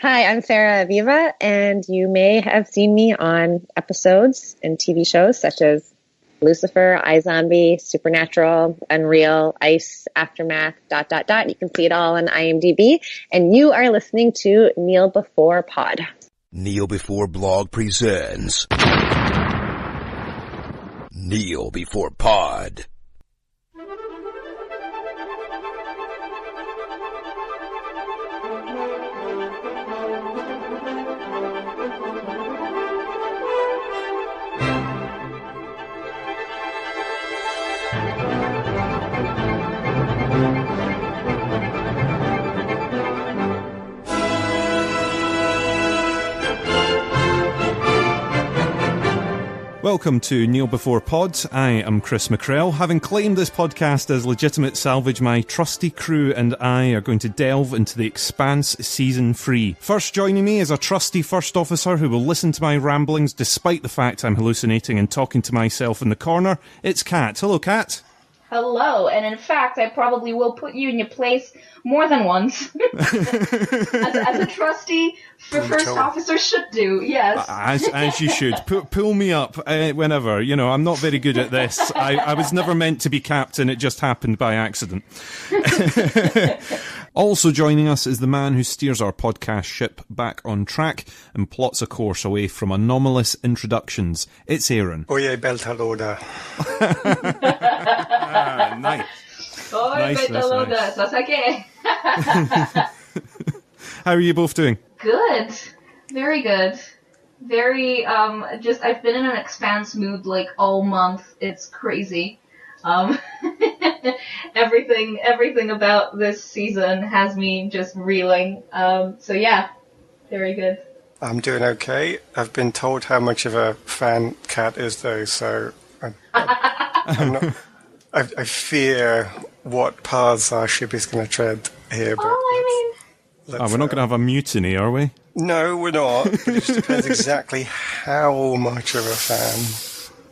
Hi, I'm Sarah Aviva, and you may have seen me on episodes and TV shows such as Lucifer, iZombie, Supernatural, Unreal, Ice, Aftermath, ... You can see it all on IMDb. And you are listening to Kneel Before Pod. Kneel Before Blog presents Kneel Before Pod. Welcome to Kneel Before Pod. I am Chris McCrell. Having claimed this podcast as legitimate salvage, my trusty crew and I are going to delve into the Expanse Season 3. First joining me is a trusty first officer who will listen to my ramblings despite the fact I'm hallucinating and talking to myself in the corner. It's Kat. Hello, Kat. Hello, and in fact, I probably will put you in your place more than once, as a trustee first officer should do, yes. As you should. Pull me up whenever. You know, I'm not very good at this. I was never meant to be captain, it just happened by accident. Also joining us is the man who steers our podcast ship back on track and plots a course away from anomalous introductions. It's Aaron. Oye, Beltalowda. Nice. Oye, Beltalowda. Sasake. How are you both doing? Good. Very good. Very, I've been in an Expanse mood, like, all month. It's crazy. Everything about this season has me just reeling. So yeah, very good. I'm doing okay. I've been told how much of a fan Kat is, though, so I'm not, I fear what paths our ship is going to tread here. But we're not going to have a mutiny, are we? No, we're not. But it just depends exactly how much of a fan.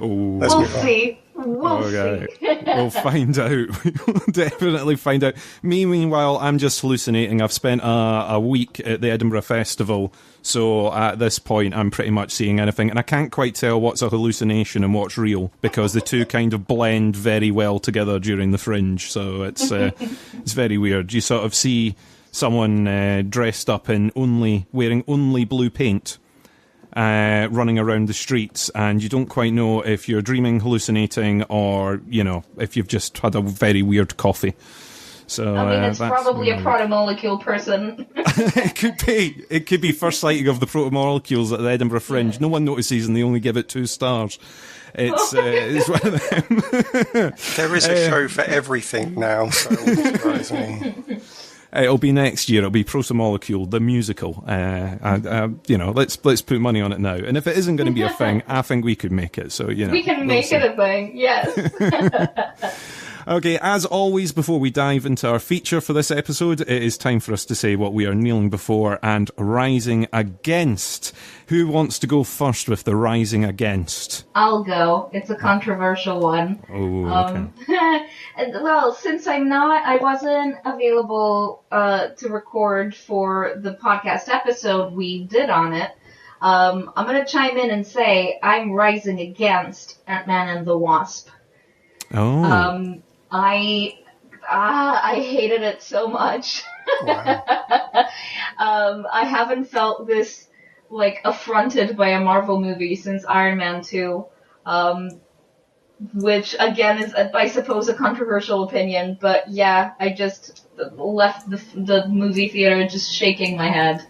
Oh, we'll see. We'll see. We'll find out. We'll definitely find out. Me, meanwhile, I'm just hallucinating. I've spent a week at the Edinburgh Festival, so at this point I'm pretty much seeing anything, and I can't quite tell what's a hallucination and what's real, because the two kind of blend very well together during the Fringe, so it's very weird. You sort of see someone dressed up in wearing only blue paint, running around the streets, and you don't quite know if you're dreaming, hallucinating, or, you know, if you've just had a very weird coffee. So I mean, it's probably a protomolecule person. It could be first sighting of the protomolecules at the Edinburgh Fringe. No one notices, and they only give it 2 stars. It's one of them. There is a show for everything now, so it won't surprise me. It'll be next year. It'll be Protomolecule The Musical. Let's put money on it now. And if it isn't going to be a thing, I think we could make it. So we can make it a thing. Yes. Okay, as always, before we dive into our feature for this episode, it is time for us to say what we are kneeling before and rising against. Who wants to go first with the rising against? I'll go. It's a controversial one. Oh, okay. Well, since I wasn't available to record for the podcast episode we did on it, I'm going to chime in and say I'm rising against Ant-Man and the Wasp. Oh. I hated it so much. Wow. I haven't felt this, like, affronted by a Marvel movie since Iron Man 2, which, again, is, I suppose, a controversial opinion, but yeah, I just left the movie theater just shaking my head.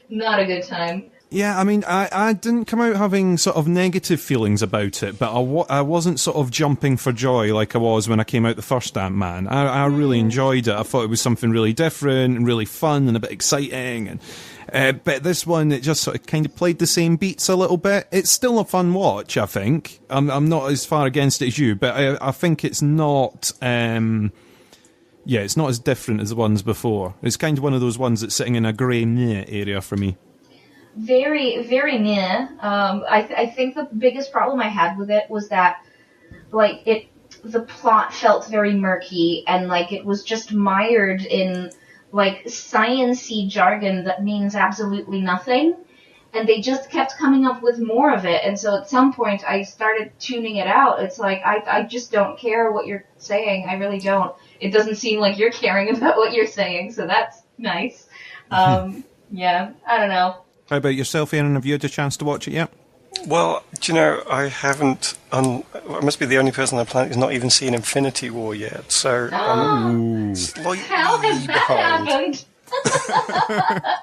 Not a good time. Yeah, I mean, I didn't come out having sort of negative feelings about it, but I wasn't sort of jumping for joy like I was when I came out the first Ant-Man. I really enjoyed it. I thought it was something really different and really fun and a bit exciting. And but this one, it just sort of kind of played the same beats a little bit. It's still a fun watch, I think. I'm not as far against it as you, but I think it's not... it's not as different as the ones before. It's kind of one of those ones that's sitting in a grey meh area for me. Very, very meh. I think the biggest problem I had with it was that, like, the plot felt very murky, and, like, it was just mired in, like science-y jargon that means absolutely nothing. And they just kept coming up with more of it. And so at some point I started tuning it out. It's like, I just don't care what you're saying. I really don't. It doesn't seem like you're caring about what you're saying, so that's nice. Yeah, I don't know. How about yourself, Aaron? Have you had a chance to watch it yet? Well, do you know, I haven't. I must be the only person on the planet who's not even seen Infinity War yet. So I'm slightly How has behind. that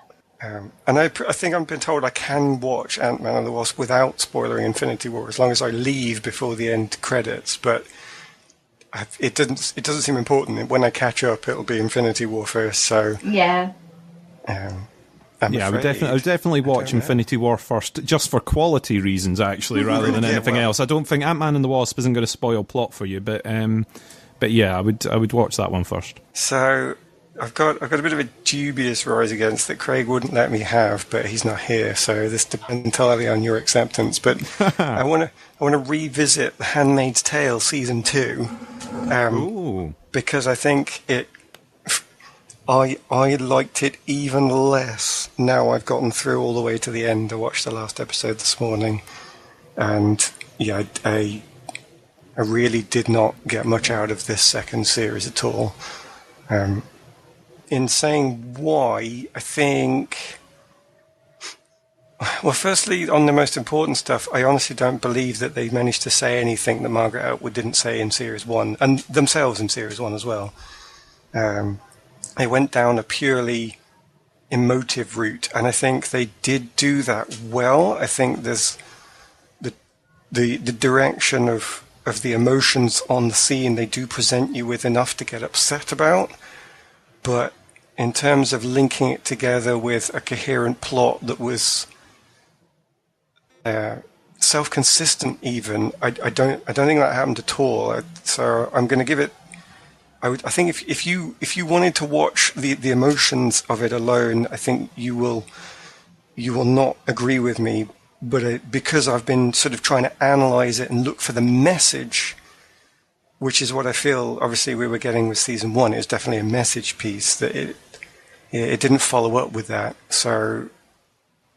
happened? And I think I've been told I can watch Ant-Man and the Wasp without spoiling Infinity War as long as I leave before the end credits. But it doesn't seem important. When I catch up, it'll be Infinity War first. So yeah. I would definitely watch Infinity War first, just for quality reasons, actually, rather than anything else. I don't think Ant-Man and the Wasp isn't going to spoil plot for you, but yeah, I would watch that one first. So I've got a bit of a dubious rise against that Craig wouldn't let me have, but he's not here, so this depends entirely on your acceptance. But I want to revisit The Handmaid's Tale season 2, because I think I liked it even less now I've gotten through all the way to the end. I watched the last episode this morning, and yeah, I really did not get much out of this second series at all. In saying why, I think, well, firstly, on the most important stuff, I honestly don't believe that they managed to say anything that Margaret Atwood didn't say in series 1, and themselves in series 1 as well. They went down a purely emotive route, and I think they did do that well. I think there's the direction of the emotions on the scene they do present you with enough to get upset about, but in terms of linking it together with a coherent plot that was self-consistent, even I don't think that happened at all. So I'm going to give it. I think if you wanted to watch the emotions of it alone, I think you will not agree with me. But because I've been sort of trying to analyze it and look for the message, which is what I feel obviously we were getting with season 1, it was definitely a message piece that it didn't follow up with that. So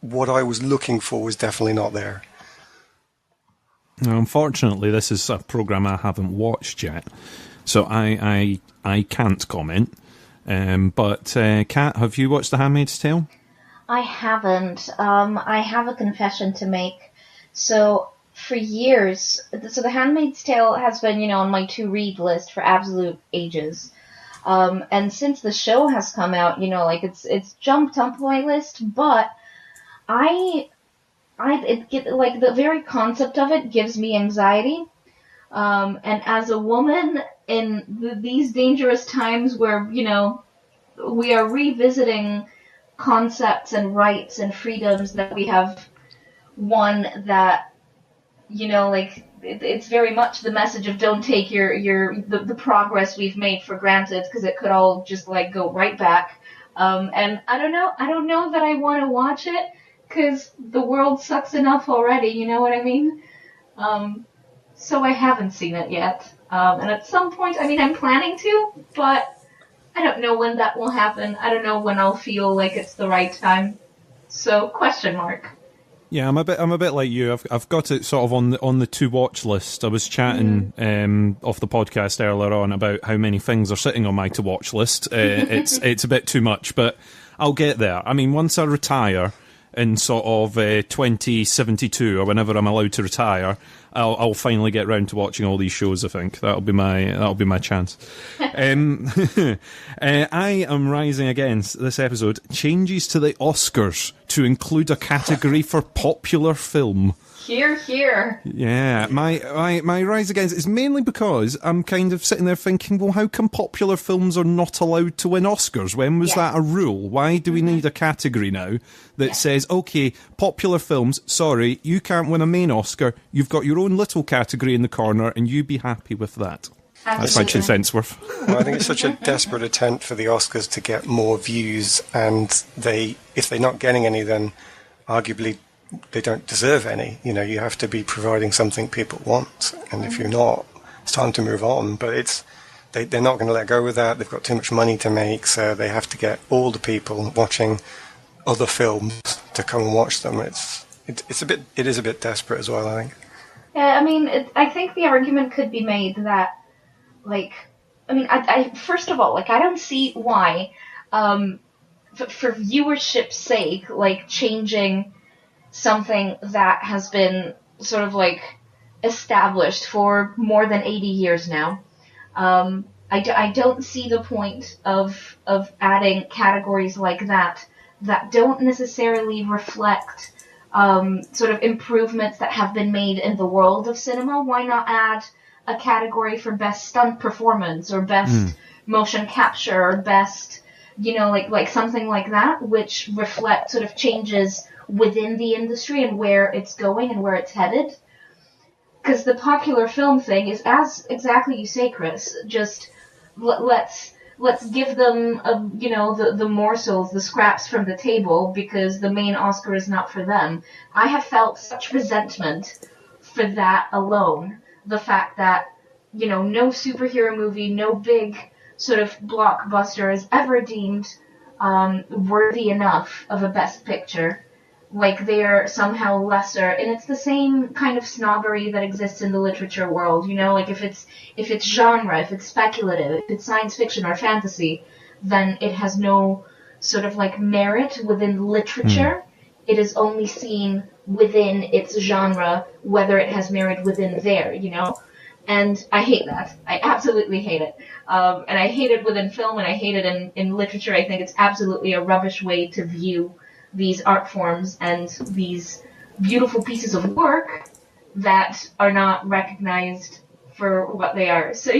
what I was looking for was definitely not there. Now, unfortunately, this is a program I haven't watched yet. So I can't comment. But Kat, have you watched The Handmaid's Tale? I haven't. I have a confession to make. So for years, The Handmaid's Tale has been, on my to-read list for absolute ages. And since the show has come out, it's jumped up my list. But the very concept of it gives me anxiety. And as a woman in these dangerous times where, we are revisiting concepts and rights and freedoms that we have won, that, it's very much the message of don't take the progress we've made for granted, because it could all just go right back. And I don't know that I want to watch it, because the world sucks enough already, you know what I mean? So I haven't seen it yet. And at some point, I'm planning to, but I don't know when that will happen. I don't know when I'll feel like it's the right time. So, question mark. Yeah, I'm a bit like you. I've got it sort of on the to watch list. I was chatting off the podcast earlier on about how many things are sitting on my to watch list. It's a bit too much, but I'll get there. Once I retire in sort of 2072 or whenever I'm allowed to retire, I'll finally get round to watching all these shows. I think that'll be my chance. I am rising against this episode. Changes to the Oscars to include a category for popular film. Hear, hear. Yeah, my rise against it is mainly because I'm kind of sitting there thinking, well, how come popular films are not allowed to win Oscars? When was that a rule? Why do we need a category now that says, okay, popular films, sorry, you can't win a main Oscar, you've got your own little category in the corner, and you be happy with that. Absolutely. That's my 2 cents worth. Well, I think it's such a desperate attempt for the Oscars to get more views, and if they're not getting any, then arguably they don't deserve any. You have to be providing something people want, and if you're not, it's time to move on. But they're not going to let go of that. They've got too much money to make, so they have to get all the people watching other films to come and watch them. It is a bit desperate as well, I think. Yeah, I mean, I think the argument could be made that, like, I first of all, like, I don't see why, for viewership's sake, like, changing something that has been sort of, like, established for more than 80 years now. I don't see the point of adding categories like that don't necessarily reflect sort of improvements that have been made in the world of cinema. Why not add a category for best stunt performance or best motion capture or best, like something like that, which reflect sort of changes within the industry and where it's going and where it's headed. Because the popular film thing is, as exactly you say, Chris, just let's give them, the morsels, the scraps from the table, because the main Oscar is not for them. I have felt such resentment for that alone. The fact that, no superhero movie, no big sort of blockbuster is ever deemed worthy enough of a Best Picture. Like, they're somehow lesser, and it's the same kind of snobbery that exists in the literature world, like if it's genre, if it's speculative, if it's science fiction or fantasy, then it has no sort of like merit within literature. It is only seen within its genre, whether it has merit within there, And I hate that. I absolutely hate it. And I hate it within film, and I hate it in literature. I think it's absolutely a rubbish way to view these art forms and these beautiful pieces of work that are not recognized for what they are. So,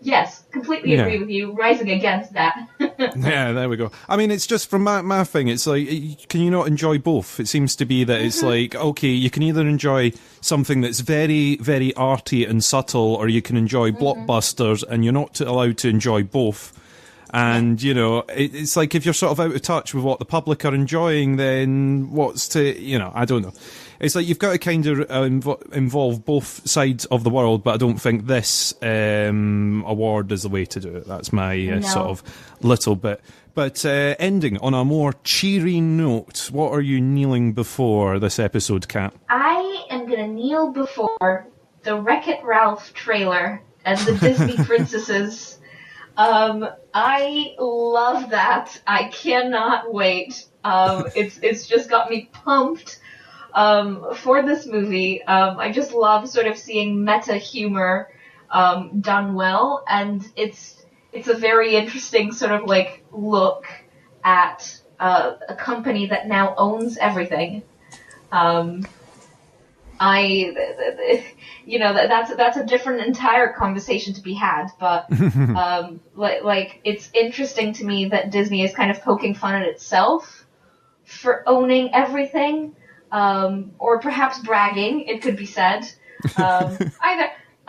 yes, completely agree with you, rising against that. Yeah, there we go. I mean, it's just from my thing, it's like, can you not enjoy both? It seems to be that it's like, okay, you can either enjoy something that's very, very arty and subtle, or you can enjoy blockbusters, and you're not allowed to enjoy both. And, it's like if you're sort of out of touch with what the public are enjoying, then what's to, I don't know. It's like you've got to kind of involve both sides of the world, but I don't think this award is the way to do it. That's my sort of little bit. But ending on a more cheery note, what are you kneeling before this episode, Kat? I am going to kneel before the Wreck-It Ralph trailer and the Disney princesses. I love that. I cannot wait. It's just got me pumped for this movie. I just love sort of seeing meta humor done well, and it's a very interesting sort of like look at a company that now owns everything. That's a different entire conversation to be had, but like it's interesting to me that Disney is kind of poking fun at itself for owning everything, or perhaps bragging, it could be said.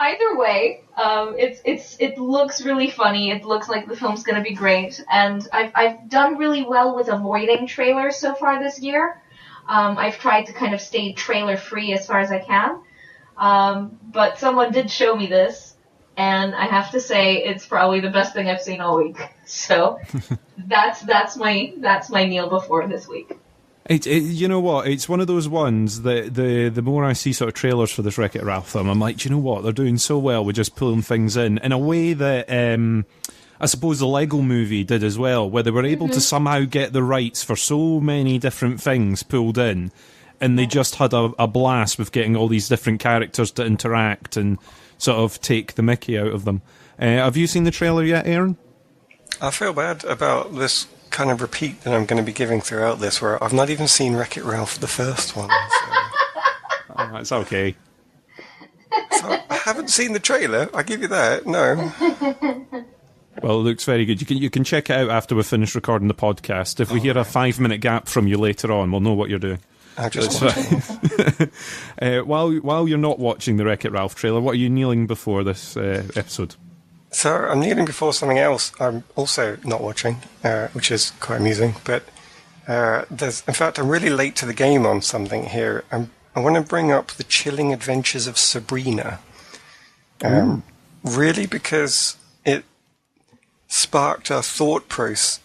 Either way, it looks really funny. It looks like the film's going to be great, and I've done really well with avoiding trailers so far this year. I've tried to kind of stay trailer-free as far as I can. But someone did show me this, and I have to say it's probably the best thing I've seen all week. So that's my kneel before this week. You know what? It's one of those ones that the more I see sort of trailers for this Wreck-It Ralph film, I'm like, do you know what? They're doing so well with just pulling things in a way that I suppose the Lego movie did as well, where they were able to somehow get the rights for so many different things pulled in, and they just had a blast with getting all these different characters to interact and sort of take the mickey out of them. Have you seen the trailer yet, Aaron? I feel bad about this kind of repeat that I'm going to be giving throughout this, where I've not even seen Wreck-It Ralph, the first one. So. It's okay. So I haven't seen the trailer, I give you that, no. Well, it looks very good. You can check it out after we finish recording the podcast. If we hear a 5-minute gap from you later on, we'll know what you're doing. I'm just watching. While you're not watching the Wreck-It Ralph trailer, what are you kneeling before this episode? So I'm kneeling before something else I'm also not watching, which is quite amusing. But in fact, I'm really late to the game on something here. I want to bring up The Chilling Adventures of Sabrina. Really, because sparked a thought process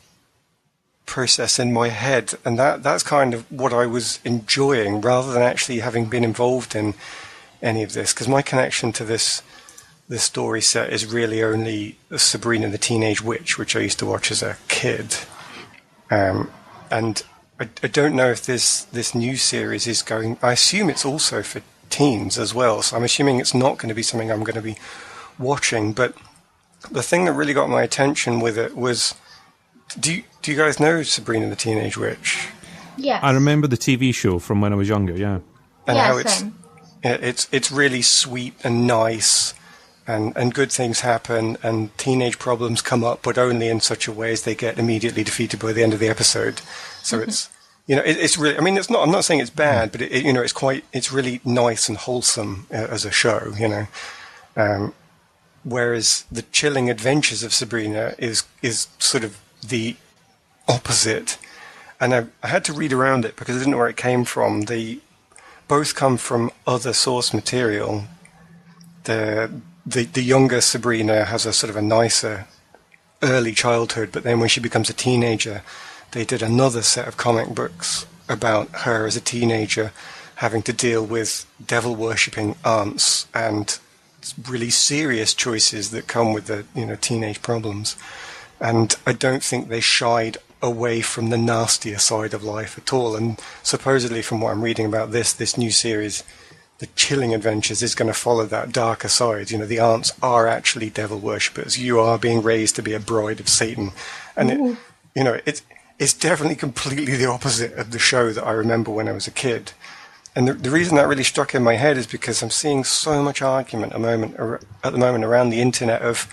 in my head, and that's kind of what I was enjoying, rather than actually having been involved in any of this, because my connection to this story set is really only Sabrina the Teenage Witch, which I used to watch as a kid, and I don't know if this new series is going. I assume it's also for teens as well, so I'm assuming it's not going to be something I'm going to be watching. But the thing that really got my attention with it was, do you guys know Sabrina the Teenage Witch? Yes. I remember the TV show from when I was younger, yeah. And yeah, how same. it's really sweet and nice, and good things happen, and teenage problems come up, but only in such a way as they get immediately defeated by the end of the episode. So it's, it's really, I mean, it's not, I'm not saying it's bad, but it's really nice and wholesome as a show, whereas the chilling adventures of Sabrina is sort of the opposite. And I had to read around it because I didn't know where it came from. They both come from other source material. The younger Sabrina has a sort of a nicer early childhood, but then when she becomes a teenager, they did another set of comic books about her as a teenager having to deal with devil-worshipping aunts and really serious choices that come with the teenage problems. And I don't think they shied away from the nastier side of life at all. And supposedly, from what I'm reading about this new series, the Chilling Adventures is going to follow that darker side. The aunts are actually devil worshippers. You are being raised to be a bride of Satan, and it's definitely completely the opposite of the show that I remember when I was a kid. And the reason that really struck in my head is because I'm seeing so much argument at the moment around the internet of,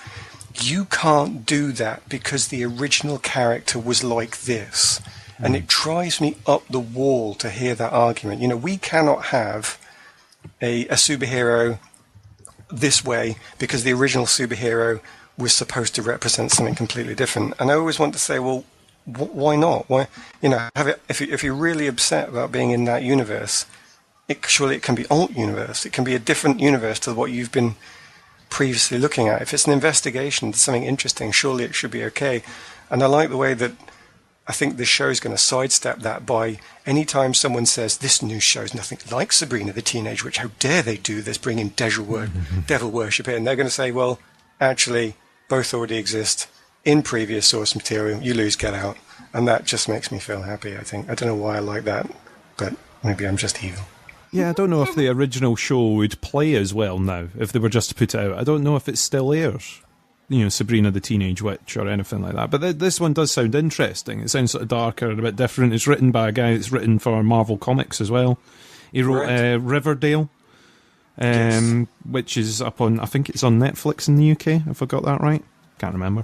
you can't do that because the original character was like this. And it drives me up the wall to hear that argument. We cannot have a superhero this way because the original superhero was supposed to represent something completely different. And I always want to say, well, why not? Why, if you're really upset about being in that universe, surely it can be alt universe. It can be a different universe to what you've been previously looking at. If it's an investigation into something interesting, surely it should be okay. And I like the way that I think this show is going to sidestep that by any time someone says this new show is nothing like Sabrina the Teenage Witch, how dare they do this, bring in devil worship in, they're going to say, well, actually, both already exist in previous source material. You lose, get out. And that just makes me feel happy, I think. I don't know why I like that, but maybe I'm just evil. Yeah, I don't know if the original show would play as well now, if they were just to put it out. I don't know if it still airs, Sabrina the Teenage Witch or anything like that. But this one does sound interesting. It sounds sort of darker and a bit different. It's written by a guy that's written for Marvel Comics as well. He wrote Riverdale, Yes. which is up on, I think it's on Netflix in the UK, if I got that right. Can't remember.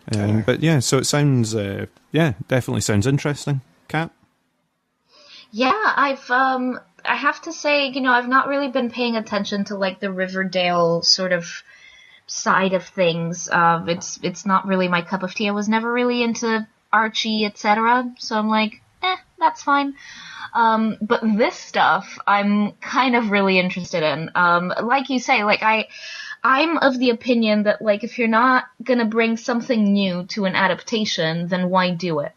But yeah, so it sounds, definitely sounds interesting. Kat? Yeah, I have to say, I've not really been paying attention to like the Riverdale sort of side of things. It's not really my cup of tea. I was never really into Archie, etc. So I'm like, that's fine. But this stuff I'm kind of really interested in. Like you say, like I'm of the opinion that like if you're not gonna bring something new to an adaptation, then why do it?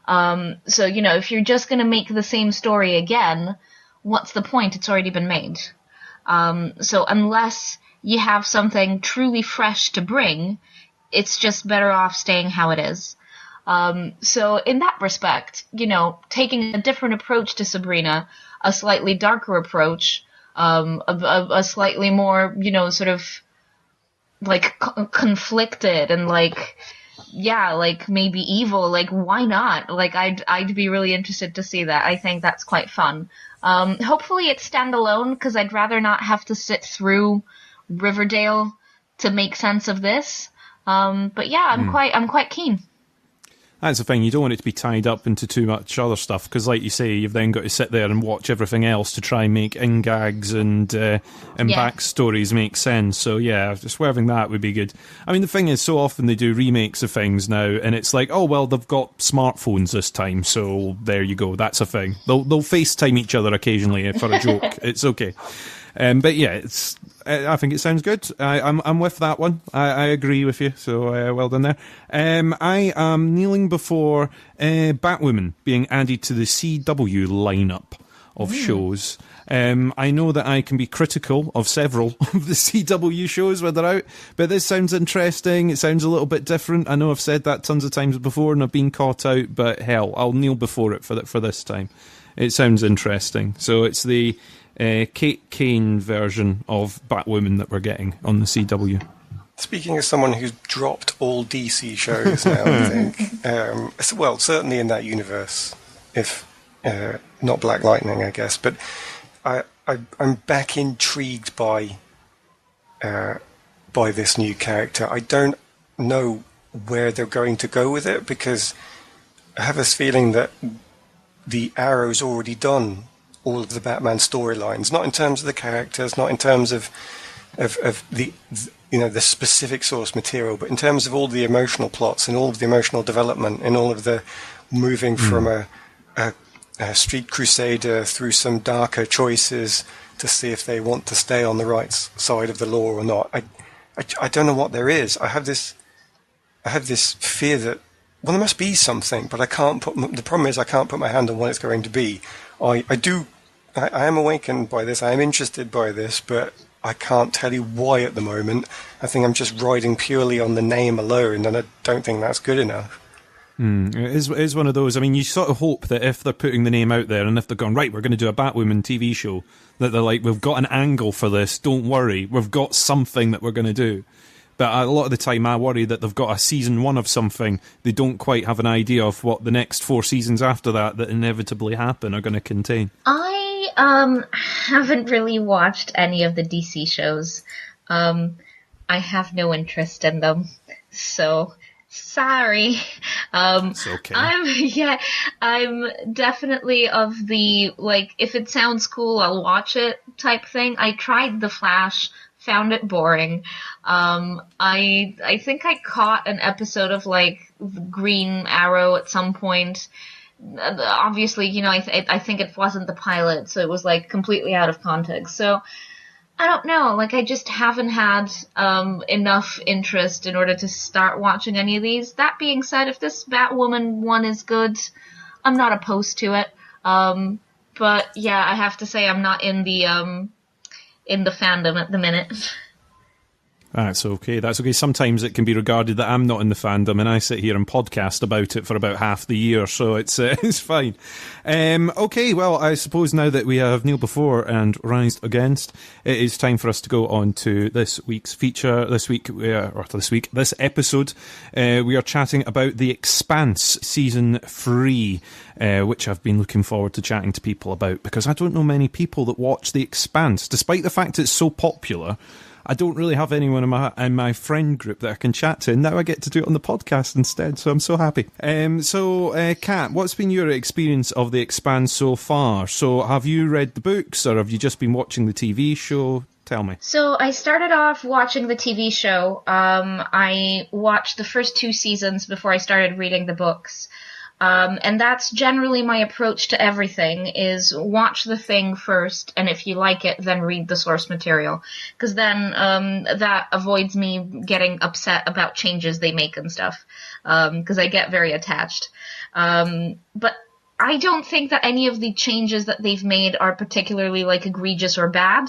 So if you're just gonna make the same story again, what's the point? It's already been made. So unless you have something truly fresh to bring, it's just better off staying how it is. So in that respect, taking a different approach to Sabrina, a slightly darker approach, a slightly more, sort of like conflicted and like, like maybe evil, like why not? Like I'd be really interested to see that. I think that's quite fun. Hopefully it's standalone because I'd rather not have to sit through Riverdale to make sense of this. But yeah, I'm quite keen. That's the thing, you don't want it to be tied up into too much other stuff, because like you say, you've then got to sit there and watch everything else to try and make in-gags and backstories make sense. So yeah, swerving that would be good. I mean, the thing is, so often they do remakes of things now, and it's like, oh, well, they've got smartphones this time, so there you go, that's a thing. They'll FaceTime each other occasionally for a joke. It's okay. But yeah, I think it sounds good. I'm with that one. I agree with you. So well done there. I am kneeling before Batwoman being added to the CW lineup of shows. I know that I can be critical of several of the CW shows when they're out, but this sounds interesting. It sounds a little bit different. I know I've said that tons of times before and I've been caught out, but hell, I'll kneel before it for this time. It sounds interesting. So it's the Kate Kane version of Batwoman that we're getting on the CW. Speaking as someone who's dropped all DC shows now, I think, well, certainly in that universe, if not Black Lightning, I guess, but I'm back intrigued by this new character. I don't know where they're going to go with it, because I have this feeling that the Arrow's already done all of the Batman storylines, not in terms of the characters, not in terms of the the specific source material, but in terms of all the emotional plots and all of the emotional development and all of the moving from a street crusader through some darker choices to see if they want to stay on the right side of the law or not. I don't know what there is. I have this fear that, well, there must be something, but the problem is I can't put my hand on what it's going to be. I am awakened by this, I am interested by this, but I can't tell you why at the moment. I think I'm just riding purely on the name alone, and I don't think that's good enough. It is one of those. I mean, you sort of hope that if they're putting the name out there and if they're going, right, we're going to do a Batwoman TV show, that they're like, we've got an angle for this, don't worry, we've got something that we're going to do. But a lot of the time I worry that they've got a season 1 of something, they don't quite have an idea of what the next 4 seasons after that inevitably happen are going to contain. I haven't really watched any of the DC shows. I have no interest in them, so sorry. It's okay. I'm definitely of the, like, if it sounds cool, I'll watch it type thing. I tried The Flash, found it boring. I think I caught an episode of, like, Green Arrow at some point. Obviously, I think it wasn't the pilot, so it was, like, completely out of context. So I don't know, like, I just haven't had enough interest in order to start watching any of these. That being said, if this Batwoman one is good, I'm not opposed to it. But yeah, I have to say I'm not in the fandom at the minute. That's okay. That's okay. Sometimes it can be regarded that I'm not in the fandom, and I sit here and podcast about it for about half the year, so it's fine. Okay, well, I suppose now that we have Kneel Before and Rised Against, it is time for us to go on to this week's feature. This episode, we are chatting about The Expanse Season 3, which I've been looking forward to chatting to people about, because I don't know many people that watch The Expanse, despite the fact it's so popular. I don't really have anyone in my friend group that I can chat to, and now I get to do it on the podcast instead, so I'm so happy. Kat, what's been your experience of The Expanse so far? So have you read the books, or have you just been watching the TV show? Tell me. So I started off watching the TV show. I watched the first 2 seasons before I started reading the books. And that's generally my approach to everything, is watch the thing first, and if you like it, then read the source material. Because then that avoids me getting upset about changes they make and stuff, because I get very attached. But I don't think that any of the changes that they've made are particularly, like, egregious or bad.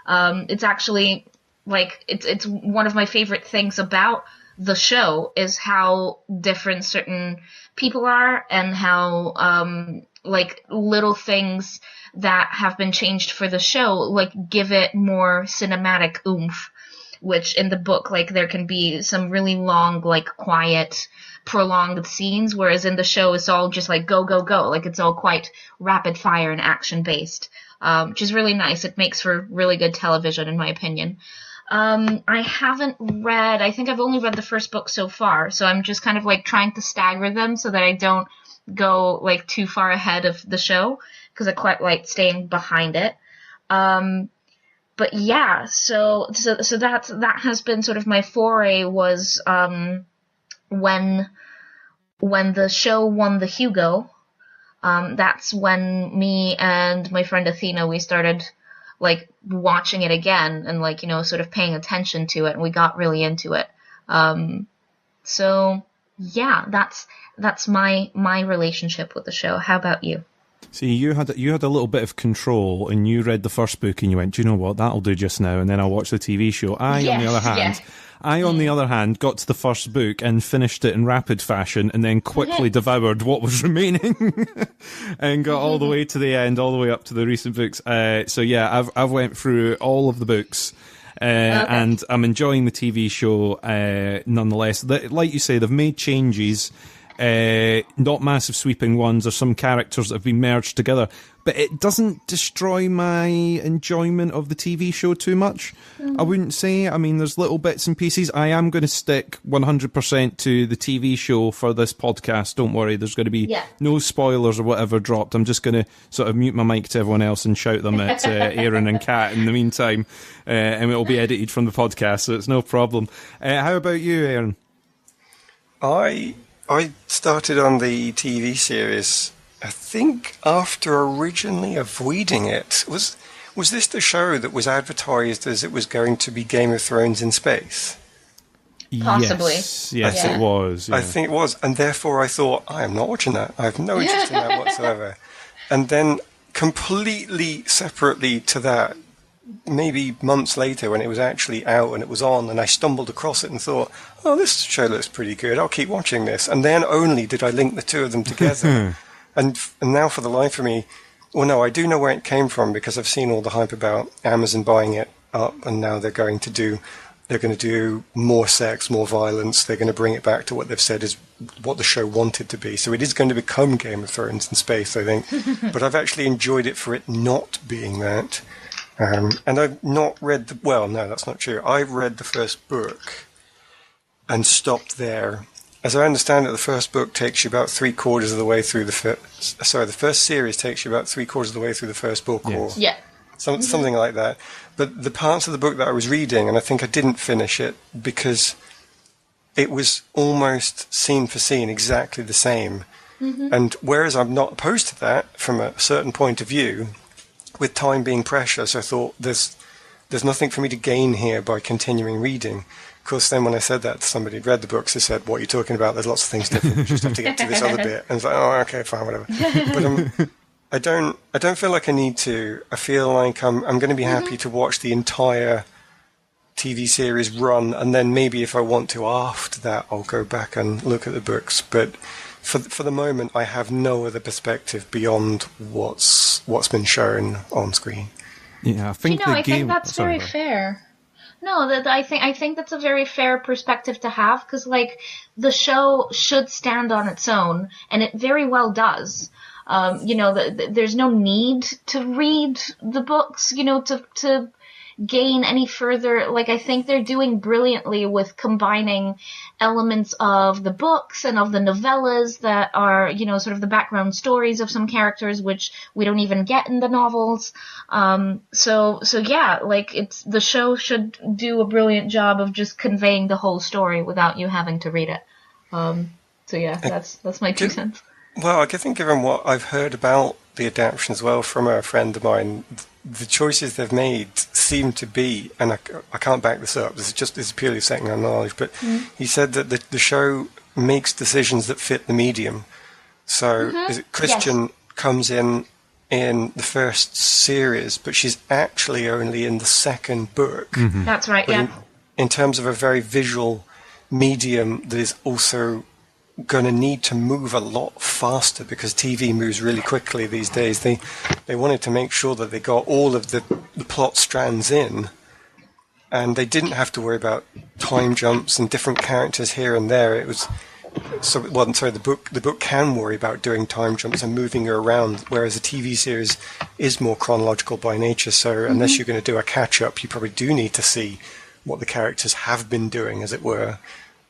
It's actually, like, it's one of my favorite things about the show is how different certain people are, and how like little things that have been changed for the show, like, give it more cinematic oomph, which in the book, like, there can be some really long, like, quiet, prolonged scenes, whereas in the show it's all just like go, go, go, like, it's all quite rapid fire and action based, which is really nice. It makes for really good television, in my opinion. I haven't read, I think I've only read the first book so far, so I'm just kind of, like, trying to stagger them so that I don't go, like, too far ahead of the show, because I quite like staying behind it. But yeah, so that has been sort of my foray, was when the show won the Hugo, that's when me and my friend Athena, we started like watching it again and like, sort of paying attention to it, and we got really into it. So yeah, that's my relationship with the show. How about you? See, you had a little bit of control, and you read the first book, and you went, "Do you know what? That'll do just now." And then I'll watch the TV show. On the other hand, got to the first book and finished it in rapid fashion, and then quickly devoured what was remaining, and got all the way to the end, all the way up to the recent books. So yeah, I've went through all of the books. And I'm enjoying the TV show nonetheless. Like you say, they've made changes. Not massive sweeping ones, or some characters that have been merged together, but it doesn't destroy my enjoyment of the TV show too much. I wouldn't say. I mean, there's little bits and pieces. I am going to stick 100% to the TV show for this podcast. Don't worry, there's going to be no spoilers or whatever dropped. I'm just going to sort of mute my mic to everyone else and shout them at Aaron and Kat in the meantime, and it'll be edited from the podcast, so it's no problem. How about you, Aaron? I started on the TV series, I think, after originally avoiding it. Was this the show that was advertised as it was going to be Game of Thrones in space? Possibly. Yes, it was. Yeah. I think it was, and therefore I thought, I am not watching that. I have no interest in that whatsoever. And then completely separately to that, maybe months later when it was actually out and it was on, and I stumbled across it and thought, oh, this show looks pretty good, I'll keep watching this. And then only did I link the two of them together. and now for the life of me, well, no, I do know where it came from, because I've seen all the hype about Amazon buying it up, and now they're going to do more sex, more violence. They're going to bring it back to what they've said is what the show wanted to be. So it is going to become Game of Thrones in space, I think. But I've actually enjoyed it for it not being that. And I've not read well, no, that's not true. I read the first book and stopped there. As I understand it, the first book takes you about 3/4 of the way through the first series takes you about 3/4 of the way through the first book, or something like that. But the parts of the book that I was reading, and I think I didn't finish it because it was almost scene for scene exactly the same. And whereas I'm not opposed to that from a certain point of view, with time being precious, I thought there's nothing for me to gain here by continuing reading. Of course, then when I said that to somebody who'd read the books, they said, what are you talking about? There's lots of things different. You just have to get to this other bit. And it's like, oh, okay, fine, whatever. But I don't feel like I need to. I feel like I'm going to be happy to watch the entire TV series run, and then maybe if I want to after that, I'll go back and look at the books. But for the moment, I have no other perspective beyond what's been shown on screen. Yeah, I think I think that's very fair. No, I think that's a very fair perspective to have, because like the show should stand on its own, and it very well does. There's no need to read the books, to gain any further. Like, I think they're doing brilliantly with combining elements of the books and of the novellas that are, sort of the background stories of some characters, which we don't even get in the novels. So yeah, like the show should do a brilliant job of just conveying the whole story without you having to read it. So yeah, that's my 2 cents. Well, I think given what I've heard about the adaptation as well from a friend of mine, the choices they've made seem to be, and I can't back this up, this is purely second-hand knowledge, but he said that the show makes decisions that fit the medium. So Christian comes in the first series, but she's actually only in the second book. That's right, but in terms of a very visual medium that is also going to need to move a lot faster, because TV moves really quickly these days. They wanted to make sure that they got all of the plot strands in, and they didn't have to worry about time jumps and different characters here and there. The book can worry about doing time jumps and moving her around, whereas a TV series is more chronological by nature. So unless you're going to do a catch up, you probably do need to see what the characters have been doing, as it were.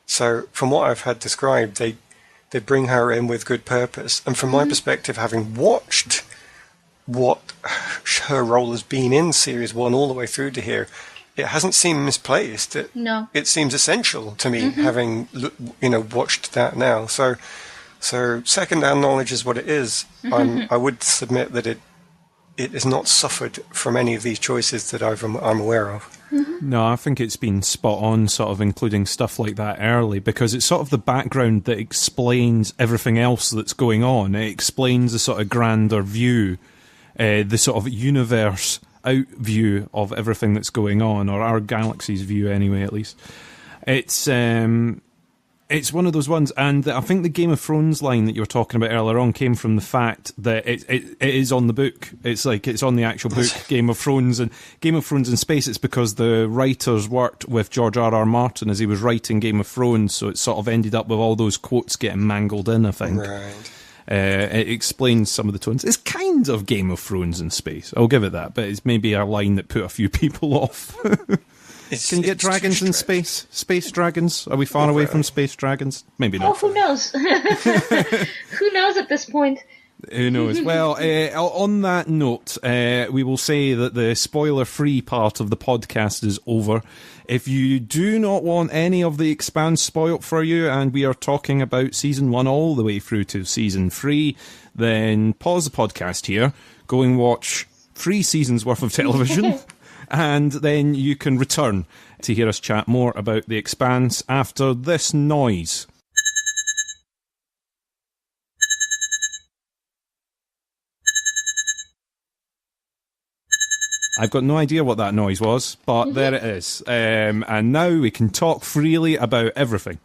So from what I've had described, they bring her in with good purpose. And from my perspective, having watched what her role has been in Series 1 all the way through to here, it hasn't seemed misplaced. It seems essential to me, having watched that now. So second-hand knowledge is what it is. I would submit that it has not suffered from any of these choices that I'm aware of. No, I think it's been spot on, sort of including stuff like that early, because it's sort of the background that explains everything else that's going on. It explains the sort of grander view, the sort of universe out view of everything that's going on, or our galaxy's view anyway, at least. It's one of those ones, and I think the Game of Thrones line that you were talking about earlier on came from the fact that it is on the book. It's like it's on the actual book, Game of Thrones in Space. It's because the writers worked with George R.R. Martin as he was writing Game of Thrones, so it sort of ended up with all those quotes getting mangled in, I think. Right. It explains some of the tones. It's kind of Game of Thrones in space, I'll give it that, but it's maybe a line that put a few people off. Can you get dragons in space? Space dragons? Are we far away from space dragons? Maybe not. Oh, who knows? Who knows at this point? Who knows? Well, on that note, we will say that the spoiler-free part of the podcast is over. If you do not want any of the Expanse spoilt for you, and we are talking about Season 1 all the way through to Season 3, then pause the podcast here, go and watch 3 seasons worth of television, and then you can return to hear us chat more about The Expanse after this noise. I've got no idea what that noise was, but there it is. And now we can talk freely about everything.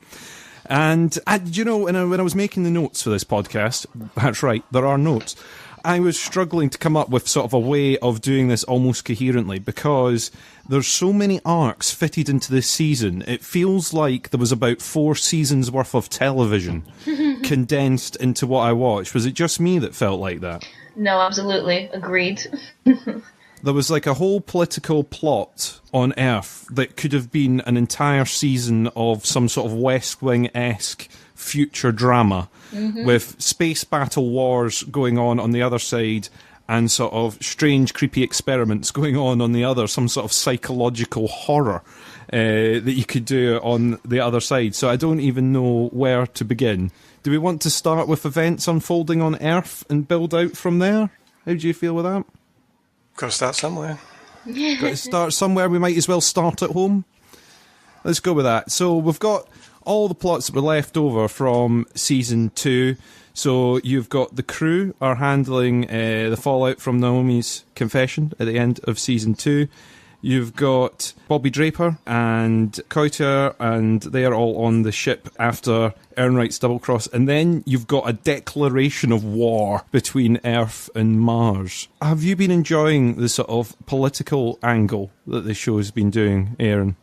And, you know, when I was making the notes for this podcast, that's right, there are notes, I was struggling to come up with sort of a way of doing this almost coherently, because there's so many arcs fitted into this season. It feels like there was about 4 seasons worth of television condensed into what I watched. Was it just me that felt like that? No, absolutely. Agreed. There was like a whole political plot on Earth that could have been an entire season of some sort of West Wing-esque future drama, with space battle wars going on the other side, and sort of strange, creepy experiments going on the other, some sort of psychological horror that you could do on the other side. So I don't even know where to begin. Do we want to start with events unfolding on Earth and build out from there? How do you feel with that? Got to start somewhere. Got to start somewhere. We might as well start at home. Let's go with that. So we've got all the plots that were left over from Season 2. So you've got the crew are handling the fallout from Naomi's confession at the end of Season 2. You've got Bobby Draper and Koiter, and they are all on the ship after Ehrenreit's double cross. And then you've got a declaration of war between Earth and Mars. Have you been enjoying the sort of political angle that the show's been doing, Aaron?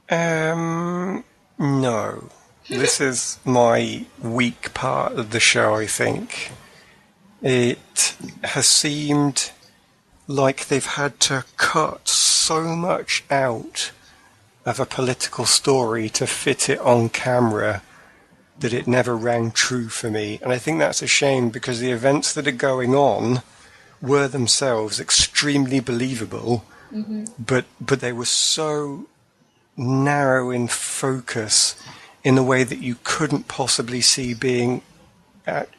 No. This is my weak part of the show, I think. It has seemed like they've had to cut so much out of a political story to fit it on camera that it never rang true for me. And I think that's a shame, because the events that are going on were themselves extremely believable, but they were so narrow in focus in a way that you couldn't possibly see being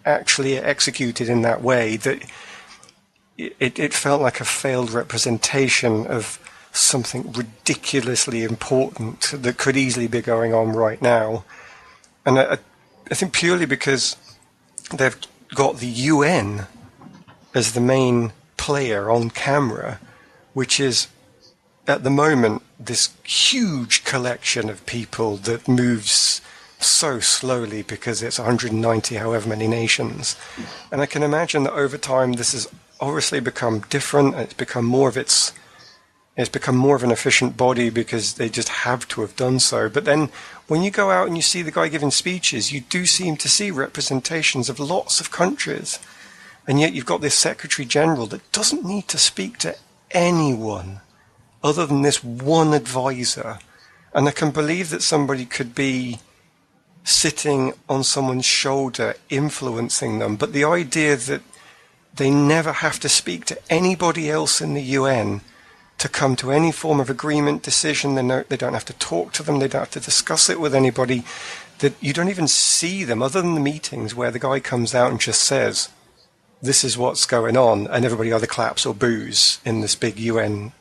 actually executed in that way, that it felt like a failed representation of something ridiculously important that could easily be going on right now. And I think purely because they've got the UN as the main player on camera, which is at the moment this huge collection of people that moves so slowly because it's 190 however many nations. And I can imagine that over time this has obviously become different, and it's become more of an efficient body because they just have to have done so. But then when you go out and you see the guy giving speeches, you do seem to see representations of lots of countries. And yet you've got this Secretary General that doesn't need to speak to anyone other than this one advisor. And I can believe that somebody could be sitting on someone's shoulder influencing them. But the idea that they never have to speak to anybody else in the UN to come to any form of agreement, decision, they don't have to talk to them, they don't have to discuss it with anybody, that you don't even see them other than the meetings where the guy comes out and just says, this is what's going on, and everybody either claps or boos in this big UN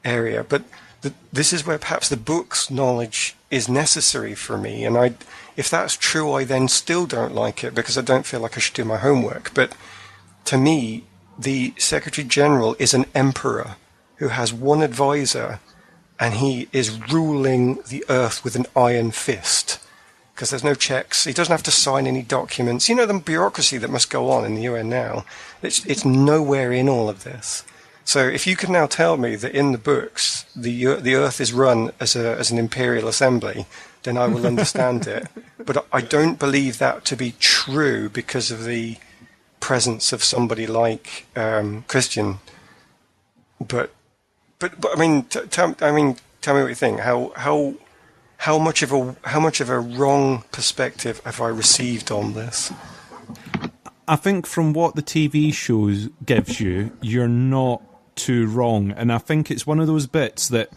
area. But this is where perhaps the book's knowledge is necessary for me, and if that's true, I then still don't like it because I don't feel like I should do my homework. But to me, the Secretary General is an emperor who has one advisor, and he is ruling the earth with an iron fist. Because there's no checks. He doesn't have to sign any documents. You know, the bureaucracy that must go on in the UN now, it's nowhere in all of this. So if you can now tell me that in the books the Earth is run as an imperial assembly, then I will understand it. But I don't believe that to be true because of the presence of somebody like Christian. But I mean, tell me what you think. How much of a wrong perspective have I received on this? I think from what the TV shows gives you, you're not too wrong. And I think it's one of those bits that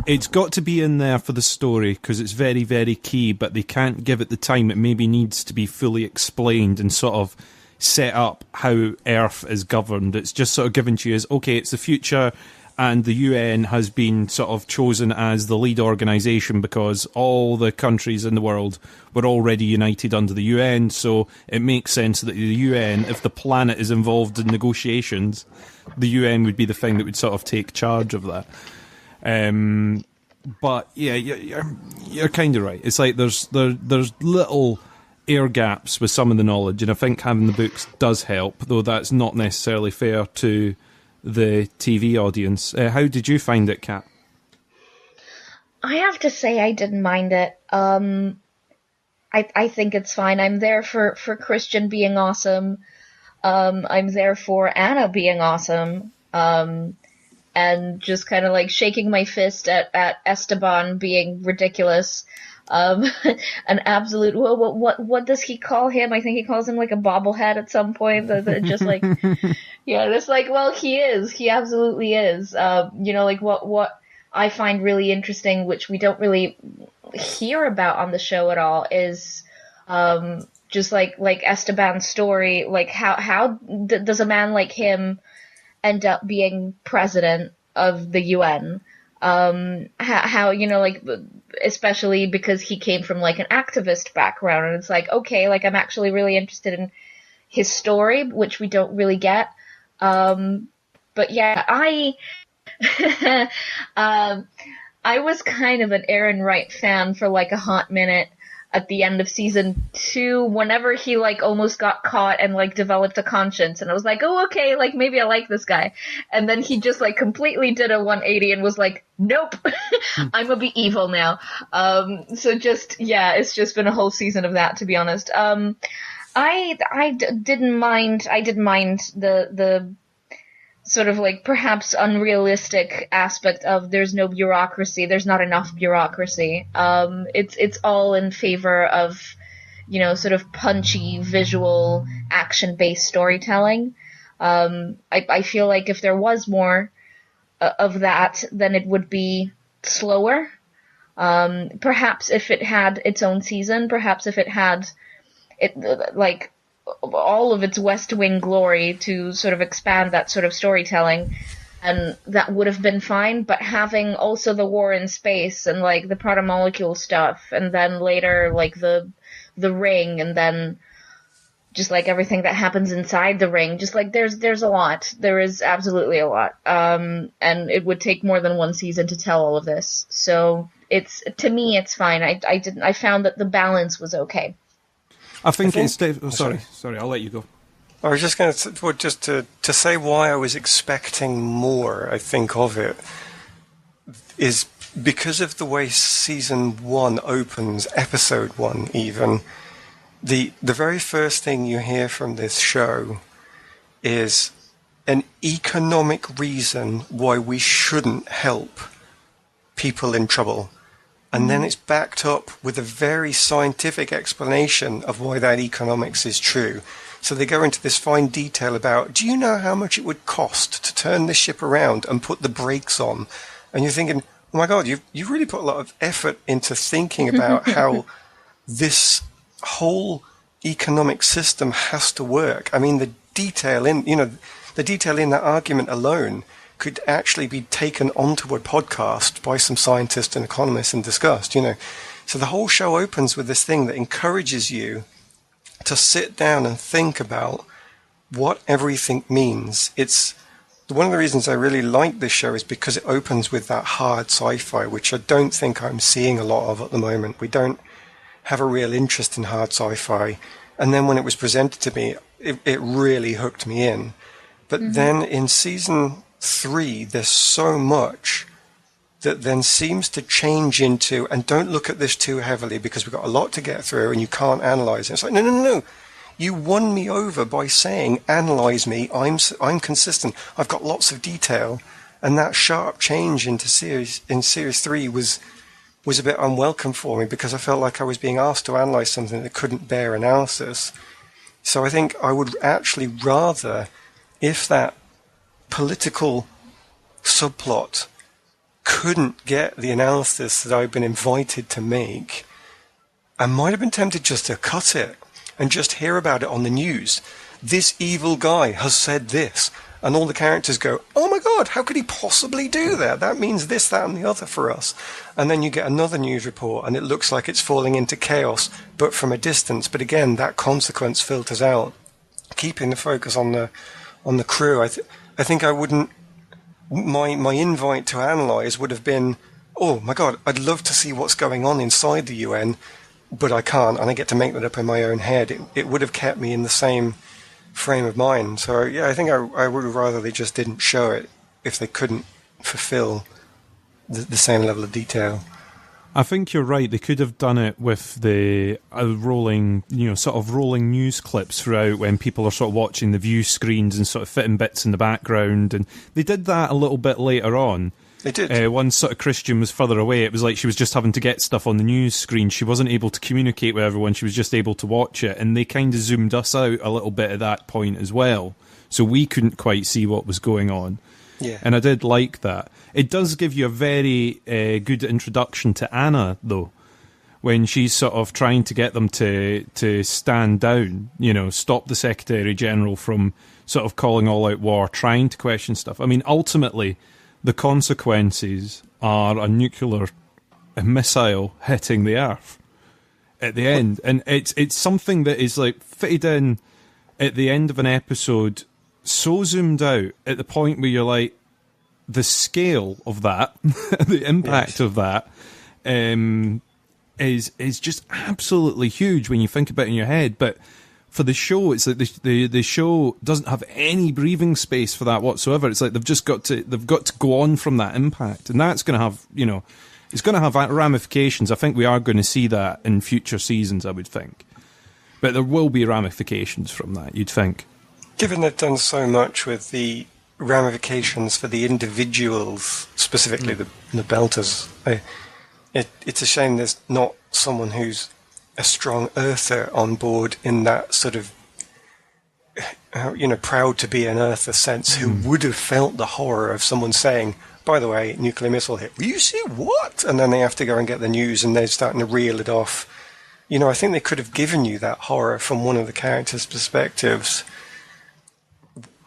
it's got to be in there for the story because it's very, very key, but they can't give it the time. It maybe needs to be fully explained and sort of set up how Earth is governed. It's just sort of given to you as, okay, it's the future, and the UN has been sort of chosen as the lead organisation because all the countries in the world were already united under the UN, so it makes sense that the UN, if the planet is involved in negotiations, the UN would be the thing that would sort of take charge of that. But yeah, you're kind of right. It's like there's little air gaps with some of the knowledge, and I think having the books does help, though that's not necessarily fair to the TV audience. How did you find it, Kat? I have to say I didn't mind it. I think it's fine. I'm there for Christian being awesome. I'm there for Anna being awesome. And just kind of like shaking my fist at Esteban being ridiculous. An absolute, what does he call him? I think he calls him like a bobblehead at some point. Just like, yeah, just like, well, he absolutely is. Like what I find really interesting, which we don't really hear about on the show at all, is, just like Esteban's story, like how does a man like him end up being president of the UN? How like, especially because he came from like an activist background, and it's like, okay, like I'm actually really interested in his story, which we don't really get. But yeah, I was kind of an Aaron Wright fan for like a hot minute at the end of season 2, whenever he like almost got caught and like developed a conscience, and I was like, oh, okay, like maybe I like this guy. And then he just like completely did a 180 and was like, nope, I'm gonna be evil now. So just, yeah, it's just been a whole season of that, to be honest. I didn't mind the sort of like perhaps unrealistic aspect of there's no bureaucracy, there's not enough bureaucracy. It's all in favor of, sort of punchy, visual, action-based storytelling. I feel like if there was more of that, then it would be slower. Perhaps if it had its own season, perhaps if it had like all of its West Wing glory to sort of expand that sort of storytelling, and that would have been fine. But having also the war in space and like the protomolecule stuff, and then later like the ring, and then just like everything that happens inside the ring, just like there's a lot. There is absolutely a lot. And it would take more than one season to tell all of this. So to me it's fine. I found that the balance was okay. I think it's... Sorry, I'll let you go. I was just going to say why I was expecting more, I think, of it, is because of the way season 1 opens, episode 1 even. The very first thing you hear from this show is an economic reason why we shouldn't help people in trouble. And then it's backed up with a very scientific explanation of why that economics is true. So they go into this fine detail about, do you know how much it would cost to turn this ship around and put the brakes on? And you're thinking, oh my God, you've really put a lot of effort into thinking about how this whole economic system has to work. I mean, detail in, the detail in that argument alone could actually be taken onto a podcast by some scientists and economists and discussed, So the whole show opens with this thing that encourages you to sit down and think about what everything means. It's one of the reasons I really like this show is because it opens with that hard sci-fi, which I don't think I'm seeing a lot of at the moment. We don't have a real interest in hard sci-fi. And then when it was presented to me, it really hooked me in. But then in season 3, there's so much that then seems to change into, and don't look at this too heavily because we've got a lot to get through and you can't analyze it. It's like, no. You won me over by saying, analyze me. I'm consistent. I've got lots of detail. And that sharp change in series 3 was a bit unwelcome for me because I felt like I was being asked to analyze something that couldn't bear analysis. So I think I would actually rather, if that political subplot couldn't get the analysis that I've been invited to make, I might have been tempted just to cut it and just hear about it on the news. This evil guy has said this. And all the characters go, oh my God, how could he possibly do that? That means this, that, and the other for us. And then you get another news report and it looks like it's falling into chaos, but from a distance. But again, that consequence filters out. Keeping the focus on the crew, I think I wouldn't, my invite to analyze would have been, oh my God, I'd love to see what's going on inside the UN, but I can't, and I get to make that up in my own head. It would have kept me in the same frame of mind. So yeah, I think I would have rather they just didn't show it if they couldn't fulfill the same level of detail. I think you're right. They could have done it with the rolling news clips throughout when people are sort of watching the view screens and sort of fitting bits in the background. And they did that a little bit later on. They did. Once sort of Christian was further away, it was like she was just having to get stuff on the news screen. She wasn't able to communicate with everyone. She was just able to watch it. And they kind of zoomed us out a little bit at that point as well. So we couldn't quite see what was going on. Yeah. And I did like that. It does give you a very good introduction to Anna, though, when she's sort of trying to get them to stand down, stop the Secretary General from sort of calling all out war, trying to question stuff. I mean, ultimately, the consequences are a nuclear missile hitting the Earth at the end. And it's something that is like fitted in at the end of an episode, so zoomed out at the point where you're like, the scale of that, the impact of that, is just absolutely huge when you think about it in your head. But for the show, it's like the show doesn't have any breathing space for that whatsoever. It's like they've got to go on from that impact, and that's going to have it's going to have ramifications. I think we are going to see that in future seasons, I would think, but there will be ramifications from that, you'd think. Given they've done so much with the ramifications for the individuals, specifically the Belters, it's a shame there's not someone who's a strong earther on board in that sort of, proud to be an earther sense, who would have felt the horror of someone saying, by the way, nuclear missile hit. You see what? And then they have to go and get the news and they're starting to reel it off. I think they could have given you that horror from one of the characters' perspectives,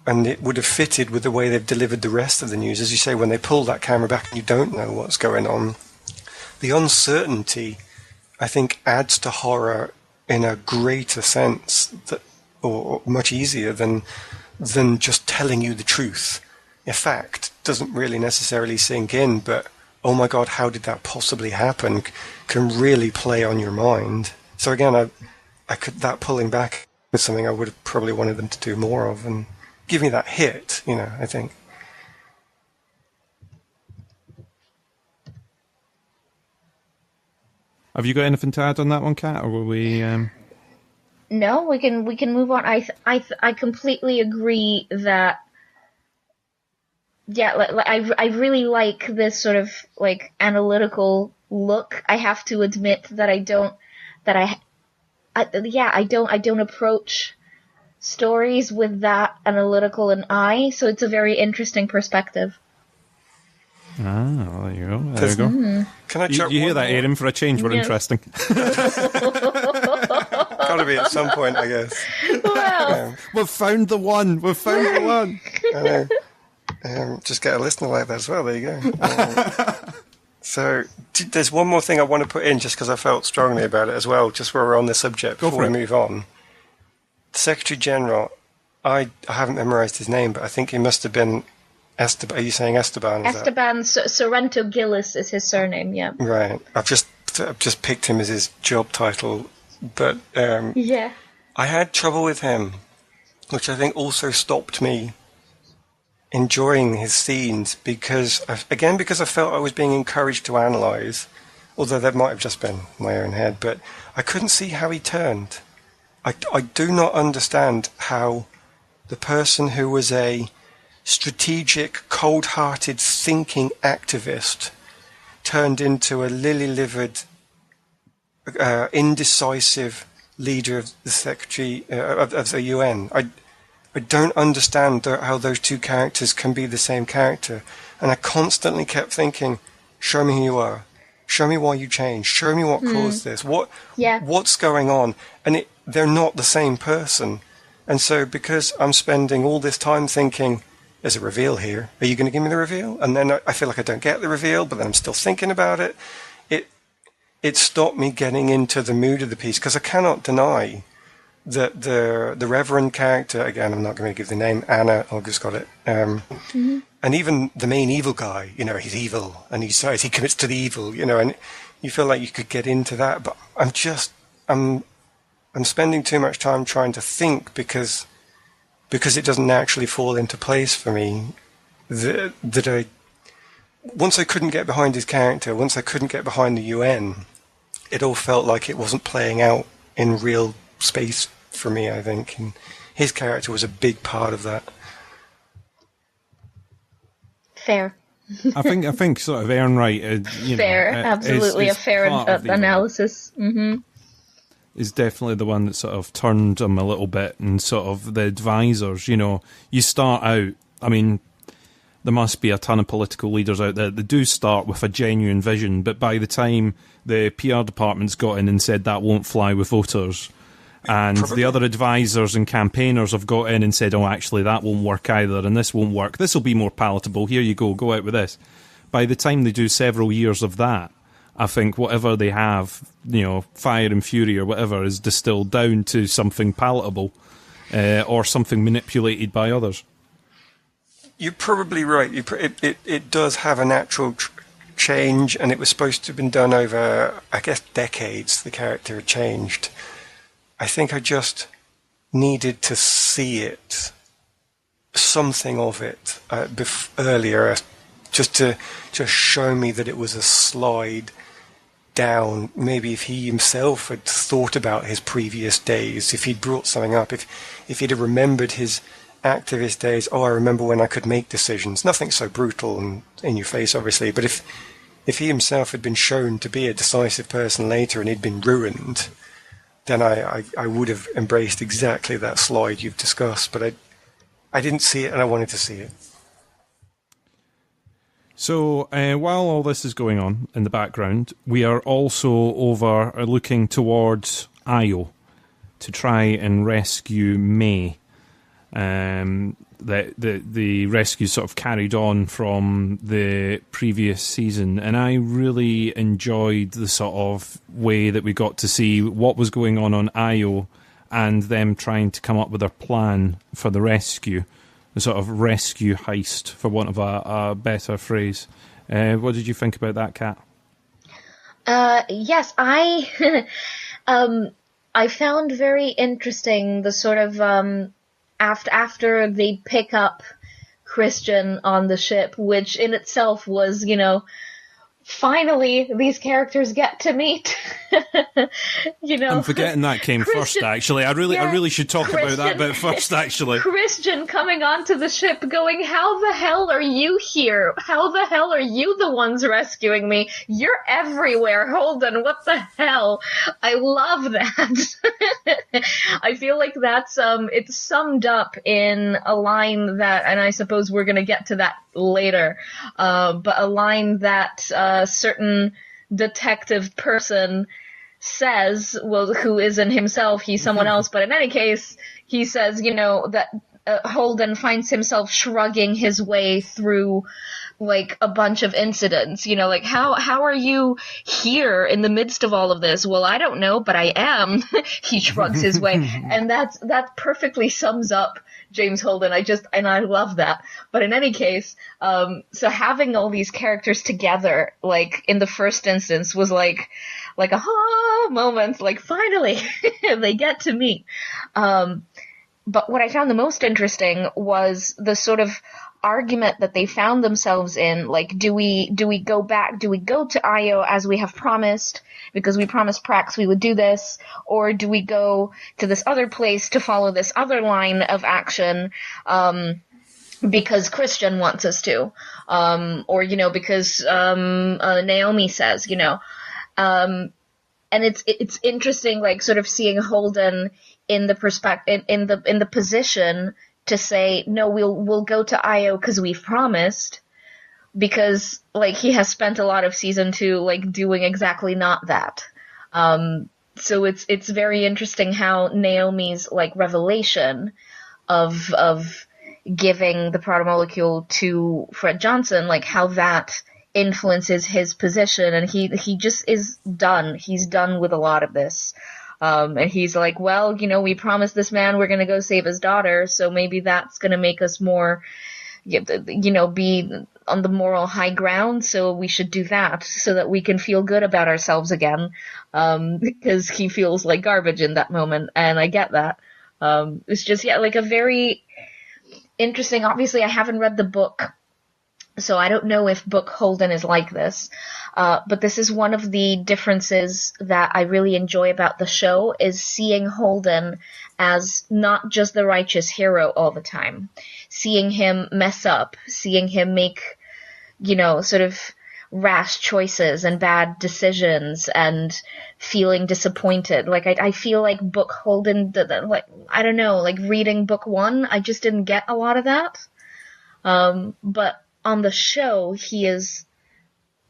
and it would have fitted with the way they've delivered the rest of the news. As you say, when they pull that camera back and you don't know what's going on, the uncertainty, I think, adds to horror in a greater sense, or much easier than just telling you the truth. A fact doesn't really necessarily sink in, but oh my God, how did that possibly happen? Can really play on your mind. So again, that pulling back was something I would have probably wanted them to do more of and give me that hit, I think. Have you got anything to add on that one, Kat, or will we? No, we can move on. I completely agree that. Yeah, I really like this sort of like analytical look. I have to admit that I don't approach stories with that analytical an eye. So it's a very interesting perspective. Ah, there you go. There you go. Can I you hear that, Aaron? For a change, we're interesting. Gotta be at some point, I guess. Well, We've found the one. We've found the one. I know. Just get a listener like that as well. There you go. So there's one more thing I want to put in just because I felt strongly about it as well, just where we're on the subject before we move on. The Secretary General, I haven't memorized his name, but I think he must have been Esteban. Are you saying Esteban? Esteban Sorrento Gillis is his surname, yeah. Right. I've just picked him as his job title, but Yeah. I had trouble with him, which I think also stopped me enjoying his scenes because I felt I was being encouraged to analyze, although that might have just been my own head, but I couldn't see how he turned. I do not understand how the person who was a strategic, cold-hearted, thinking activist turned into a lily-livered, indecisive leader of the Secretary of the UN. I don't understand how those two characters can be the same character. And I constantly kept thinking, show me who you are. Show me why you changed. Show me what caused this. What's going on? And they're not the same person. And so because I'm spending all this time thinking, there's a reveal here. Are you going to give me the reveal? And then I feel like I don't get the reveal, but then I'm still thinking about it. It stopped me getting into the mood of the piece because I cannot deny that the Reverend character, again, I'm not going to give the name, Anna, August got it, and even the main evil guy, he's evil, and he commits to the evil, and you feel like you could get into that, but I'm spending too much time trying to think because it doesn't naturally fall into place for me, once I couldn't get behind his character, once I couldn't get behind the UN, it all felt like it wasn't playing out in real space for me, I think, and his character was a big part of that. Fair. I think sort of Ehrenreich, fair, absolutely is a fair analysis. Mm-hmm. Is definitely the one that sort of turned him a little bit, and sort of the advisors. You start out. I mean, there must be a ton of political leaders out there that do start with a genuine vision, but by the time the PR department's got in and said that won't fly with voters, and the other advisors and campaigners have got in and said, oh, actually, that won't work either, and this won't work. This will be more palatable. Here you go out with this. By the time they do several years of that, I think whatever they have, fire and fury or whatever, is distilled down to something palatable or something manipulated by others. You're probably right. It does have a natural change, and it was supposed to have been done over, I guess, decades. The character had changed. I think I just needed to see it, something of it, earlier, just to show me that it was a slide down. Maybe if he himself had thought about his previous days, if he'd brought something up, if he'd have remembered his activist days. Oh, I remember when I could make decisions. Nothing so brutal and in your face, obviously, but if he himself had been shown to be a decisive person later and he'd been ruined, then I would have embraced exactly that slide you've discussed, but I didn't see it and I wanted to see it. So while all this is going on in the background, we are also looking towards Io to try and rescue May. The rescue sort of carried on from the previous season, and I really enjoyed the sort of way that we got to see what was going on Io and them trying to come up with their plan for the rescue, the sort of rescue heist, for want of a better phrase. What did you think about that, Kat? Yes, I I found very interesting the sort of after they pick up Christian on the ship, which in itself was, finally these characters get to meet. I'm forgetting that came Christian, first, actually. I really should talk about that bit first, actually. Christian coming onto the ship going, how the hell are you here? How the hell are you the ones rescuing me? You're everywhere, Holden, what the hell? I love that. I feel like that's it's summed up in a line that, and I suppose we're gonna get to that later, but a line that certain detective person says, well, who isn't himself, he's someone else, but in any case, he says, that Holden finds himself shrugging his way through like a bunch of incidents, like how are you here in the midst of all of this? Well, I don't know, but I am. He shrugs his way, and that perfectly sums up James Holden. I love that. But in any case, so having all these characters together, like in the first instance, was like a moment, like finally they get to meet. But what I found the most interesting was the sort of argument that they found themselves in. Like, do we go back? Do we go to Io as we have promised, because we promised Prax we would do this, or do we go to this other place to follow this other line of action, because Christian wants us to, or because Naomi says, and it's interesting, like sort of seeing Holden in the perspective, in the position to say, no, we'll go to Io because we've promised, because like he has spent a lot of season 2 like doing exactly not that. So it's very interesting how Naomi's like revelation of giving the protomolecule to Fred Johnson, like how that influences his position, and he just is done. He's done with a lot of this. And he's like, well, we promised this man we're going to go save his daughter, so maybe that's going to make us more, be on the moral high ground, so we should do that so that we can feel good about ourselves again, because he feels like garbage in that moment, and I get that. It's just, like a very interesting, obviously I haven't read the book, so I don't know if book Holden is like this. But this is one of the differences that I really enjoy about the show, is seeing Holden as not just the righteous hero all the time. Seeing him mess up, seeing him make, sort of rash choices and bad decisions and feeling disappointed. Like, I feel like book Holden, like, I don't know, like reading book 1, I just didn't get a lot of that. But on the show, he is,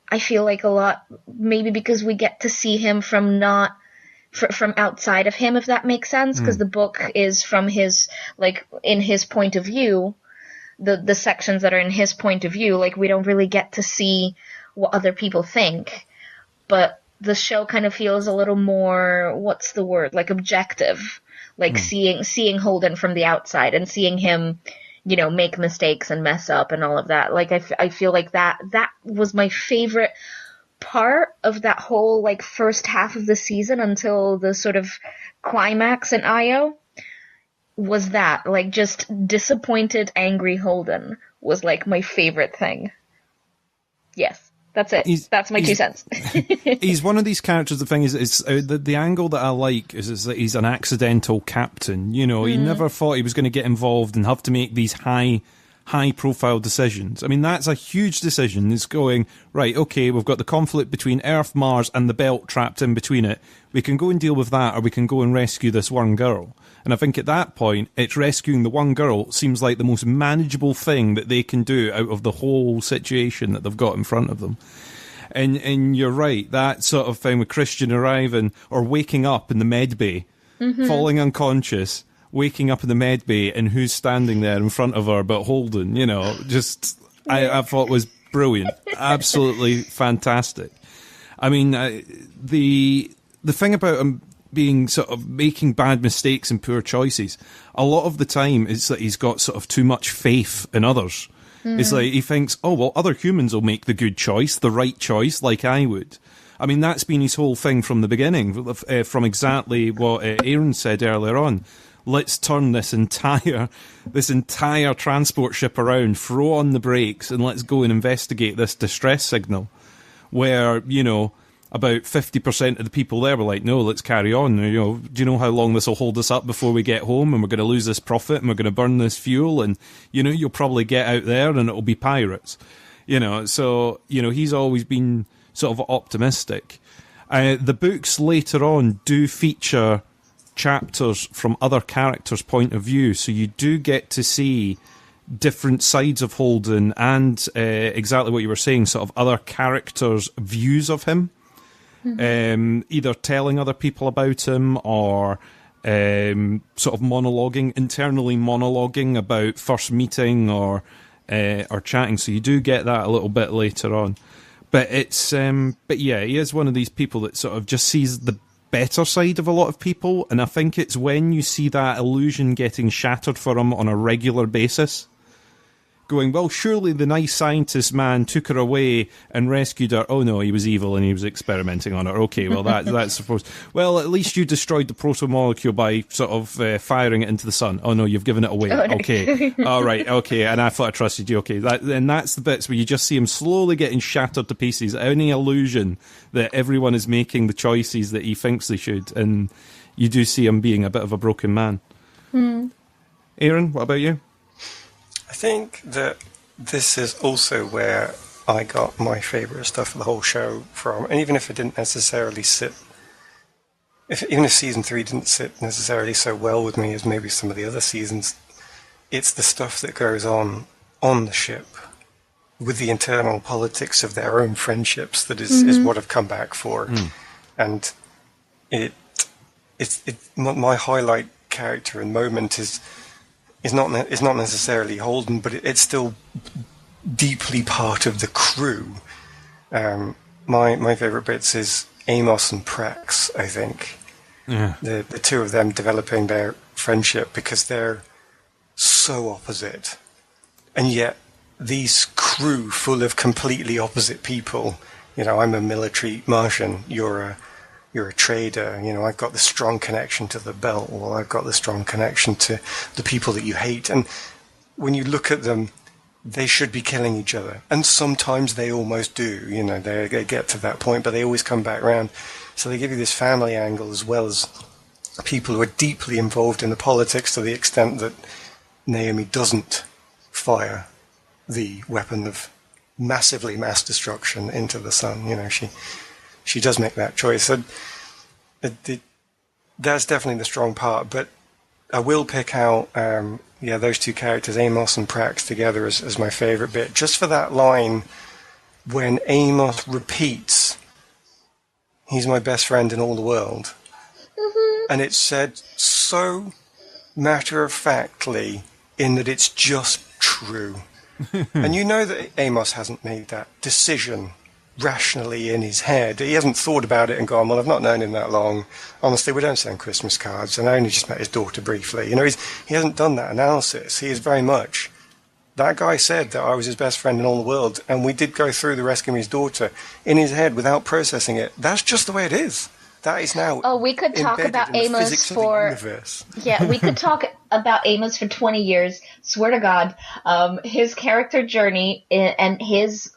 I feel like a lot, maybe because we get to see him from outside of him, if that makes sense, because the book is from his, like, in his point of view, the sections that are in his point of view, like, we don't really get to see what other people think, but the show kind of feels a little more, what's the word, like objective, like seeing Holden from the outside and seeing him, make mistakes and mess up and all of that. Like, I feel like that was my favorite part of that whole, like, first half of the season until the sort of climax in Io, was that, like, just disappointed, angry Holden was, like, my favorite thing. Yes. That's it. That's my 2 cents. He's one of these characters. The thing is the angle that I like is that he's an accidental captain. He never thought he was going to get involved and have to make these high-profile decisions. I mean, that's a huge decision. It's going, right, okay, we've got the conflict between Earth, Mars, and the belt trapped in between it. We can go and deal with that, or we can go and rescue this one girl. And I think at that point, it's rescuing the one girl seems like the most manageable thing that they can do out of the whole situation that they've got in front of them. And you're right, that sort of thing with Christian arriving or waking up in the med bay, falling unconscious, waking up in the med bay, and who's standing there in front of her but Holden, I thought was brilliant. Absolutely fantastic. I mean, the thing about him being sort of making bad mistakes and poor choices, a lot of the time is that he's got sort of too much faith in others. It's like he thinks, oh, well, other humans will make the good choice, the right choice, like I would. I mean, that's been his whole thing from the beginning, from exactly what Aaron said earlier on. Let's turn this entire transport ship around, throw on the brakes, and let's go and investigate this distress signal. Where, about 50% of the people there were like, no, let's carry on. Do you know how long this will hold us up before we get home, and we're going to lose this profit, and we're going to burn this fuel, and, you'll probably get out there and it'll be pirates. So, he's always been sort of optimistic. The books later on do feature chapters from other characters' point of view, so you do get to see different sides of Holden and exactly what you were saying, sort of other characters' views of him. either telling other people about him or sort of internally monologuing about first meeting or chatting. So you do get that a little bit later on. But yeah, he is one of these people that sort of just sees the better side of a lot of people, and I think it's when you see that illusion getting shattered for him on a regular basis, going, well, surely the nice scientist man took her away and rescued her. Oh no, he was evil and he was experimenting on her. Okay, well that's supposed. Well, at least you destroyed the protomolecule by sort of firing it into the sun. Oh no, you've given it away. Okay, all right, okay. And I thought I trusted you. Okay, and that's the bits where you just see him slowly getting shattered to pieces. Any illusion that everyone is making the choices that he thinks they should, and you do see him being a bit of a broken man. Aaron, what about you? I think that this is also where I got my favourite stuff of the whole show from. And even if it didn't necessarily even if season 3 didn't sit necessarily so well with me as maybe some of the other seasons, it's the stuff that goes on the ship with the internal politics of their own friendships that is what I've come back for. And my highlight character and moment is not necessarily Holden, but it's still deeply part of the crew. My favourite bits is Amos and Prax, I think. Yeah. The two of them developing their friendship because they're so opposite. And yet these crew full of completely opposite people, I'm a military Martian, you're a trader, I've got the strong connection to the belt, well, I've got the strong connection to the people that you hate. And when you look at them, they should be killing each other. And sometimes they almost do, they get to that point, but they always come back around. So they give you this family angle as well as people who are deeply involved in the politics to the extent that Naomi doesn't fire the weapon of massively mass destruction into the sun. She does make that choice. So that's definitely the strong part. But I will pick out, those two characters, Amos and Prax, together as my favourite bit. Just for that line when Amos repeats, "He's my best friend in all the world." And it's said so matter-of-factly in that it's just true. And you know that Amos hasn't made that decision rationally in his head. He hasn't thought about it and gone, well, I've not known him that long. Honestly, we don't send Christmas cards, and I only just met his daughter briefly. He hasn't done that analysis. He is very much, that guy said that I was his best friend in all the world, and we did go through the rescuing his daughter in his head without processing it. That's just the way it is. That is now. Oh, we could talk about Amos for. Yeah, we could talk about Amos for 20 years. Swear to God, his character journey and his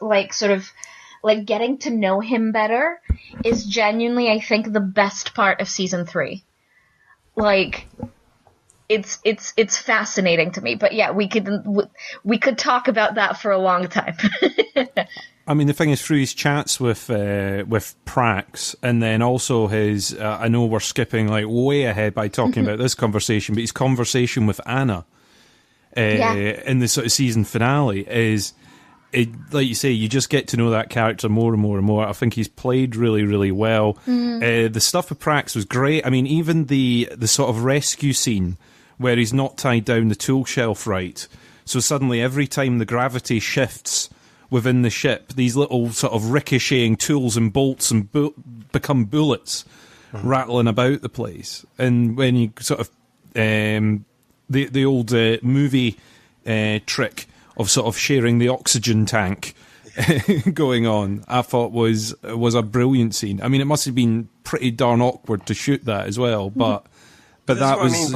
getting to know him better is genuinely, I think, the best part of season 3. It's fascinating to me. But yeah, we could talk about that for a long time. I mean, the thing is, through his chats with Prax, and then also his, I know we're skipping way ahead by talking about this conversation, but his conversation with Anna in the sort of season finale is, like you say, you just get to know that character more and more and more. I think he's played really, really well. The stuff with Prax was great. I mean, even the sort of rescue scene where he's not tied down the tool shelf right, so suddenly every time the gravity shifts within the ship, these little sort of ricocheting tools and bolts and become bullets rattling about the place. And when you sort of the old movie trick of sort of sharing the oxygen tank going on, I thought was a brilliant scene. I mean, it must have been pretty darn awkward to shoot that as well, but that was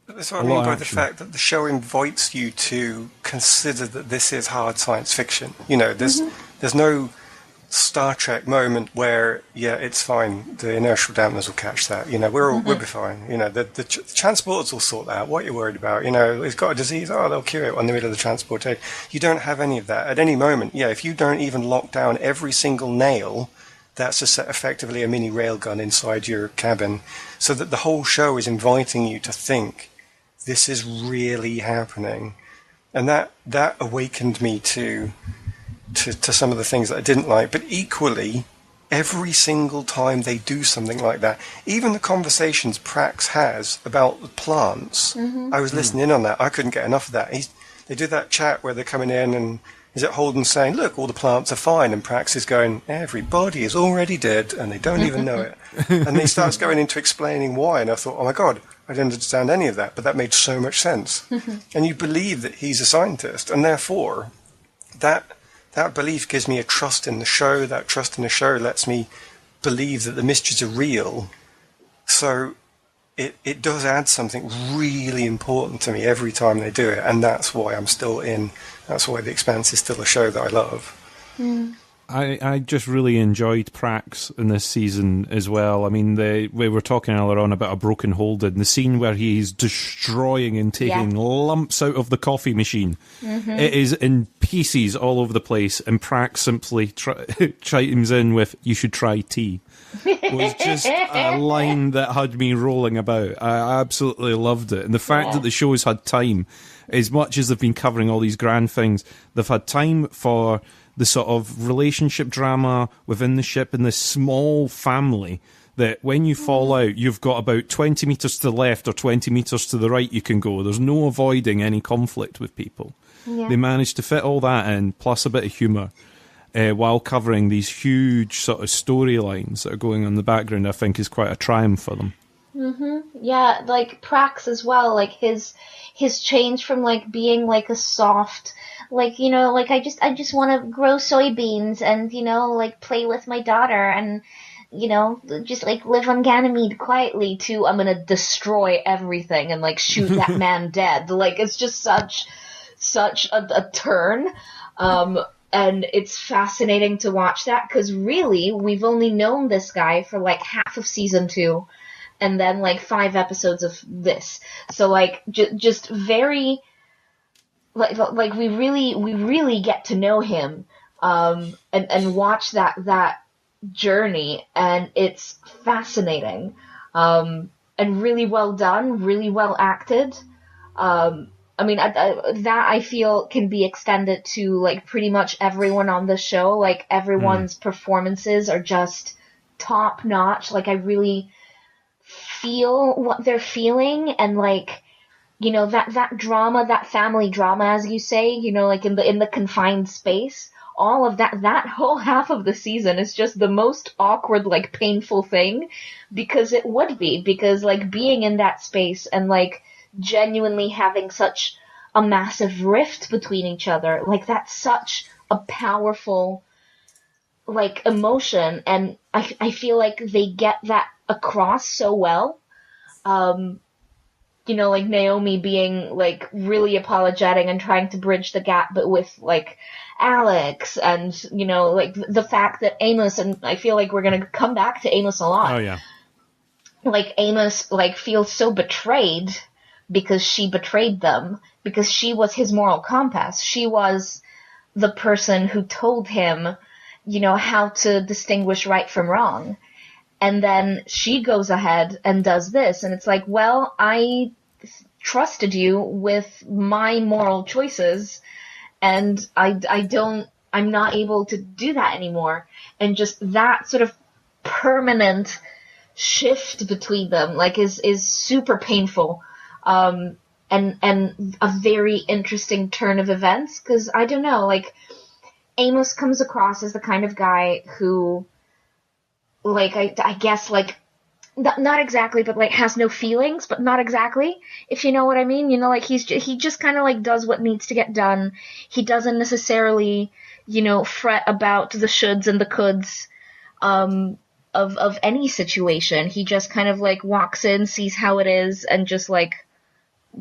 That's what I mean by the fact that the show invites you to consider that this is hard science fiction. There's no Star Trek moment where, it's fine, the inertial dampeners will catch that. We'll be fine. The transporters will sort that out. What are you worried about? It's got a disease. Oh, they'll cure it in the middle of the transportation. You don't have any of that. At any moment, if you don't even lock down every single nail, that's effectively a mini railgun inside your cabin. So that the whole show is inviting you to think, this is really happening. And that awakened me to some of the things that I didn't like. But equally, every single time they do something like that, even the conversations Prax has about the plants, I was listening in on that. I couldn't get enough of that. They do that chat where they're coming in and is it Holden saying, look, all the plants are fine, and Prax is going, everybody is already dead and they don't even know it. And he starts going into explaining why, and I thought, oh my God, I didn't understand any of that, but that made so much sense. And you believe that he's a scientist, and therefore that belief gives me a trust in the show. That trust in the show lets me believe that the mysteries are real. So it does add something really important to me every time they do it, and that's why I'm still in. That's why The Expanse is still a show that I love. I just really enjoyed Prax in this season as well. I mean, we were talking earlier on about a broken Holden, the scene where he's destroying and taking lumps out of the coffee machine. It is in pieces all over the place, and Prax simply chimes in with, "You should try tea." Was just a line that had me rolling about. I absolutely loved it. And the fact that the show's had time, as much as they've been covering all these grand things, they've had time for the sort of relationship drama within the ship and this small family that when you fall out, you've got about 20 metres to the left or 20 metres to the right you can go. There's no avoiding any conflict with people. Yeah. They managed to fit all that in, plus a bit of humour, while covering these huge sort of storylines that are going on in the background. I think is quite a triumph for them. Yeah, like Prax as well, like his change from like being like a soft, like, you know, like I just want to grow soybeans and, you know, like play with my daughter and, you know, just like live on Ganymede quietly, to I'm gonna destroy everything and like shoot that man dead. Like it's just such a turn. And it's fascinating to watch that, because really we've only known this guy for like half of season 2 and then like 5 episodes of this. So like just very like we really get to know him and watch that journey, and it's fascinating and really well done, really well acted. I mean, that I feel can be extended to like pretty much everyone on the show. Like everyone's performances are just top notch. Like I really feel what they're feeling, and like, you know, that drama, that family drama, as you say, you know, like in the confined space, all of that whole half of the season is just the most awkward, like painful thing, because it would be, because like being in that space and like genuinely having such a massive rift between each other, like that's such a powerful like emotion, and I feel like they get that across so well. You know, like Naomi being like really apologetic and trying to bridge the gap, but with like Alex, and you know, like the fact that Amos, and I feel like we're gonna come back to Amos a lot. Oh yeah. Like Amos like feels so betrayed because she betrayed them, because she was his moral compass. She was the person who told him, you know, how to distinguish right from wrong. And then she goes ahead and does this. And it's like, well, I trusted you with my moral choices, and I'm not able to do that anymore. And just that sort of permanent shift between them, like, is super painful. And a very interesting turn of events, because I don't know, like, Amos comes across as the kind of guy who, like, I guess, like, not exactly, but, like, has no feelings, but not exactly, if you know what I mean. You know, like, he just kind of, like, does what needs to get done. He doesn't necessarily, you know, fret about the shoulds and the coulds, of any situation. He just kind of, like, walks in, sees how it is, and just, like,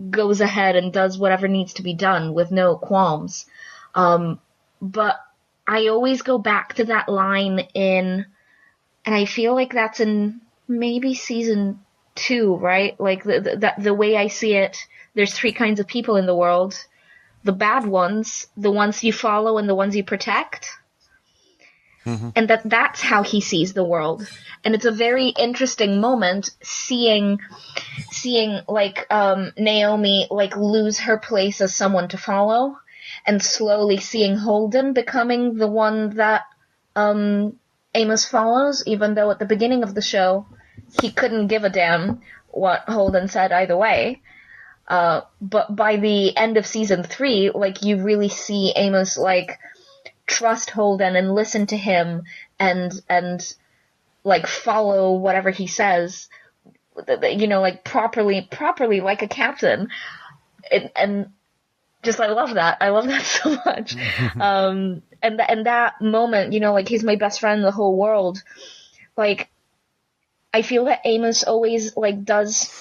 goes ahead and does whatever needs to be done with no qualms. But I always go back to that line and I feel like that's in maybe season 2, right? Like the way I see it, there's 3 kinds of people in the world: the bad ones, the ones you follow, and the ones you protect. Mm-hmm. And that's how he sees the world. And it's a very interesting moment seeing like Naomi like lose her place as someone to follow, and slowly seeing Holden becoming the one that Amos follows, even though at the beginning of the show he couldn't give a damn what Holden said either way. But by the end of season 3, like, you really see Amos, like, trust Holden and listen to him and like follow whatever he says, you know, like properly like a captain. And just, I love that so much. And that moment, you know, like, he's my best friend in the whole world. Like, I feel that Amos always, like, does,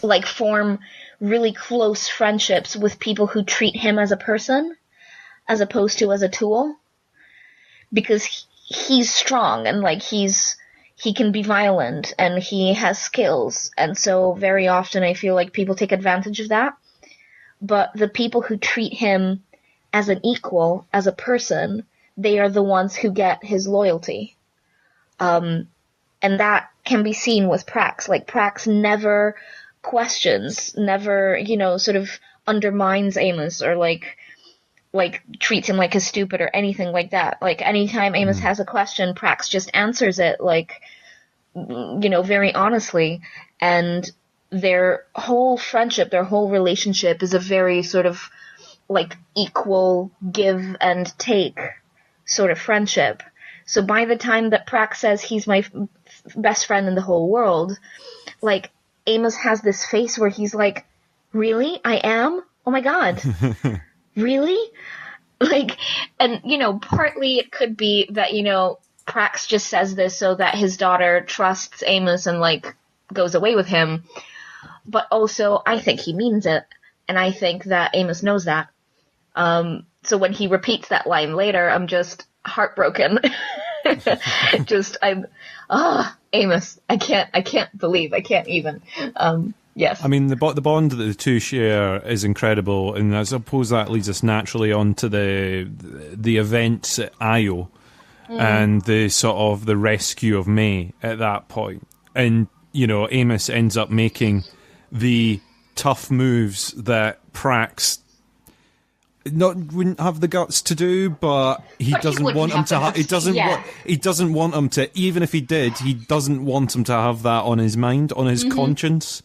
like, form really close friendships with people who treat him as a person as opposed to as a tool, because he's strong and, like, he can be violent and he has skills, and so very often I feel like people take advantage of that. But the people who treat him as an equal, as a person, they are the ones who get his loyalty. And that can be seen with Prax. Like, Prax never questions, never, you know, sort of undermines Amos or like treats him like he's stupid or anything like that. Like, anytime Amos has a question, Prax just answers it, like, you know, very honestly. And their whole friendship, their whole relationship is a very sort of, like, equal give and take sort of friendship. So by the time that Prax says he's my best friend in the whole world, like, Amos has this face where he's like, really? I am? Oh my god. Really? Like, and, you know, partly it could be that, you know, Prax just says this so that his daughter trusts Amos and, like, goes away with him. But also, I think he means it. And I think that Amos knows that. So when he repeats that line later, I'm just heartbroken. Amos, I can't believe, I can't even. Yes. I mean, the bond that the two share is incredible, and I suppose that leads us naturally on to the events at Io and the sort of the rescue of May at that point. And, you know, Amos ends up making the tough moves that Prax wouldn't have the guts to do, but he doesn't want him to. He doesn't want him to. Even if he did, he doesn't want him to have that on his mind, on his conscience.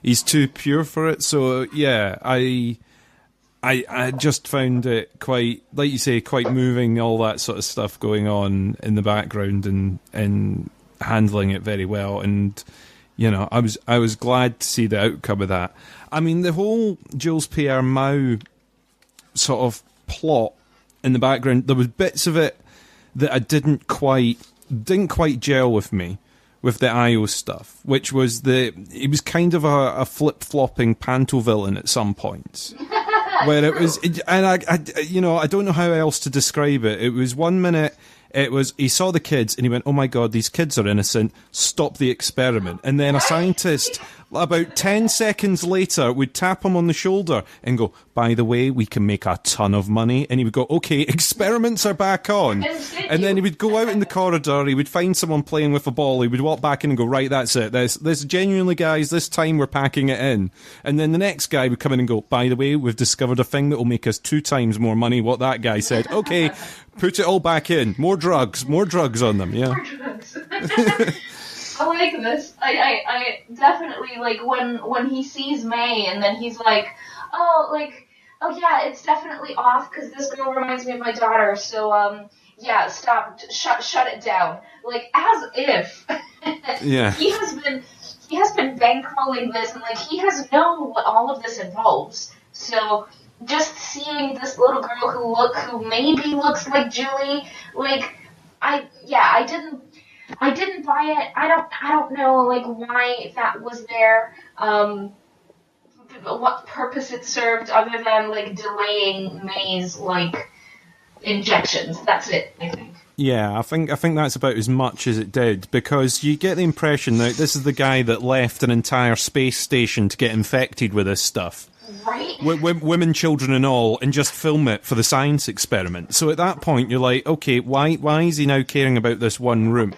He's too pure for it. So yeah, I just found it quite, like you say, quite moving. All that sort of stuff going on in the background and handling it very well. And you know, I was glad to see the outcome of that. I mean, the whole Jules Pierre Mao sort of plot in the background, there was bits of it that I didn't quite gel with me with the IO stuff, which was it was kind of a flip-flopping panto villain at some points. Where it was, and I you know, I don't know how else to describe it. It was 1 minute, it was, he saw the kids and he went, oh my god, these kids are innocent, stop the experiment. And then a scientist, about 10 seconds later, would tap him on the shoulder and go, by the way, we can make a ton of money. And he would go, okay, experiments are back on. And then he would go out in the corridor, he would find someone playing with a ball, he would walk back in and go, right, that's it. This genuinely, guys, this time we're packing it in. And then the next guy would come in and go, by the way, we've discovered a thing that will make us 2 times more money what that guy said. Okay, put it all back in. More drugs on them, yeah. More drugs. I like this. I definitely, like, when he sees May and then he's like, oh yeah, it's definitely off because this girl reminds me of my daughter, so, yeah, stop, shut it down. Like, as if. Yeah. He has been bankrolling this, and, like, he has known what all of this involves. So, just seeing this little girl who maybe looks like Julie, like, I didn't buy it. I don't know, like, why that was there, what purpose it served other than, like, delaying May's, like, injections. That's it, I think. Yeah, I think that's about as much as it did, because you get the impression that this is the guy that left an entire space station to get infected with this stuff. Right? Women, children and all, and just film it for the science experiment. So at that point, you're like, okay, why is he now caring about this one room?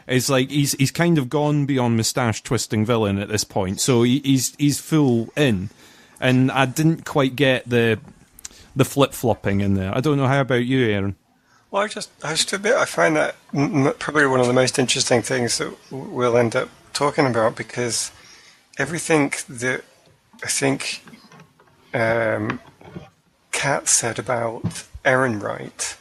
It's like he's kind of gone beyond moustache twisting villain at this point. So he's full in, and I didn't quite get the flip flopping in there. I don't know, how about you, Aaron? Well, I just admit, I find that probably one of the most interesting things that we'll end up talking about, because everything that I think Kat said about Erin Wright,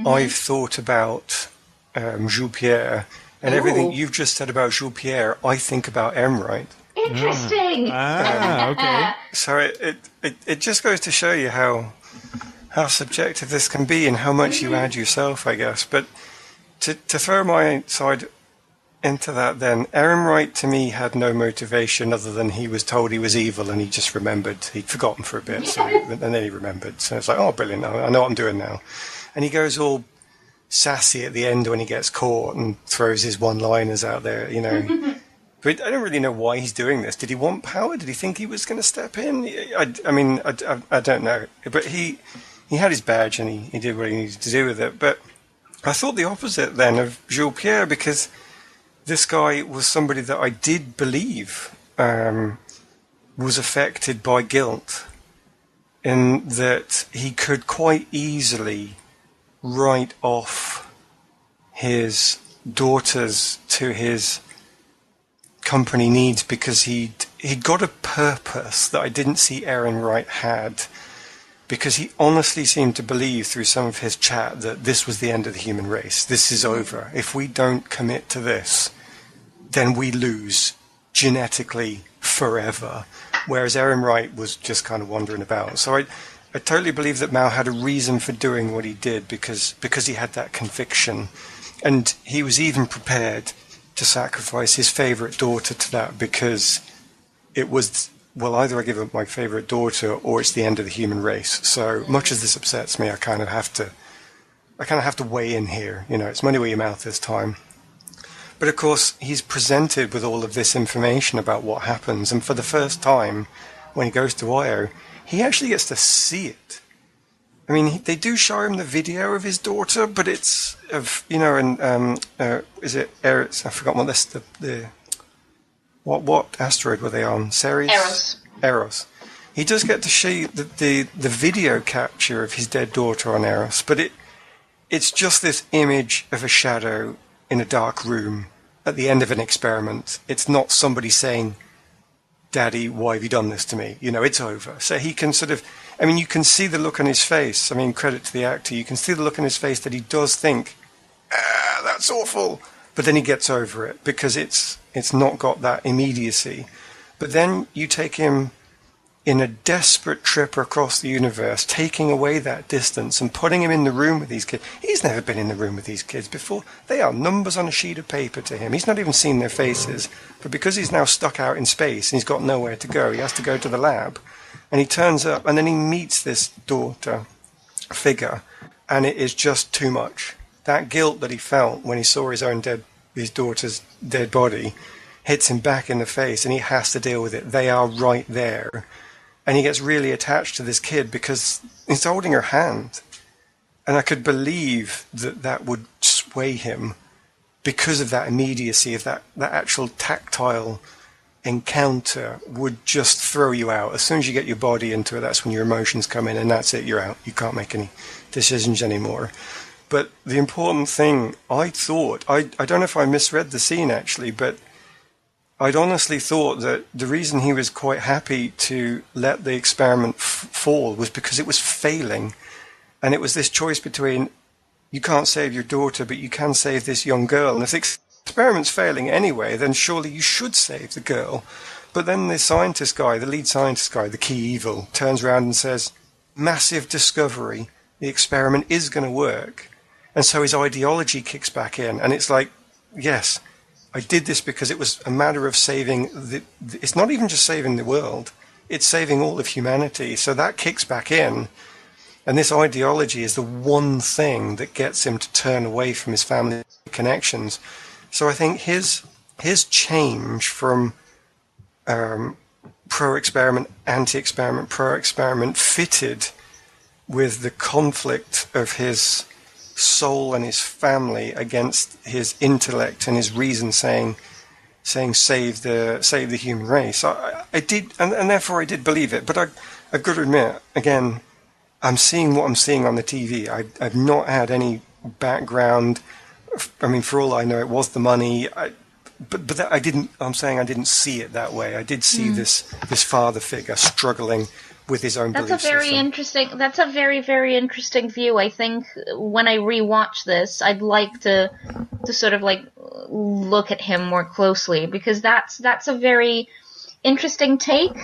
I've thought about Jules Pierre, and everything you've just said about Jules Pierre, I think about Erin Wright. Interesting. Okay. So it just goes to show you how subjective this can be and how much you add yourself, I guess. But to throw my side into that, then, Erin Wright to me had no motivation other than he was told he was evil and he just remembered. He'd forgotten for a bit, and then he remembered. So it's like, oh, brilliant, I know what I'm doing now. And he goes all sassy at the end when he gets caught and throws his one-liners out there, you know. But I don't really know why he's doing this. Did he want power? Did he think he was going to step in? I mean, I don't know. But he had his badge and he did what he needed to do with it. But I thought the opposite then of Jules Pierre, because this guy was somebody that I did believe was affected by guilt, in that he could quite easily write off his daughters to his company needs because he'd got a purpose that I didn't see Erin Wright had, because he honestly seemed to believe through some of his chat that this was the end of the human race. This is over. If we don't commit to this, then we lose genetically forever. Whereas Erin Wright was just kind of wandering about. So I totally believe that Mao had a reason for doing what he did, because he had that conviction. And he was even prepared to sacrifice his favourite daughter to that, because it was, well, either I give up my favourite daughter or it's the end of the human race. So much as this upsets me, I kind of have to weigh in here. You know, it's money where your mouth is time. But of course, he's presented with all of this information about what happens, and for the first time, when he goes to Io, he actually gets to see it. I mean, they do show him the video of his daughter, but it's of, you know, and is it Eris? I forgot what this what asteroid were they on? Ceres? Eros. He does get to see the video capture of his dead daughter on Eros, but it's just this image of a shadow in a dark room at the end of an experiment. It's not somebody saying, "Daddy, why have you done this to me?" You know, it's over. So he can sort of, I mean, you can see the look on his face. I mean, credit to the actor. You can see the look on his face that he does think, that's awful. But then he gets over it, because it's not got that immediacy. But then you take him in a desperate trip across the universe, taking away that distance and putting him in the room with these kids. He's never been in the room with these kids before. They are numbers on a sheet of paper to him. He's not even seen their faces. But because he's now stuck out in space and he's got nowhere to go, he has to go to the lab. And he turns up, and then he meets this daughter figure, and it is just too much. That guilt that he felt when he saw his daughter's dead body hits him back in the face, and he has to deal with it. They are right there. And he gets really attached to this kid because he's holding her hand. And I could believe that would sway him because of that immediacy, of that actual tactile encounter would just throw you out. As soon as you get your body into it, that's when your emotions come in, and that's it, you're out. You can't make any decisions anymore. But the important thing, I thought, I don't know if I misread the scene actually, but I'd honestly thought that the reason he was quite happy to let the experiment fall was because it was failing. And it was this choice between, you can't save your daughter, but you can save this young girl. And if the experiment's failing anyway, then surely you should save the girl. But then the scientist guy, the lead scientist guy, the key evil, turns around and says, massive discovery, the experiment is going to work. And so his ideology kicks back in. And it's like, yes, I did this because it was a matter of saving it's not even just saving the world, it's saving all of humanity. So that kicks back in. And this ideology is the one thing that gets him to turn away from his family connections. So I think his change from pro-experiment, anti-experiment, pro-experiment fitted with the conflict of his soul and his family against his intellect and his reason saying save the human race. I did, and therefore I did believe it. But I've got to admit, again, I'm seeing what I'm seeing on the TV. I've not had any background. I mean, for all I know, it was the money. I didn't. I'm saying I didn't see it that way. I did see this father figure struggling with his own belief system. That's a very, very interesting view. I think when I rewatch this, I'd like to sort of like look at him more closely, because that's a very interesting take,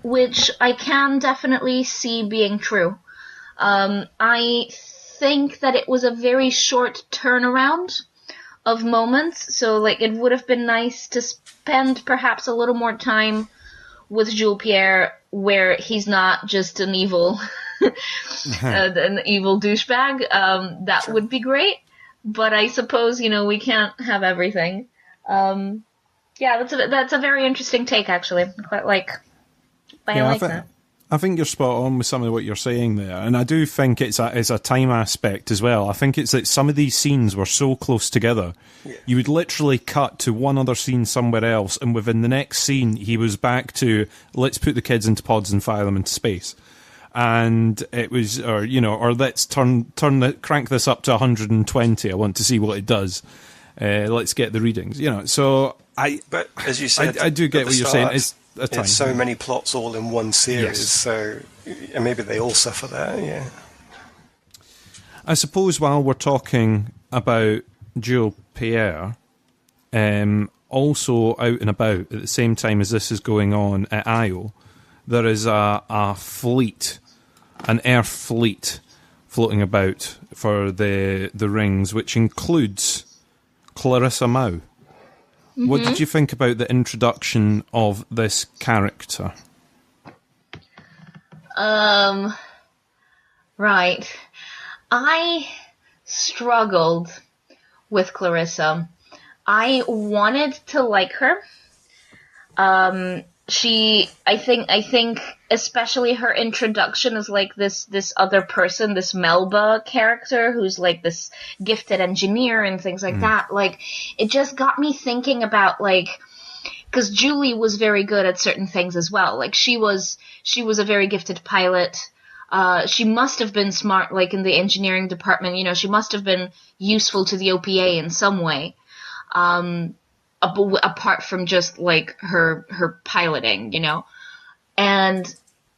which I can definitely see being true. I think that it was a very short turnaround of moments, so like it would have been nice to spend perhaps a little more time with Jules Pierre, where he's not just an evil an evil douchebag. That would be great, but I suppose, we can't have everything. Yeah, that's a very interesting take, actually. I quite like that. I think you're spot on with some of what you're saying there, and I do think it's a time aspect as well. I think it's that some of these scenes were so close together. Yeah. You would literally cut to one other scene somewhere else, and within the next scene, he was back to, let's put the kids into pods and fire them into space. And it was, or let's crank this up to 120. I want to see what it does. Let's get the readings. So But as you said, I do get what you're saying. It's so many plots all in one series, yes. So and maybe they all suffer that, yeah. I suppose while we're talking about Jules Pierre, also out and about at the same time as this is going on at Io, there is a fleet, an air fleet, floating about for the rings, which includes Clarissa Mao. Mm-hmm. What did you think about the introduction of this character? Right. I struggled with Clarissa. I wanted to like her. I think especially her introduction as like this other person, this Melba character who's like this gifted engineer and things like that. Like, it just got me thinking about, like, because Julie was very good at certain things as well. Like, she was a very gifted pilot. She must have been smart, like in the engineering department. She must have been useful to the OPA in some way. Apart from just like her piloting, and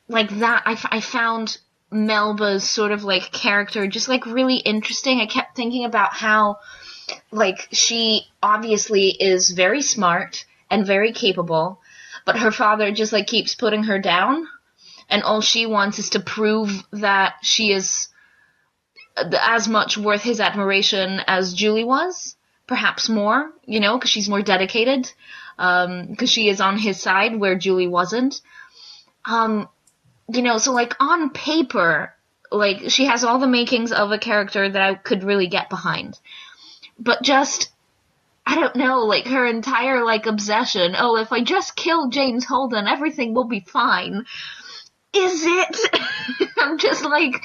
like that, I found Melba's sort of like character just like really interesting. I kept thinking about how like she obviously is very smart and very capable, but her father just like keeps putting her down, and all she wants is to prove that she is as much worth his admiration as Julie was. Perhaps more, because she's more dedicated, because she is on his side where Julie wasn't. So like on paper, like she has all the makings of a character that I could really get behind. But just, I don't know, like her entire like obsession, if I just kill James Holden, everything will be fine. Is it? I'm just like,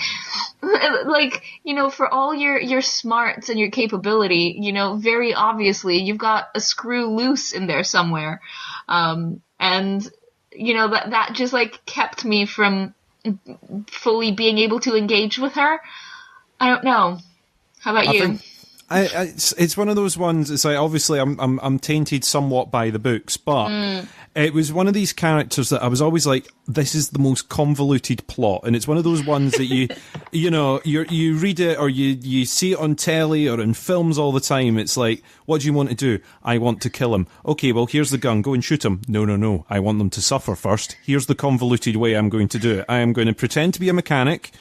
for all your smarts and your capability, very obviously you've got a screw loose in there somewhere. And, that just like kept me from fully being able to engage with her. I don't know. How about you? It's one of those ones. It's like, obviously I'm tainted somewhat by the books, but it was one of these characters that I was always like, this is the most convoluted plot, and it's one of those ones that you read it or you see it on telly or in films all the time. It's like, what do you want to do? I want to kill him. Okay, well, here's the gun. Go and shoot him. No. I want them to suffer first. Here's the convoluted way I'm going to do it. I am going to pretend to be a mechanic.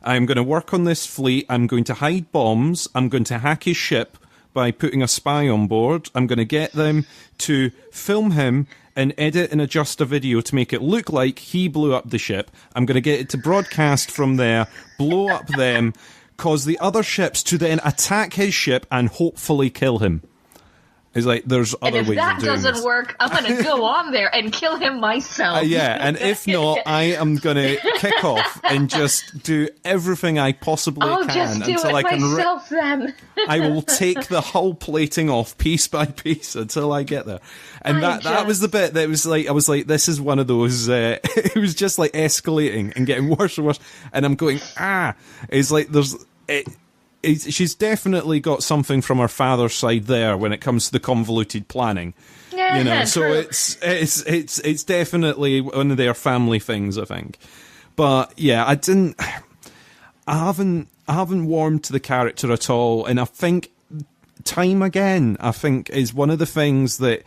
I'm going to work on this fleet. I'm going to hide bombs. I'm going to hack his ship by putting a spy on board. I'm going to get them to film him and edit and adjust a video to make it look like he blew up the ship. I'm going to get it to broadcast from there, blow up them, cause the other ships to then attack his ship and hopefully kill him. It's like there's And other if ways that of doing doesn't this. work, I'm going to go on there and kill him myself. Yeah, and if not, I am going to kick off and just do everything I possibly I'll can just do until it I can. myself then. I will take the whole plating off piece by piece until I get there. And that was the bit that was like, I was like, this is one of those, it was just like escalating and getting worse and worse. And I'm going, it's like she's definitely got something from her father's side there when it comes to the convoluted planning. Yeah, You know, so true. it's definitely one of their family things, I think. But yeah, I haven't warmed to the character at all, and I think time again, I think, is one of the things that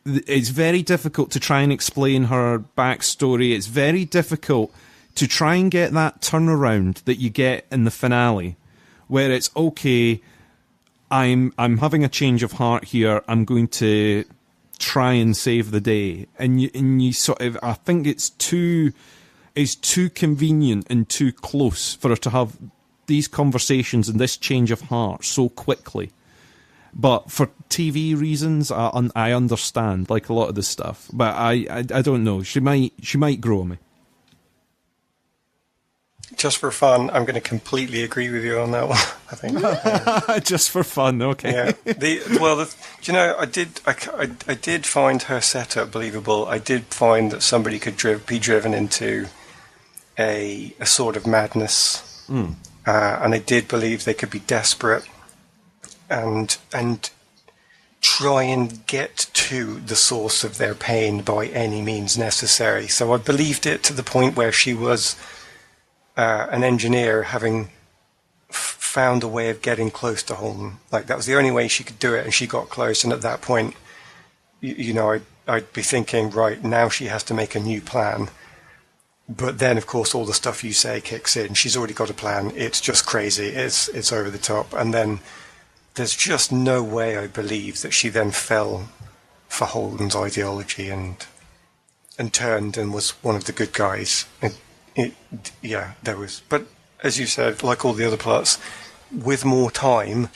it's very difficult to try and explain her backstory. It's very difficult to try and get that turnaround that you get in the finale, where it's okay, I'm having a change of heart here, I'm going to try and save the day. And you sort of, I think it's too convenient and too close for her to have these conversations and this change of heart so quickly. But for TV reasons, I understand, like, a lot of this stuff. But I don't know. She might grow on me. Just for fun, I'm going to completely agree with you on that one. I think. Just for fun, okay. Yeah. Do you know? I did find her setup believable. I did find that somebody could be driven into a sort of madness, and I did believe they could be desperate and try and get to the source of their pain by any means necessary. So I believed it to the point where she was an engineer having found a way of getting close to home. Like, that was the only way she could do it, and she got close. And at that point, you know, I'd be thinking, right, now she has to make a new plan. But then, of course, all the stuff you say kicks in. She's already got a plan. It's just crazy. It's over the top. And then there's just no way I believe that she then fell for Holden's ideology and turned and was one of the good guys. There was. But as you said, like all the other plots, with more time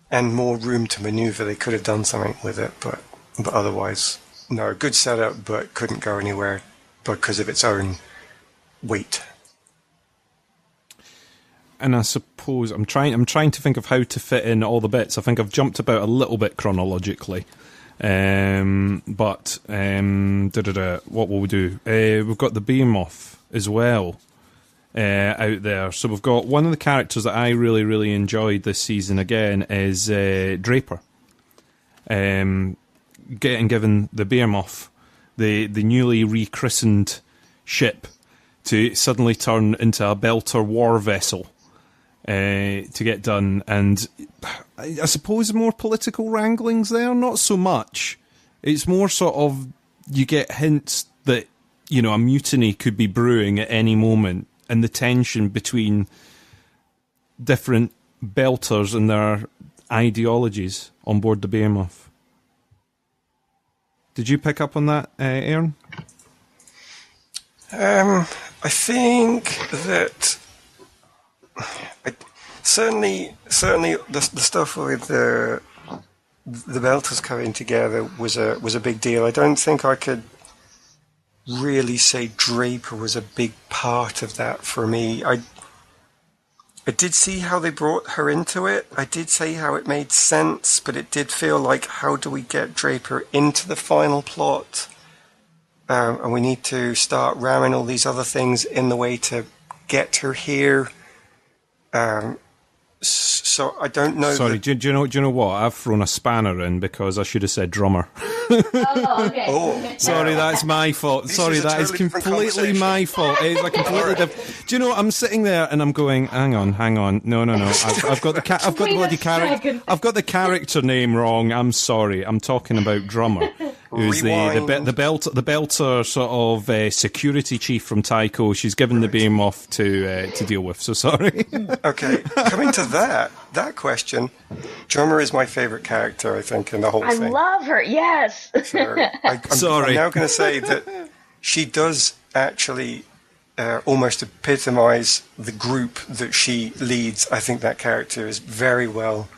and more room to maneuver, they could have done something with it. But otherwise, no. Good setup, but couldn't go anywhere because of its own weight. And I suppose I'm trying to think of how to fit in all the bits. I think I've jumped about a little bit chronologically. What will we do? We've got the Behemoth as well out there. So we've got one of the characters that I really, really enjoyed this season again is Draper. Getting given the Behemoth, the newly rechristened ship, to suddenly turn into a belter war vessel to get done. And I suppose more political wranglings there, not so much. It's more sort of, you get hints that, you know, a mutiny could be brewing at any moment, and the tension between different belters and their ideologies on board the Behemoth. Did you pick up on that, Aaron? I think that certainly the stuff with the belters coming together was a big deal. I don't think I could really say Draper was a big part of that for me. I did see how they brought her into it. I did see how it made sense, but it did feel like, how do we get Draper into the final plot? And we need to start ramming all these other things in the way to get her here. So I don't know. Sorry, do you know what? I've thrown a spanner in because I should have said drummer. Oh, okay. Oh, sorry, that's my fault. Sorry, that is completely my fault. It is a completely different. Do you know? I'm sitting there and I'm going, hang on. No. I've got the bloody character. I've got the character name wrong. I'm sorry. I'm talking about drummer, who's the belter sort of security chief from Tycho. She's given the Behemoth to deal with. So sorry. Okay, coming to that question, drummer is my favourite character, I think, in the whole thing. I love her, yes. So Sorry. I'm now going to say that she does actually almost epitomise the group that she leads. I think that character is very well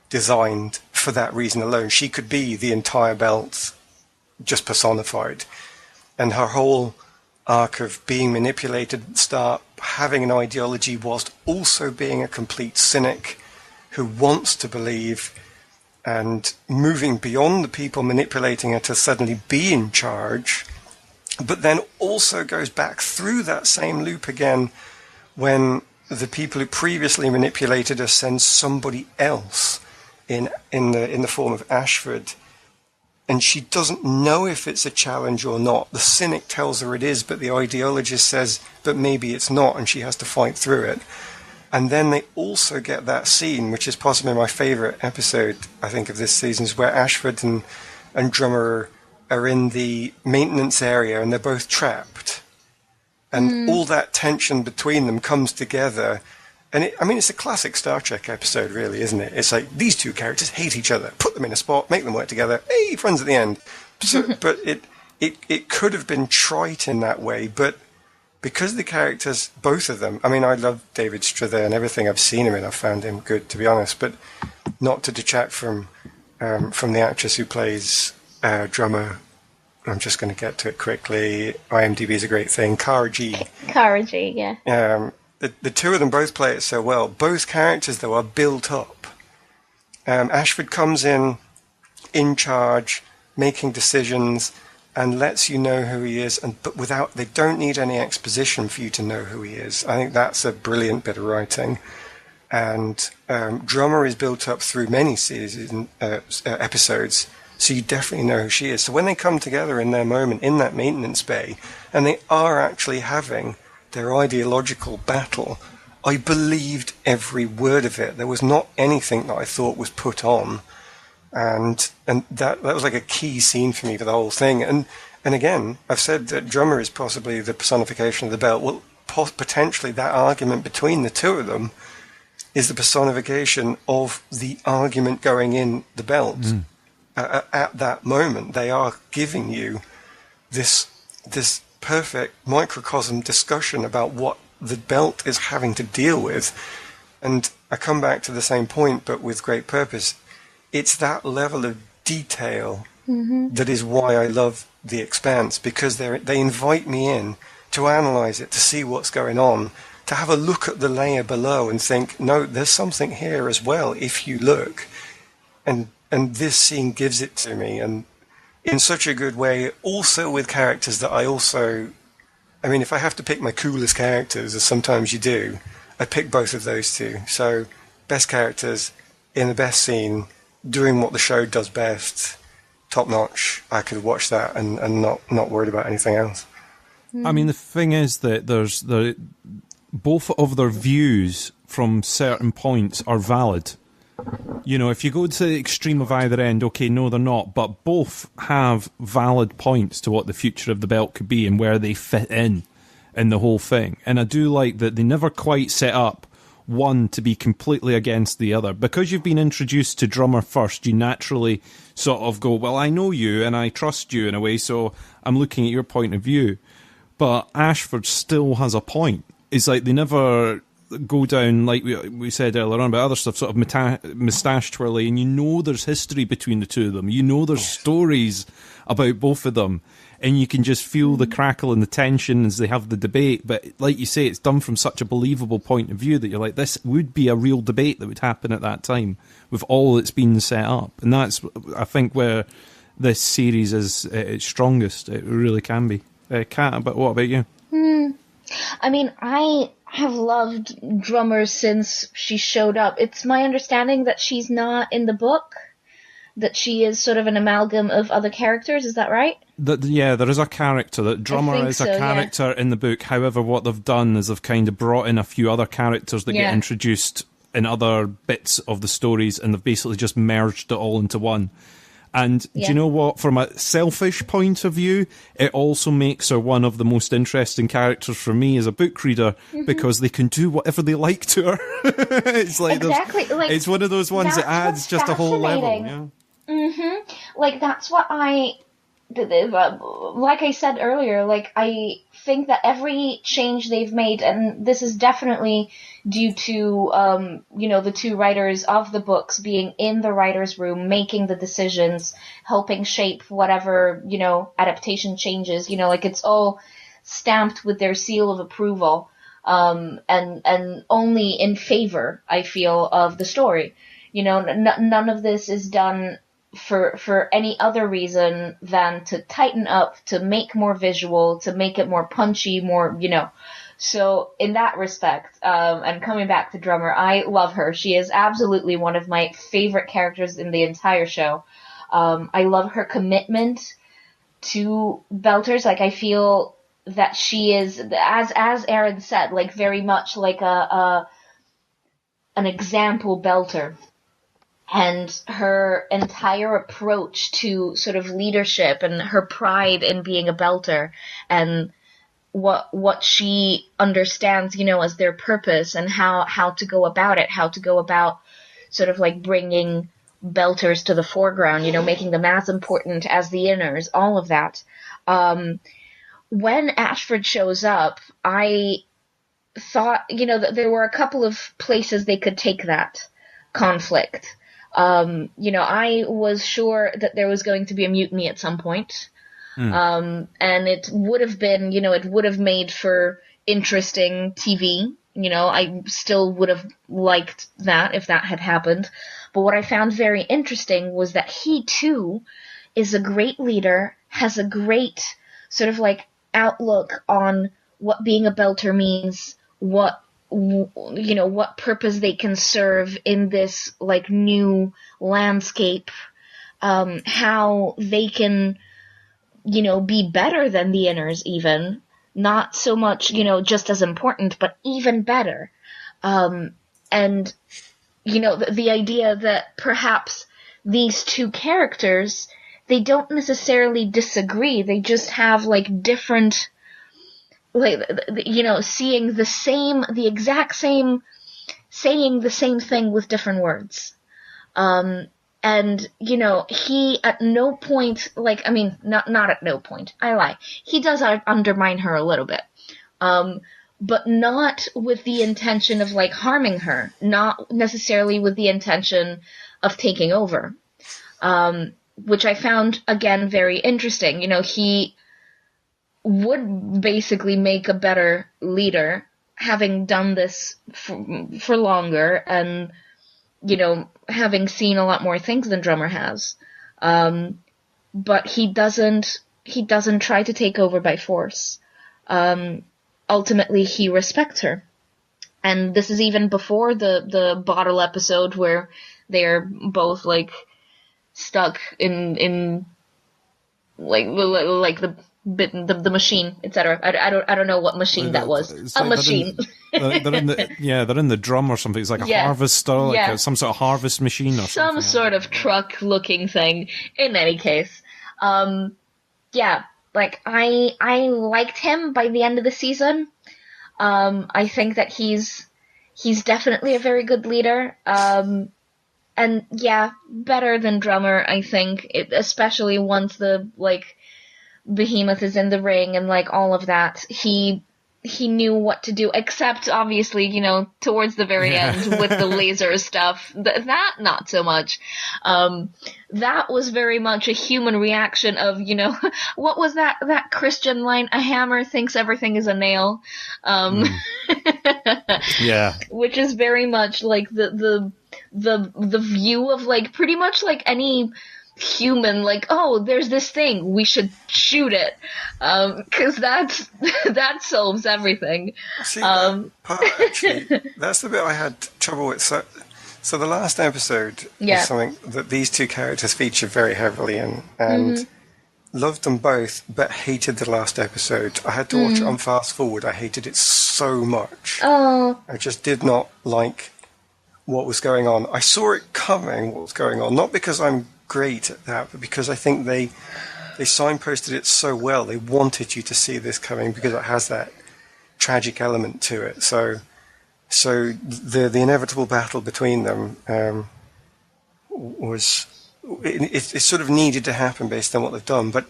designed for that reason alone. She could be the entire belt just personified. And her whole arc of being manipulated at the start, having an ideology whilst also being a complete cynic who wants to believe, and moving beyond the people manipulating her to suddenly be in charge, but then also goes back through that same loop again when the people who previously manipulated her send somebody else in the form of Ashford, and she doesn't know if it's a challenge or not. The cynic tells her it is, but the ideologist says, but maybe it's not, and she has to fight through it. And then they also get that scene, which is possibly my favourite episode, I think, of this season, is where Ashford and Drummer are in the maintenance area and they're both trapped. And all that tension between them comes together. And it's a classic Star Trek episode, really, isn't it? It's like, these two characters hate each other. Put them in a spot, make them work together. Hey, friends at the end. So, but it could have been trite in that way, but because the characters, both of them, I mean, I love David Strathairn and everything I've seen him in. I've found him good, to be honest, but not to detract from the actress who plays Drummer. I'm just going to get to it quickly. IMDb is a great thing. Cara G. Cara G, yeah. The two of them both play it so well. Both characters, though, are built up. Ashford comes in charge, making decisions, and lets you know who he is, but they don't need any exposition for you to know who he is. I think that's a brilliant bit of writing. And Drummer is built up through many episodes, so you definitely know who she is. So when they come together in their moment in that maintenance bay, and they are actually having their ideological battle, I believed every word of it. There was not anything that I thought was put on. And that was like a key scene for me for the whole thing. And again, I've said that Drummer is possibly the personification of the belt. Well, potentially that argument between the two of them is the personification of the argument going in the belt. At that moment, they are giving you this perfect microcosm discussion about what the belt is having to deal with. And I come back to the same point, but with great purpose. It's that level of detail that is why I love The Expanse, because they invite me in to analyze it, to see what's going on, to have a look at the layer below and think, no, there's something here as well if you look. And this scene gives it to me, and in such a good way, also with characters that if I have to pick my coolest characters, as sometimes you do, I pick both of those two. So, best characters in the best scene, doing what the show does best, top notch. I could watch that and not worried about anything else. I mean, the thing is that there's both of their views from certain points are valid. You know, if you go to the extreme of either end, okay, no, they're not, but both have valid points to what the future of the belt could be and where they fit in the whole thing. And I do like that they never quite set up one to be completely against the other. Because you've been introduced to Drummer first, you naturally sort of go, well, I know you and I trust you in a way, so I'm looking at your point of view. But Ashford still has a point. It's like they never go down, like we said earlier on about other stuff, sort of moustache twirling, and you know there's history between the two of them. You know there's stories about both of them, and you can just feel the crackle and the tension as they have the debate. But like you say, it's done from such a believable point of view that you're like, this would be a real debate that would happen at that time with all that's been set up. And that's, I think, where this series is its strongest. It really can be. Kat, but what about you? I mean, I have loved Drummer since she showed up. It's my understanding that she's not in the book, that she is sort of an amalgam of other characters. Is that right? Yeah, there is a character. That Drummer is a character in the book. However, what they've done is they've kind of brought in a few other characters that get introduced in other bits of the stories, and they've basically just merged it all into one. And do you know what? From a selfish point of view, it also makes her one of the most interesting characters for me as a book reader, because they can do whatever they like to her. It's like it's one of those ones that adds just a whole level. Yeah. Like, that's what I like I said earlier, like I think that every change they've made, and this is definitely due to the two writers of the books being in the writers' room, making the decisions, helping shape whatever adaptation changes. Like it's all stamped with their seal of approval, and only in favor, I feel, of the story. None of this is done for any other reason than to tighten up, to make more visual, to make it more punchy, more, So in that respect, and coming back to Drummer, I love her. She is absolutely one of my favorite characters in the entire show. I love her commitment to Belters. Like, I feel that she is, as Aaron said, like very much like an example Belter. And her entire approach to sort of leadership and her pride in being a Belter and what she understands, as their purpose and how to go about it, how to go about sort of like bringing Belters to the foreground, making them as important as the Inners, all of that. When Ashford shows up, I thought, that there were a couple of places they could take that conflict. I was sure that there was going to be a mutiny at some point. And it would have been, it would have made for interesting TV. I still would have liked that if that had happened. But what I found very interesting was that he too is a great leader, has a great sort of like outlook on what being a Belter means, what purpose they can serve in this like new landscape, how they can, be better than the Inners even, not so much, just as important, but even better. And, the idea that perhaps these two saying the same thing with different words. And, he at no point, not at no point, I lie. He does undermine her a little bit. But not with the intention of, harming her. Not necessarily with the intention of taking over. Which I found, again, very interesting. He would basically make a better leader, having done this for longer and, having seen a lot more things than Drummer has. But he doesn't try to take over by force. Ultimately, he respects her. And this is even before the bottle episode where they're both, stuck in the machine, etc. I don't know what machine that was. A machine. They're in the drum or something. It's like a harvester, some sort of harvest machine or something. Some sort of truck-looking thing. In any case, I liked him by the end of the season. I think that he's definitely a very good leader. And better than Drummer, I think, especially once the Behemoth is in the ring and all of that. He knew what to do, except obviously, towards the very end with the laser stuff. That not so much. That was very much a human reaction of, what was that Christian line? A hammer thinks everything is a nail. Which is very much the view of pretty much any human, there's this thing, we should shoot it, because that solves everything. See, that part, actually, that's the bit I had trouble with. So the last episode was something that these two characters featured very heavily in, and loved them both, but hated the last episode. I had to watch it on fast forward. I hated it so much. Oh. I just did not like what was going on. I saw it coming, what was going on, not because I'm great at that, but because I think they signposted it so well. They wanted you to see this coming because it has that tragic element to it. So the inevitable battle between them was it sort of needed to happen based on what they've done. But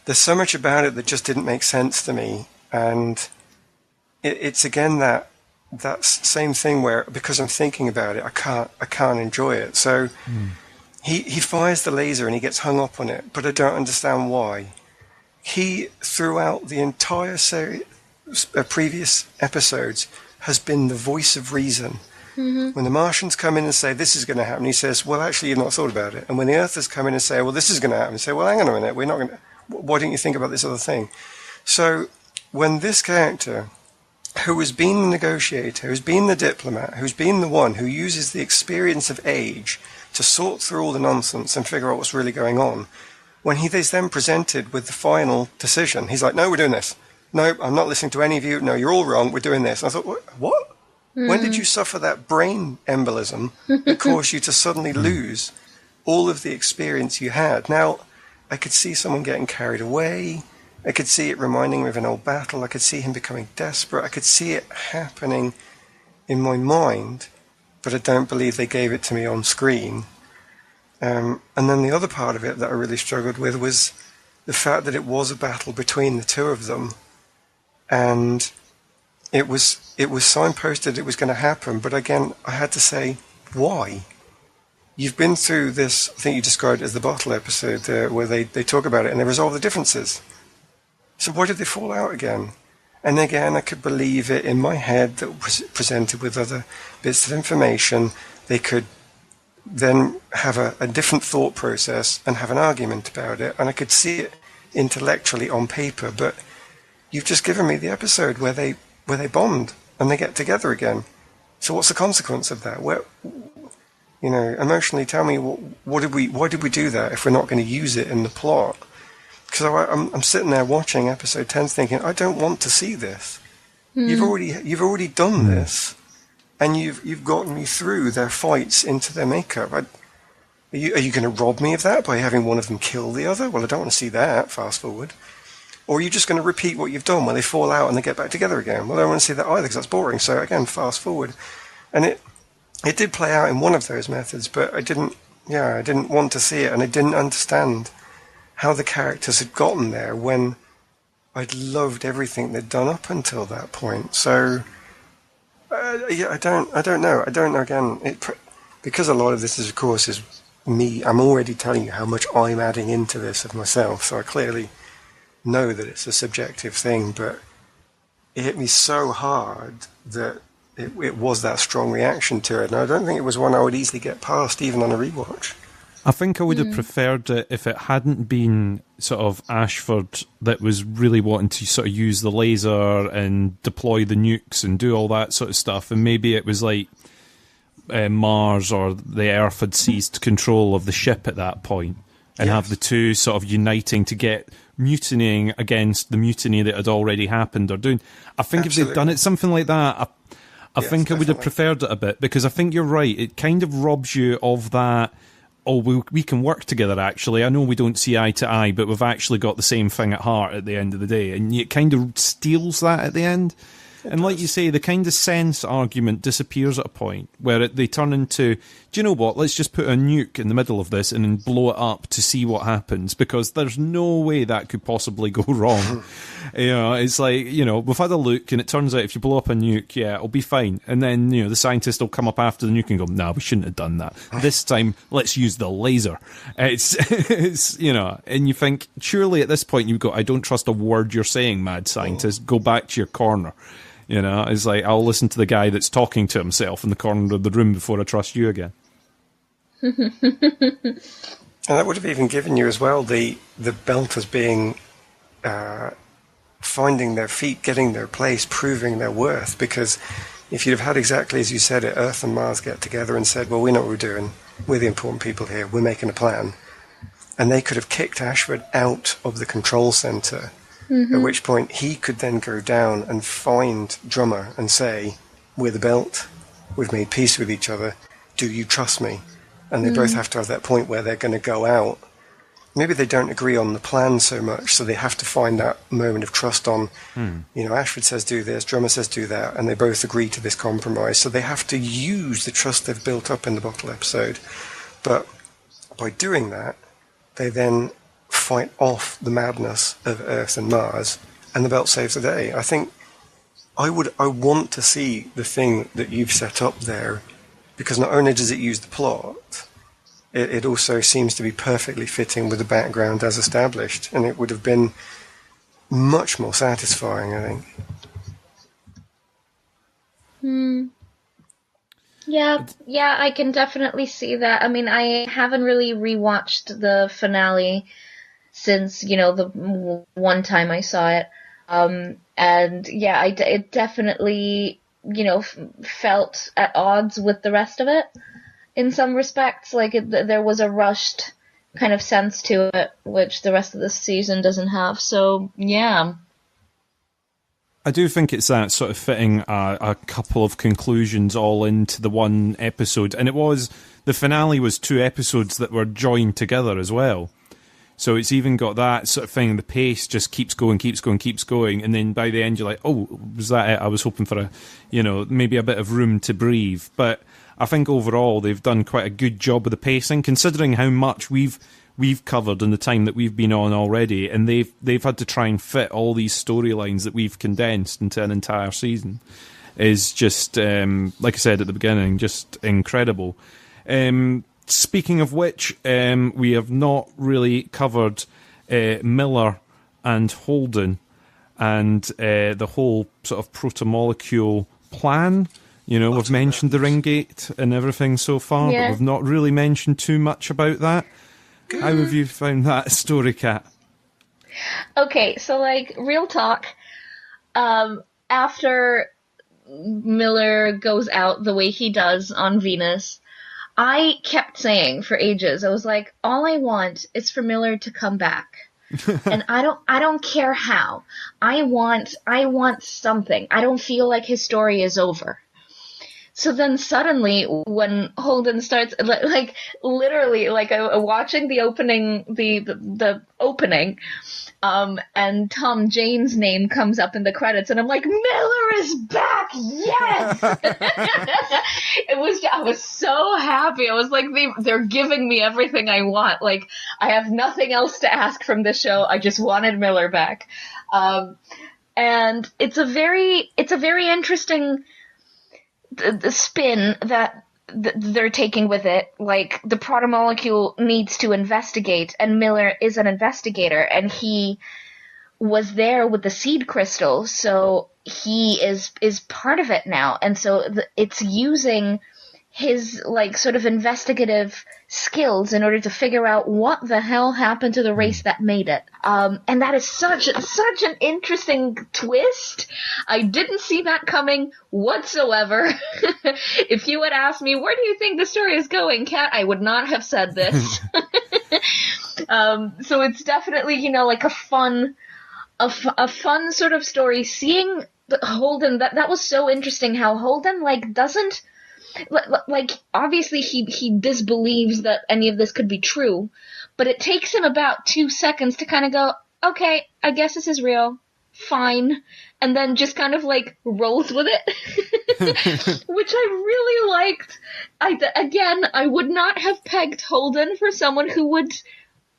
there's so much about it that just didn't make sense to me. And it's again that same thing where, because I'm thinking about it, I can't enjoy it. So he fires the laser and he gets hung up on it, but I don't understand why. He, throughout the entire previous episodes, has been the voice of reason. When the Martians come in and say, this is going to happen, he says, well, actually, you've not thought about it. And when the Earthers come in and say, well, this is going to happen, he say, well, hang on a minute, we're not going to, why didn't you think about this other thing? So when this character, who has been the negotiator, who's been the diplomat, who's been the one who uses the experience of age to sort through all the nonsense and figure out what's really going on, when he is then presented with the final decision, he's like, no, we're doing this. No, I'm not listening to any of you. No, you're all wrong. We're doing this. And I thought, what? When did you suffer that brain embolism that caused you to suddenly lose all of the experience you had? Now, I could see someone getting carried away. I could see it reminding me of an old battle. I could see him becoming desperate. I could see it happening in my mind, but I don't believe they gave it to me on screen. And then the other part of it that I really struggled with was the fact that it was a battle between the two of them. And it was signposted it was going to happen, but again, I had to say, why? You've been through this, I think you described it as the bottle episode, where they talk about it and they resolve the differences. So why did they fall out again? And again, I could believe it in my head that was presented with other bits of information. They could then have a different thought process and have an argument about it, and I could see it intellectually on paper, but you've just given me the episode where they bond and they get together again. So what's the consequence of that? Emotionally, tell me why did we do that if we're not going to use it in the plot? Because I'm sitting there watching episode 10 thinking, I don't want to see this. You've already done this, and you've gotten me through their fights into their makeup. Are you going to rob me of that by having one of them kill the other? Well, I don't want to see that. Fast forward. Or are you just going to repeat what you've done when they fall out and they get back together again? Well, I don't want to see that either because that's boring. So again, fast forward. And it did play out in one of those methods, but I didn't want to see it, and I didn't understand how the characters had gotten there when I'd loved everything they'd done up until that point. So I don't know. Again, because a lot of this is, of course, is me. I'm already telling you how much I'm adding into this of myself. So I clearly know that it's a subjective thing, but it hit me so hard that it was that strong reaction to it, and I don't think it was one I would easily get past even on a rewatch. I think I would have preferred it if it hadn't been sort of Ashford that was really wanting to sort of use the laser and deploy the nukes and do all that sort of stuff, and maybe it was like Mars or the Earth had seized control of the ship at that point, and have the two sort of uniting to get mutinying against the mutiny that had already happened or doing. I think if they'd done it something like that, I think I would have preferred it a bit, because I think you're right. It kind of robs you of that, we can work together, actually. I know we don't see eye to eye, but we've actually got the same thing at heart at the end of the day. And it kind of steals that at the end. And like you say, the kind of sense argument disappears at a point where they turn into, do you know what, let's just put a nuke in the middle of this and then blow it up to see what happens, because there's no way that could possibly go wrong. It's like, we've had a look and it turns out if you blow up a nuke, it'll be fine. And then, the scientist will come up after the nuke and go, nah, we shouldn't have done that. This time, let's use the laser. It's and you think, surely at this point you've got, I don't trust a word you're saying, mad scientist, go back to your corner. It's like, I'll listen to the guy that's talking to himself in the corner of the room before I trust you again. And that would have even given you as well the Belters being finding their feet, getting their place, proving their worth. Because if you'd have had exactly as you said it, Earth and Mars get together and said, well, we know what we're doing. We're the important people here. We're making a plan. And they could have kicked Ashford out of the control center. At which point he could then go down and find Drummer and say, we're the Belt, we've made peace with each other, do you trust me? And they both have to have that point where they're going to go out. Maybe they don't agree on the plan so much, so they have to find that moment of trust on, Ashford says do this, Drummer says do that, and they both agree to this compromise. So they have to use the trust they've built up in the bottle episode. But by doing that, they then fight off the madness of Earth and Mars, and the belt saves the day. I think I want to see the thing that you've set up there, because not only does it use the plot, it also seems to be perfectly fitting with the background as established, and it would have been much more satisfying, I think. Yeah, I can definitely see that. I mean, I haven't really rewatched the finale since, the one time I saw it. And yeah, it definitely, felt at odds with the rest of it in some respects. Like, there was a rushed kind of sense to it, which the rest of the season doesn't have. So, yeah. I do think it's that sort of fitting a couple of conclusions all into the one episode. And the finale was 2 episodes that were joined together as well. So it's even got that sort of thing. The pace just keeps going. And then by the end, you're like, oh, was that it? I was hoping for maybe a bit of room to breathe. But I think overall they've done quite a good job of the pacing, considering how much we've covered in the time that we've been on already, and they've had to try and fit all these storylines that we've condensed into an entire season. Is just like I said at the beginning, just incredible. Speaking of which, we have not really covered Miller and Holden and the whole sort of protomolecule plan. We've mentioned the ring gate and everything so far, but we've not really mentioned too much about that. How have you found that story, Kat? Okay, so real talk. After Miller goes out the way he does on Venus, I kept saying for ages, I was like, all I want is for Miller to come back. And I don't care how. I want something. I don't feel like his story is over. So then suddenly, when Holden starts, literally, watching the opening, the opening, and Tom Jane's name comes up in the credits, and I'm like, Miller is back! Yes! I was so happy. I was like, they're giving me everything I want. Like, I have nothing else to ask from this show. I just wanted Miller back. And it's a very interesting the spin that they're taking with it. Like, the protomolecule needs to investigate, and Miller is an investigator, and he was there with the seed crystal, so he is part of it now. And so it's using his sort of investigative skills in order to figure out what the hell happened to the race that made it. And that is such an interesting twist. I didn't see that coming whatsoever. If you had asked me, where do you think the story is going, Kat, I would not have said this. So it's definitely, a fun sort of story. Seeing Holden, that was so interesting how Holden, doesn't, obviously he disbelieves that any of this could be true, but it takes him about 2 seconds to kind of go, okay, I guess this is real, fine, and then just kind of rolls with it, which I really liked. I would not have pegged Holden for someone who would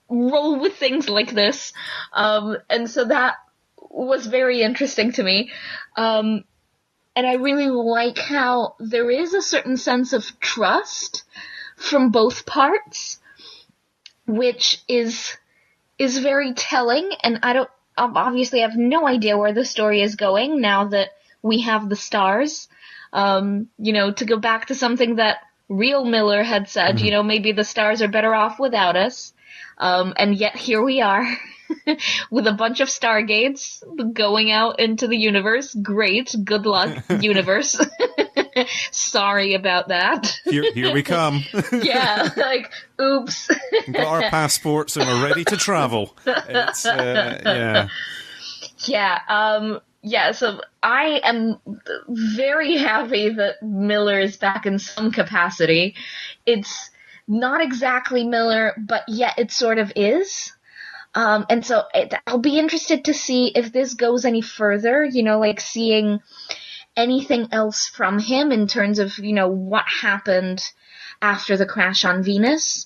roll with things like this, and so that was very interesting to me. And I really like how there is a certain sense of trust from both parts, which is very telling. And I obviously have no idea where the story is going now that we have the stars. To go back to something that real Miller had said, maybe the stars are better off without us. And yet here we are. With a bunch of stargates going out into the universe. Great. Good luck, universe. Sorry about that. Here we come. Yeah, oops. Got our passports and we're ready to travel. It's, yeah. Yeah, so I am very happy that Miller is back in some capacity. It's not exactly Miller, but yet it sort of is. And so I'll be interested to see if this goes any further, seeing anything else from him in terms of, what happened after the crash on Venus.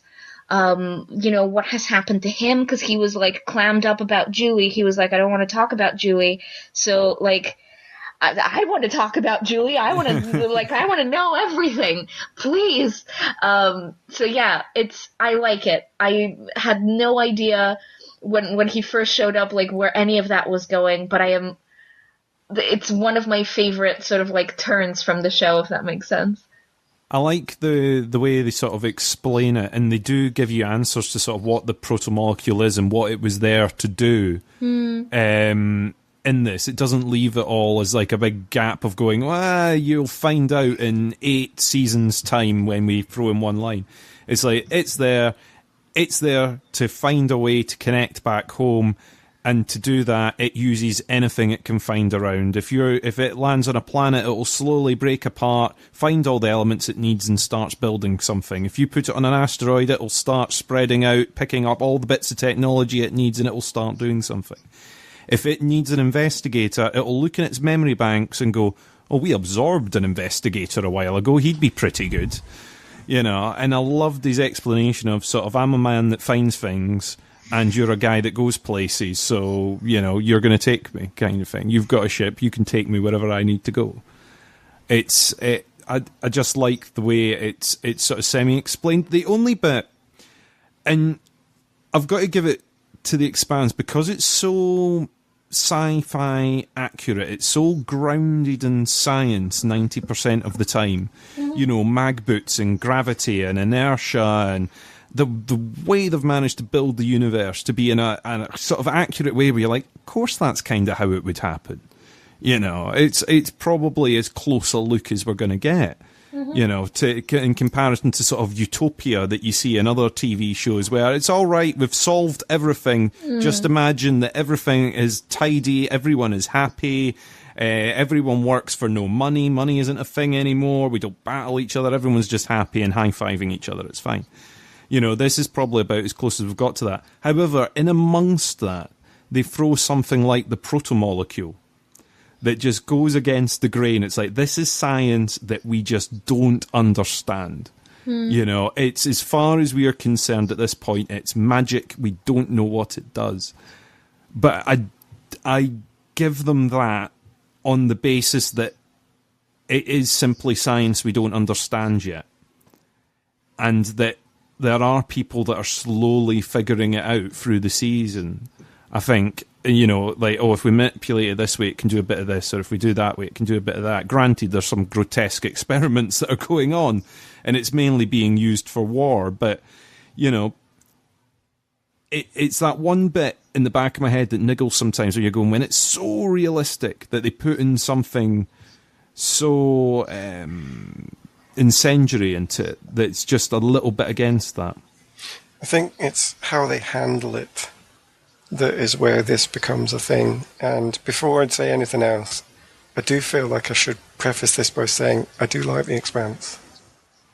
what has happened to him, because he was like clammed up about Julie. He was like, I don't want to talk about Julie. So like, I want to talk about Julie. I want to know everything, please. So yeah, I like it. I had no idea when he first showed up, like where any of that was going, but it's one of my favorite sort of like turns from the show, if that makes sense. I like the way they sort of explain it, and they do give you answers to sort of what the protomolecule is and what it was there to do. In this, it doesn't leave it all as like a big gap of going, you'll find out in 8 seasons' time when we throw in one line. It's like, it's there to find a way to connect back home, and to do that, it uses anything it can find around. If it lands on a planet, it will slowly break apart, find all the elements it needs, and starts building something. If you put it on an asteroid, it will start spreading out, picking up all the bits of technology it needs, and it will start doing something. If it needs an investigator, it will look in its memory banks and go, we absorbed an investigator a while ago, he'd be pretty good. And I loved his explanation of sort of, I'm a man that finds things, and you're a guy that goes places, so, you're going to take me, kind of thing. You've got a ship, you can take me wherever I need to go. I just like the way it's sort of semi-explained. The only bit, and I've got to give it to the Expanse, because it's so sci-fi accurate, it's so grounded in science 90% of the time. Mag boots and gravity and inertia, and the way they've managed to build the universe to be in a sort of accurate way where you're like, of course that's kind of how it would happen. It's probably as close a look as we're going to get. In comparison to sort of utopia that you see in other TV shows where it's all right, we've solved everything. Just imagine that everything is tidy, everyone is happy, everyone works for no money. Money isn't a thing anymore. We don't battle each other. Everyone's just happy and high-fiving each other. It's fine. This is probably about as close as we've got to that. However, in amongst that, they throw something like the protomolecule that just goes against the grain. It's like, this is science that we just don't understand. It's, as far as we are concerned at this point, it's magic. We don't know what it does. But I give them that on the basis that it is simply science we don't understand yet. And that there are people that are slowly figuring it out through the season. I think, if we manipulate it this way, it can do a bit of this, or if we do that way, it can do a bit of that. Granted, there's some grotesque experiments that are going on, and it's mainly being used for war, but, it's that one bit in the back of my head that niggles sometimes where you're going, when it's so realistic that they put in something so incendiary into it, that's just a little bit against that. I think it's how they handle it that is where this becomes a thing. And before I'd say anything else, I do feel like I should preface this by saying I do like The Expanse.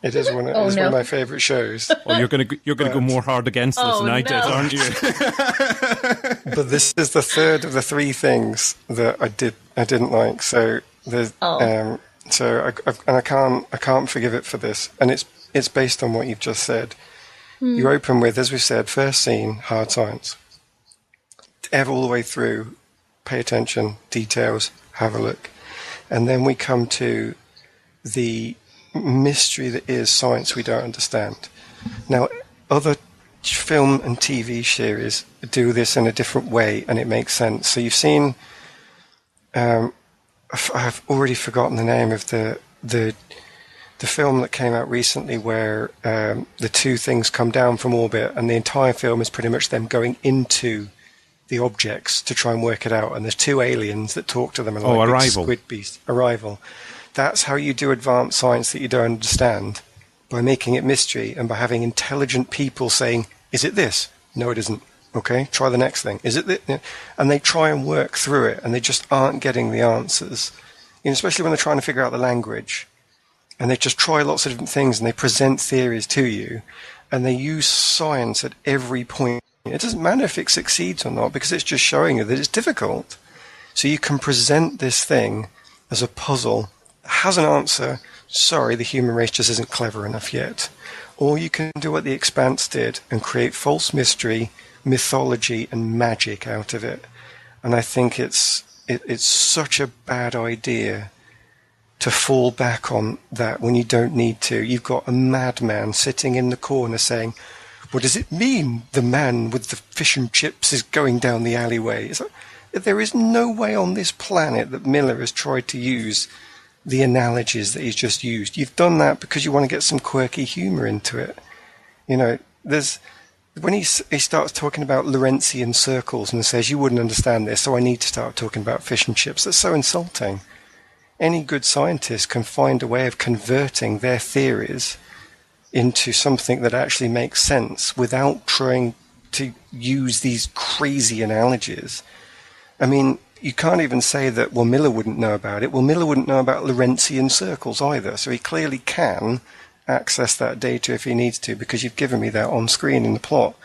It is one of my favourite shows. Oh, you're going to go more hard against this than I did, aren't you? But this is the third of the 3 things that I didn't like. So there's I can't forgive it for this. And it's based on what you've just said. You open with, as we said, first scene, hard science. All the way through, pay attention, details, have a look. And then we come to the mystery that is science we don't understand. Now, other film and TV series do this in a different way, and it makes sense. So you've seen, I've already forgotten the name of the film that came out recently where the 2 things come down from orbit, and the entire film is pretty much them going into the objects to try and work it out, and there's 2 aliens that talk to them, and like Arrival. Squid Beast. Arrival. That's how you do advanced science that you don't understand, by making it mystery and by having intelligent people saying, is it this? No, it isn't. Okay, try the next thing. Is it this? And they try and work through it, and they just aren't getting the answers. Especially when they're trying to figure out the language, and they just try lots of different things, and they present theories to you, and they use science at every point. It doesn't matter if it succeeds or not, because it's just showing you that it's difficult. So you can present this thing as a puzzle, has an answer, sorry, the human race just isn't clever enough yet. Or you can do what the Expanse did and create false mystery, mythology, and magic out of it. And I think it's such a bad idea to fall back on that when you don't need to. You've got a madman sitting in the corner saying, what does it mean the man with the fish and chips is going down the alleyway? There is no way on this planet that Miller has tried to use the analogies that he's just used. You've done that because you want to get some quirky humor into it. You know, when he starts talking about Lorentzian circles and says, you wouldn't understand this, so I need to start talking about fish and chips. That's so insulting. Any good scientist can find a way of converting their theories into something that actually makes sense without trying to use these crazy analogies. I mean, you can't even say that, well, Miller wouldn't know about it. Well, Miller wouldn't know about Lorentzian circles either, so he clearly can access that data if he needs to, because you've given me that on screen in the plot.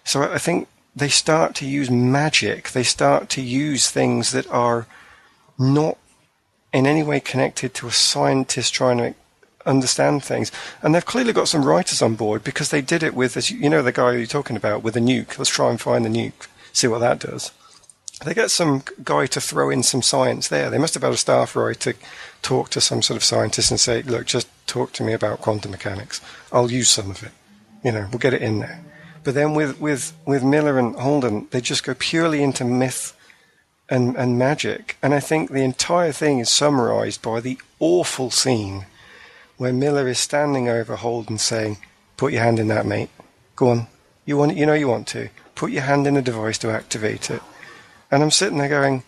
So I think they start to use magic. They start to use things that are not in any way connected to a scientist trying to understand things. And they've clearly got some writers on board, because they did it with, as you know, the guy you're talking about with the nuke. Let's try and find the nuke, see what that does. They get some guy to throw in some science there. They must have had a staff writer talk to some sort of scientist and say, look, just talk to me about quantum mechanics. I'll use some of it. You know, we'll get it in there. But then with Miller and Holden, they just go purely into myth and magic. And I think the entire thing is summarized by the awful scene where Miller is standing over Holden saying, put your hand in that, mate. Go on. You want to. Put your hand in the device to activate it. And I'm sitting there going,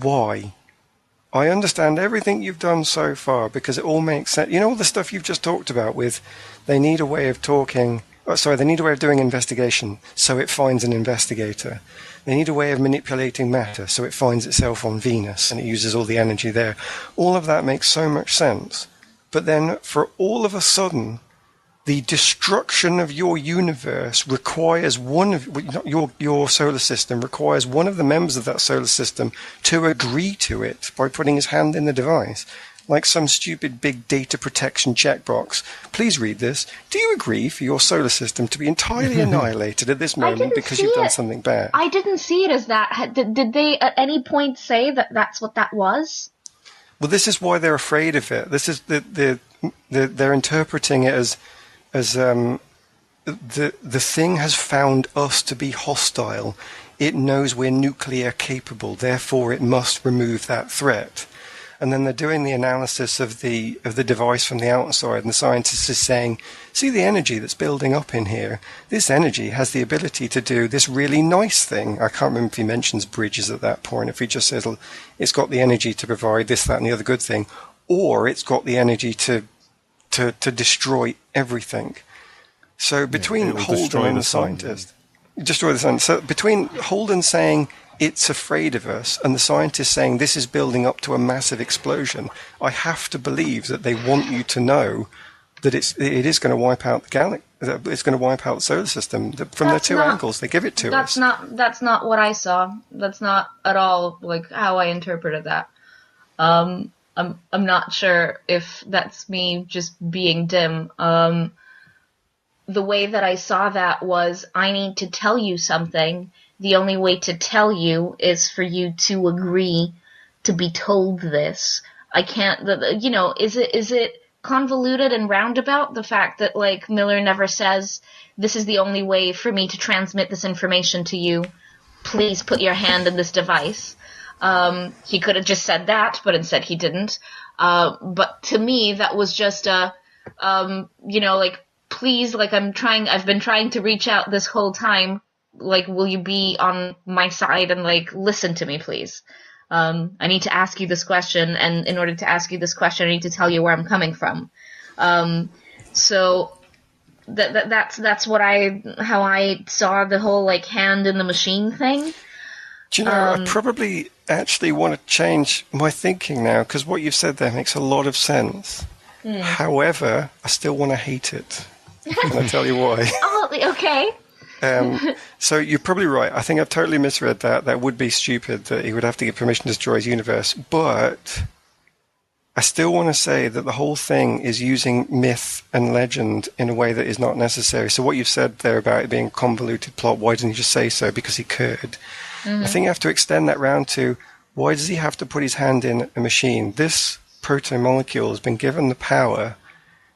why? I understand everything you've done so far because it all makes sense. You know all the stuff you've just talked about with they need a way of doing investigation so it finds an investigator. They need a way of manipulating matter so it finds itself on Venus and it uses all the energy there. All of that makes so much sense. But then for all of a sudden, the destruction of your universe requires your solar system requires one of the members of that solar system to agree to it by putting his hand in the device, like some stupid big data protection checkbox. Please read this. Do you agree for your solar system to be entirely annihilated at this moment because you've done something bad? I didn't see it as that. Did they at any point say that that's what that was? Well, this is why they're afraid of it. This is they're interpreting it as the thing has found us to be hostile. It knows we're nuclear capable, therefore it must remove that threat. And then they're doing the analysis of the device from the outside, and the scientist is saying, see the energy that's building up in here? This energy has the ability to do this really nice thing. I can't remember if he mentions bridges at that point, if he just says it's got the energy to provide this, that, and the other good thing, or it's got the energy to destroy everything. So between Holden and the scientist, destroy the sun. So between Holden saying it's afraid of us and the scientist saying this is building up to a massive explosion, I have to believe that they want you to know that it is going to wipe out the galaxy. It's going to wipe out the solar system from their two angles. They give it to us. That's not what I saw. That's not at all like how I interpreted that. I'm not sure if that's me just being dim. The way that I saw that was, I need to tell you something. The only way to tell you is for you to agree to be told this. I can't, is it convoluted and roundabout? The fact that, like, Miller never says, this is the only way for me to transmit this information to you. Please put your hand in this device. He could have just said that, but instead he didn't. But to me, that was just please, like, I've been trying to reach out this whole time. Like, will you be on my side and, like, listen to me, please? I need to ask you this question, and in order to ask you this question, I need to tell you where I'm coming from. So that's how I saw the whole, like, hand in the machine thing. Do you know, I probably actually want to change my thinking now, because what you've said there makes a lot of sense. However, I still want to hate it. And I'll tell you why. Oh, okay. So you're probably right. I think I've totally misread that. That would be stupid that he would have to get permission to destroy his universe. But I still want to say that the whole thing is using myth and legend in a way that is not necessary. So what you've said there about it being a convoluted plot, why didn't he just say so? Because he could. I think you have to extend that round to, why does he have to put his hand in a machine? This protomolecule has been given the power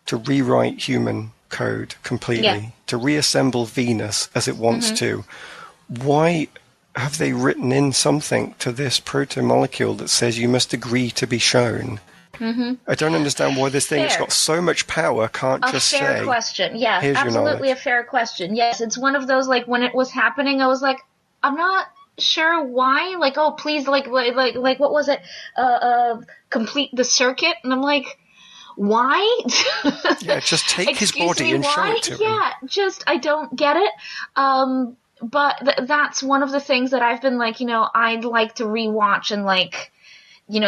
to rewrite human code completely, to reassemble Venus as it wants to. Why have they written in something to this protomolecule that says you must agree to be shown? I don't understand why this thing that's got so much power can't just say... A fair question, yeah. Here's Absolutely a fair question. Yes, it's one of those, like, when it was happening, I was like, I'm not sure why. Like, oh, please, like what was it? Complete the circuit? And I'm like, why? Yeah, just take his body and show it to him. Yeah, just, I don't get it. But that's one of the things that I've been like, I'd like to rewatch and like,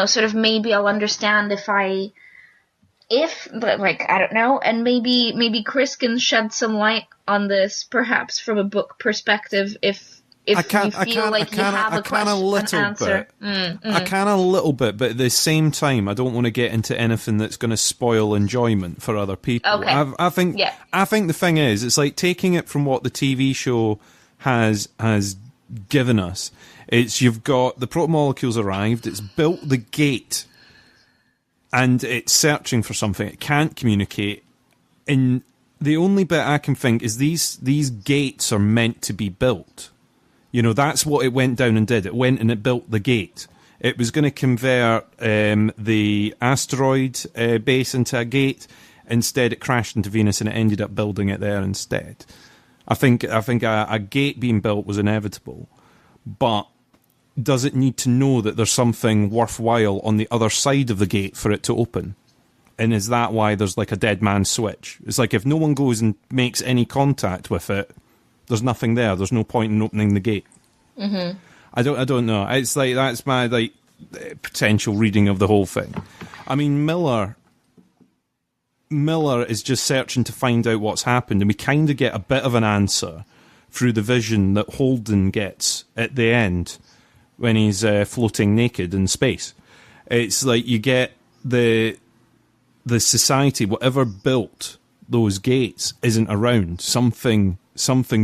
sort of maybe I'll understand I don't know, and maybe Chris can shed some light on this, perhaps from a book perspective, if you feel like you have an answer. I can a little bit, but at the same time, I don't want to get into anything that's going to spoil enjoyment for other people. Okay. I think the thing is, it's like taking it from what the TV show has given us. It's you've got the protomolecules arrived, it's built the gate, and it's searching for something. It can't communicate. And the only bit I can think is these gates are meant to be built. That's what it went down and did. It went and it built the gate. It was going to convert the asteroid base into a gate. Instead, it crashed into Venus and it ended up building it there instead. I think a gate being built was inevitable, but does it need to know that there's something worthwhile on the other side of the gate for it to open? And is that why there's like a dead man switch? It's like if no one goes and makes any contact with it, there's nothing there. There's no point in opening the gate. I don't know. It's like that's my potential reading of the whole thing. I mean, Miller is just searching to find out what's happened, and we kind of get a bit of an answer through the vision that Holden gets at the end when he's floating naked in space. It's like you get the society, whatever built those gates, isn't around. Something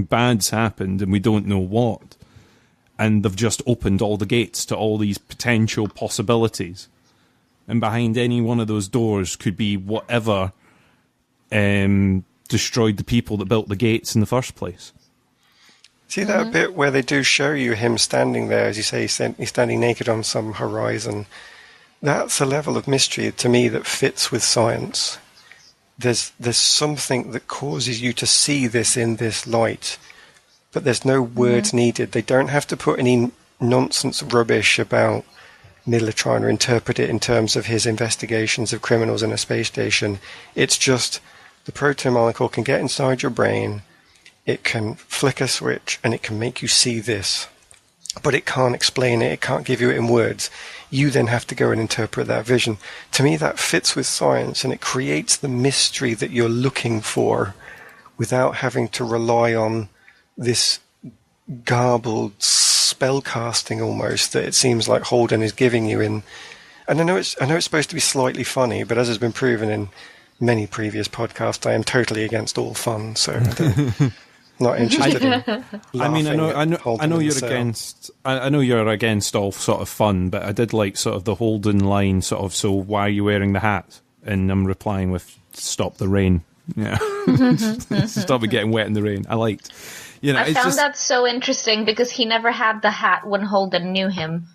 bad's happened, and we don't know what. And they've just opened all the gates to all these potential possibilities. And behind any one of those doors could be whatever destroyed the people that built the gates in the first place. See that bit where they do show you him standing there, as you say, he's standing naked on some horizon? That's a level of mystery to me that fits with science. There's something that causes you to see this in this light, but there's no words needed. They don't have to put any nonsense rubbish about Miller trying to interpret it in terms of his investigations of criminals in a space station. It's just the protomolecule can get inside your brain, it can flick a switch, and it can make you see this. But it can't explain it, it can't give you it in words. You then have to go and interpret that vision. To me, that fits with science, and it creates the mystery that you're looking for without having to rely on this garbled spellcasting almost that it seems like Holden is giving you in. And I know it's supposed to be slightly funny, but as has been proven in many previous podcasts, I am totally against all fun, so not interested in I mean, I know you're himself. against. I know you're against all sort of fun, but I did like sort of the Holden line, sort of. So why are you wearing the hat? And I'm replying with "Stop the rain." Yeah, stop it getting wet in the rain. I liked. I found that so interesting because he never had the hat when Holden knew him.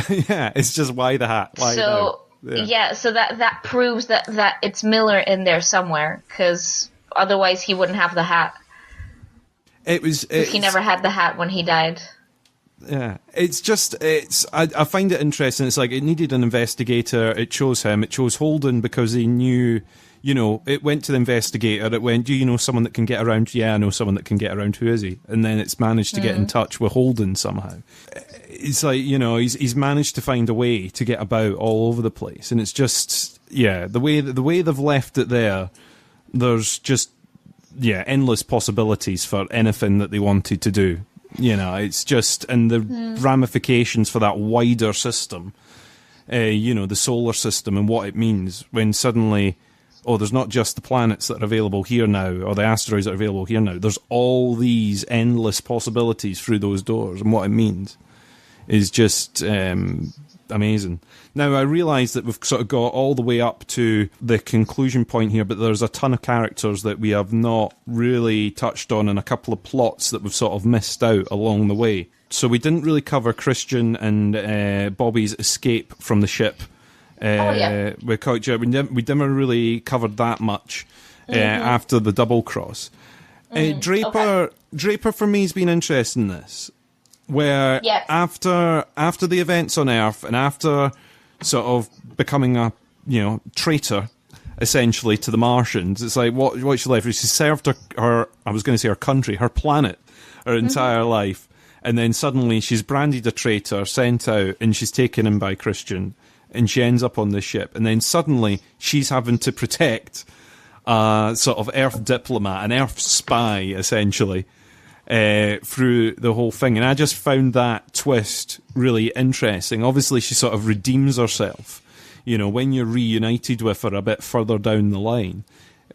Yeah, it's just why the hat? Why so yeah, so that proves that it's Miller in there somewhere, because otherwise he wouldn't have the hat. He never had the hat when he died. Yeah, I find it interesting. It's like it needed an investigator. It chose him. It chose Holden because he knew, it went to the investigator. It went, do you know someone that can get around? Yeah, I know someone that can get around. Who is he? And then it's managed to get in touch with Holden somehow. It's like, he's managed to find a way to get about all over the place. And it's just, the way they've left it there, there's just, endless possibilities for anything that they wanted to do. It's just, and the ramifications for that wider system the solar system and what it means when suddenly, there's not just the planets that are available here now or the asteroids that are available here now. There's all these endless possibilities through those doors, and what it means is just amazing. Now, I realise that we've sort of got all the way up to the conclusion point here, but there's a ton of characters that we have not really touched on and a couple of plots that we've sort of missed out along the way. So we didn't really cover Christian and Bobby's escape from the ship. With Coach, we never really covered that much after the double cross. Draper for me has been interested in this, where after the events on Earth and after sort of becoming a traitor essentially to the Martians, it's like what she left. She served her I was going to say her country, her planet, her entire life, and then suddenly she's branded a traitor, sent out, and she's taken in by Christian. And she ends up on this ship, and then suddenly she's having to protect sort of Earth diplomat, an Earth spy, essentially, through the whole thing. And I just found that twist really interesting. Obviously, she sort of redeems herself, when you're reunited with her a bit further down the line.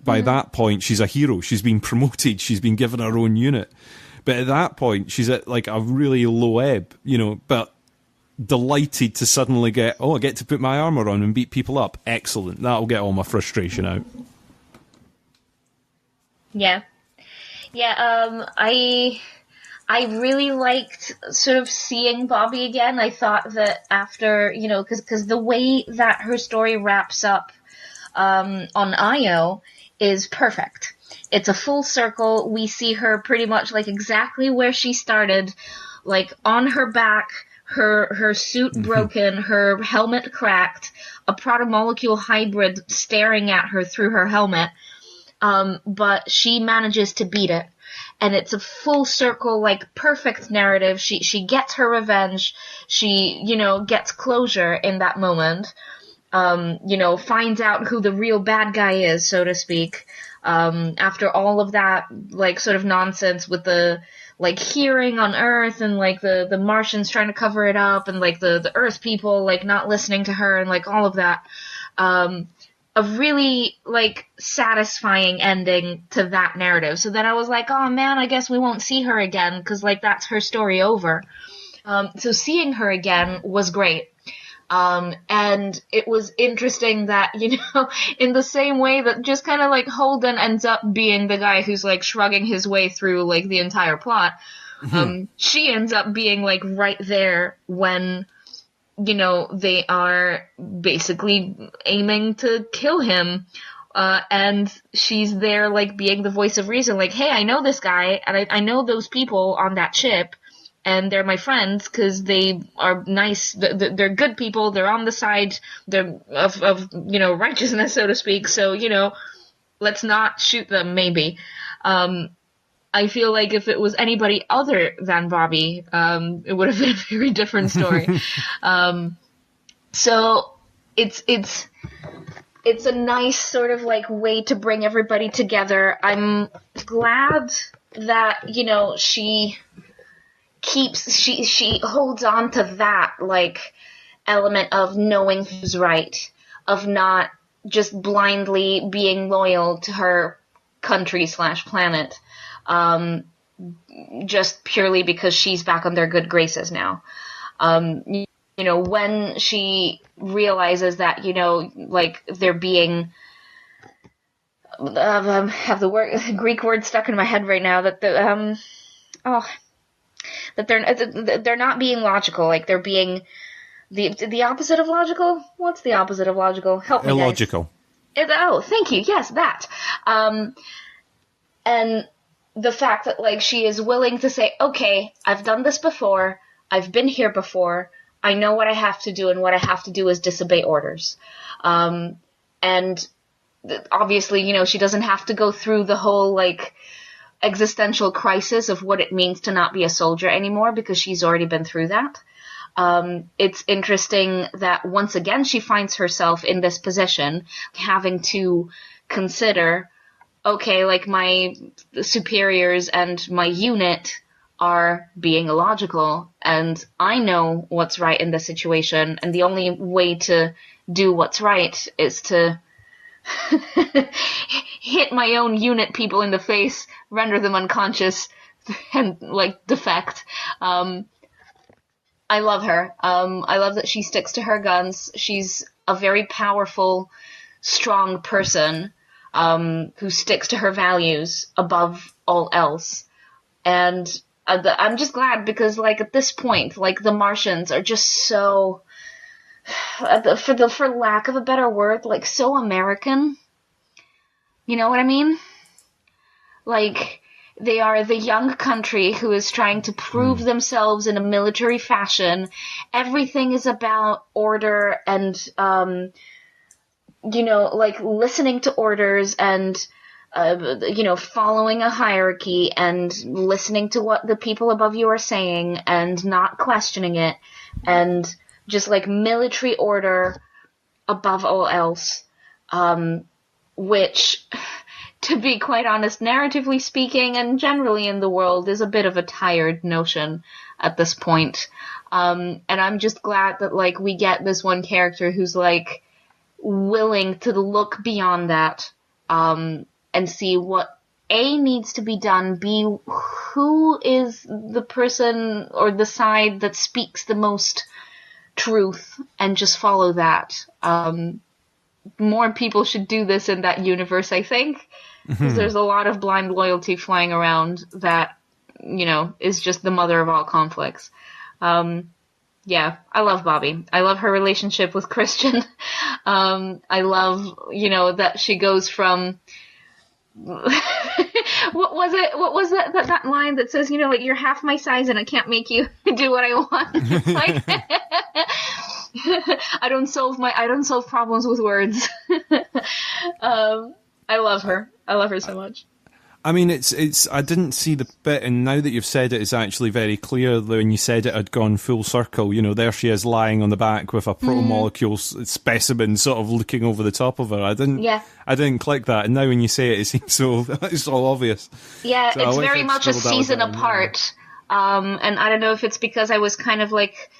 By that point, she's a hero. She's been promoted. She's been given her own unit. But at that point, she's at like a really low ebb, but delighted to suddenly I get to put my armor on and beat people up. Excellent. That'll get all my frustration out. Yeah. I really liked sort of seeing Bobby again. I thought that after, because the way that her story wraps up on Io is perfect. It's a full circle. We see her pretty much like exactly where she started, like on her back, her suit broken, her helmet cracked, a protomolecule hybrid staring at her through her helmet, but she manages to beat it. And it's a full circle, like, perfect narrative. She gets her revenge. She, gets closure in that moment. Finds out who the real bad guy is, so to speak. After all of that, like, sort of nonsense with the, like, hearing on Earth and, like, the Martians trying to cover it up and, like, the Earth people, like, not listening to her and, like, all of that. A really, like, satisfying ending to that narrative. So then I was like, oh, man, I guess we won't see her again because, like, that's her story over. So seeing her again was great. And it was interesting that, in the same way that just kind of like Holden ends up being the guy who's like shrugging his way through like the entire plot, she ends up being like right there when, they are basically aiming to kill him. And she's there like being the voice of reason, like, hey, I know this guy and I know those people on that ship. And they're my friends because they are nice. They're good people. They're on the side of righteousness, so to speak. So, let's not shoot them, maybe. I feel like if it was anybody other than Bobby, it would have been a very different story. So it's a nice sort of like way to bring everybody together. I'm glad that, she holds on to that, like, element of knowing who's right, of not just blindly being loyal to her country/planet, just purely because she's back on their good graces now. When she realizes that, like, they're being... I have the Greek word stuck in my head right now, that that they're not being logical, like they're being the opposite of logical. What's the opposite of logical? Help me, illogical. Guys. Thank you. Yes, that. And the fact that like she is willing to say, okay, I've done this before. I've been here before. I know what I have to do, and what I have to do is disobey orders. And obviously, she doesn't have to go through the whole like existential crisis of what it means to not be a soldier anymore, because she's already been through that. It's interesting that once again she finds herself in this position, having to consider, okay, like my superiors and my unit are being illogical, and I know what's right in this situation, and the only way to do what's right is to hit my own unit people in the face, render them unconscious, and, like, defect. I love her. I love that she sticks to her guns. She's a very powerful, strong person who sticks to her values above all else. And I'm just glad because, like, at this point, like, the Martians are just so, for lack of a better word, like, so American. You know what I mean? Like, they are the young country who is trying to prove themselves in a military fashion. Everything is about order and, like, listening to orders and, following a hierarchy and listening to what the people above you are saying and not questioning it, and just, like, military order above all else, which, to be quite honest, narratively speaking and generally in the world, is a bit of a tired notion at this point. And I'm just glad that, like, we get this one character who's, like, willing to look beyond that, and see what A needs to be done, B, who is the person or the side that speaks the most truth, and just follow that. More people should do this in that universe, I think, because there's a lot of blind loyalty flying around that, is just the mother of all conflicts. Yeah, I love Bobby. I love her relationship with Christian. I love, that she goes from what was that line that says, like, you're half my size and I can't make you do what I want. Like, I don't solve problems with words. I love her. I love her so much. I mean, it's. I didn't see the bit, and now that you've said it, it's actually very clear that when you said it had gone full circle. There she is lying on the back with a protomolecule specimen sort of looking over the top of her. I didn't click that, and now when you say it, it seems so. It's all obvious. Yeah, so it's very much a season apart. And I don't know if it's because I was kind of like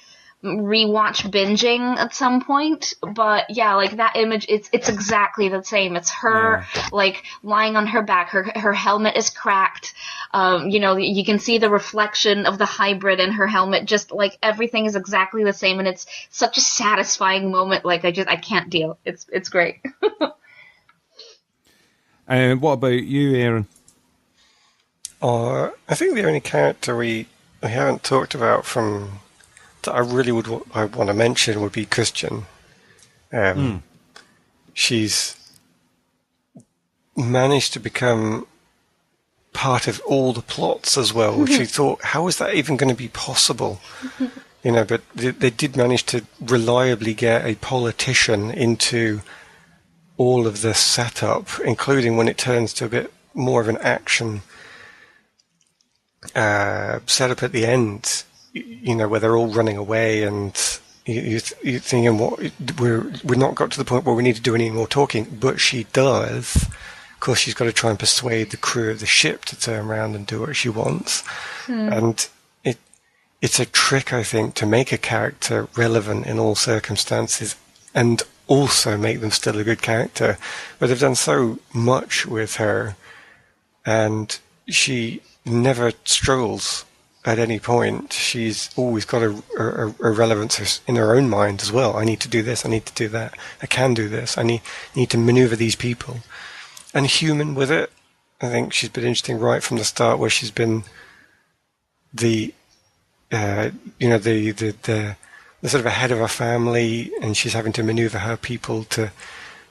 rewatch binging at some point, but yeah, like that image, it's exactly the same. It's her like lying on her back, her helmet is cracked, you can see the reflection of the hybrid in her helmet, just like everything is exactly the same, and it's such a satisfying moment. Like I can't deal. It's great. What about you, Aaron? I think the only character we haven't talked about from that I really I want to mention would be Christian. She's managed to become part of all the plots as well, which we thought, how is that even going to be possible? But they did manage to reliably get a politician into all of this setup, including when it turns to a bit more of an action setup at the end. Where they're all running away, and you're thinking, "What? We're not got to the point where we need to do any more talking." But she does. Of course, she's got to try and persuade the crew of the ship to turn around and do what she wants. And it's a trick, I think, to make a character relevant in all circumstances, and also make them still a good character. But they've done so much with her, and she never struggles. At any point, she's always got a relevance in her own mind as well. I need to do this, I need to do that, I can do this, I need to maneuver these people. And human with it. I think she's been interesting right from the start, where she's been the sort of a head of her family, and she's having to maneuver her people to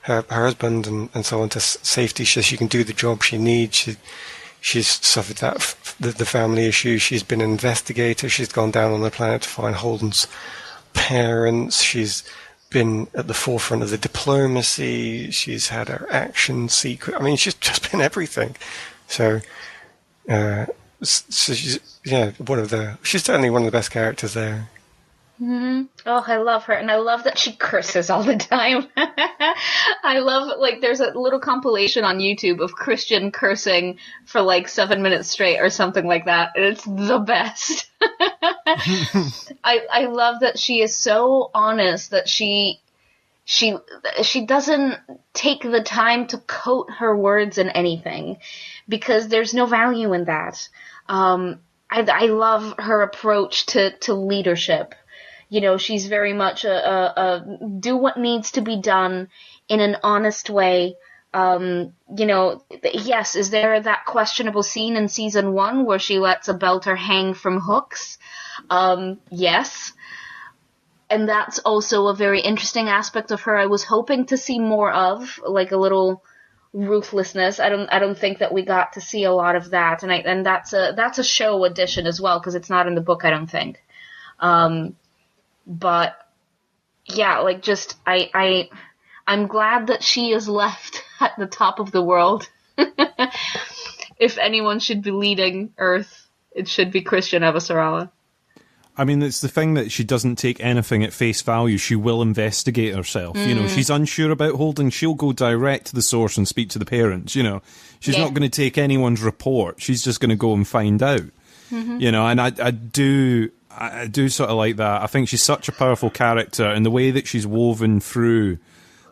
her husband and so on to safety so she can do the job she needs. She's suffered the family issue. She's been an investigator. She's gone down on the planet to find Holden's parents. She's been at the forefront of the diplomacy. She's had her action sequence. I mean, she's just been everything. So she's she's certainly one of the best characters there. Oh, I love her, and I love that she curses all the time. I love, like, there's a little compilation on YouTube of Christian cursing for, like, 7 minutes straight or something like that, and it's the best. I love that she is so honest that she doesn't take the time to coat her words in anything, because there's no value in that. I love her approach to leadership. You know, she's very much a do what needs to be done in an honest way. You know, yes, is there that questionable scene in season 1 where she lets a belter hang from hooks? Yes. And that's also a very interesting aspect of her I was hoping to see more of, like a little ruthlessness. I don't think that we got to see a lot of that, and that's a show addition as well, because it's not in the book, I don't think. But yeah, like, just I'm glad that she is left at the top of the world. If anyone should be leading Earth, it should be Christian Avasarala. I mean, it's the thing that she doesn't take anything at face value. She will investigate herself. You know, she's unsure about Holding. She'll go direct to the source and speak to the parents. You know, she's not going to take anyone's report. She's just going to go and find out. You know, and I do sort of like that. I think she's such a powerful character, and the way that she's woven through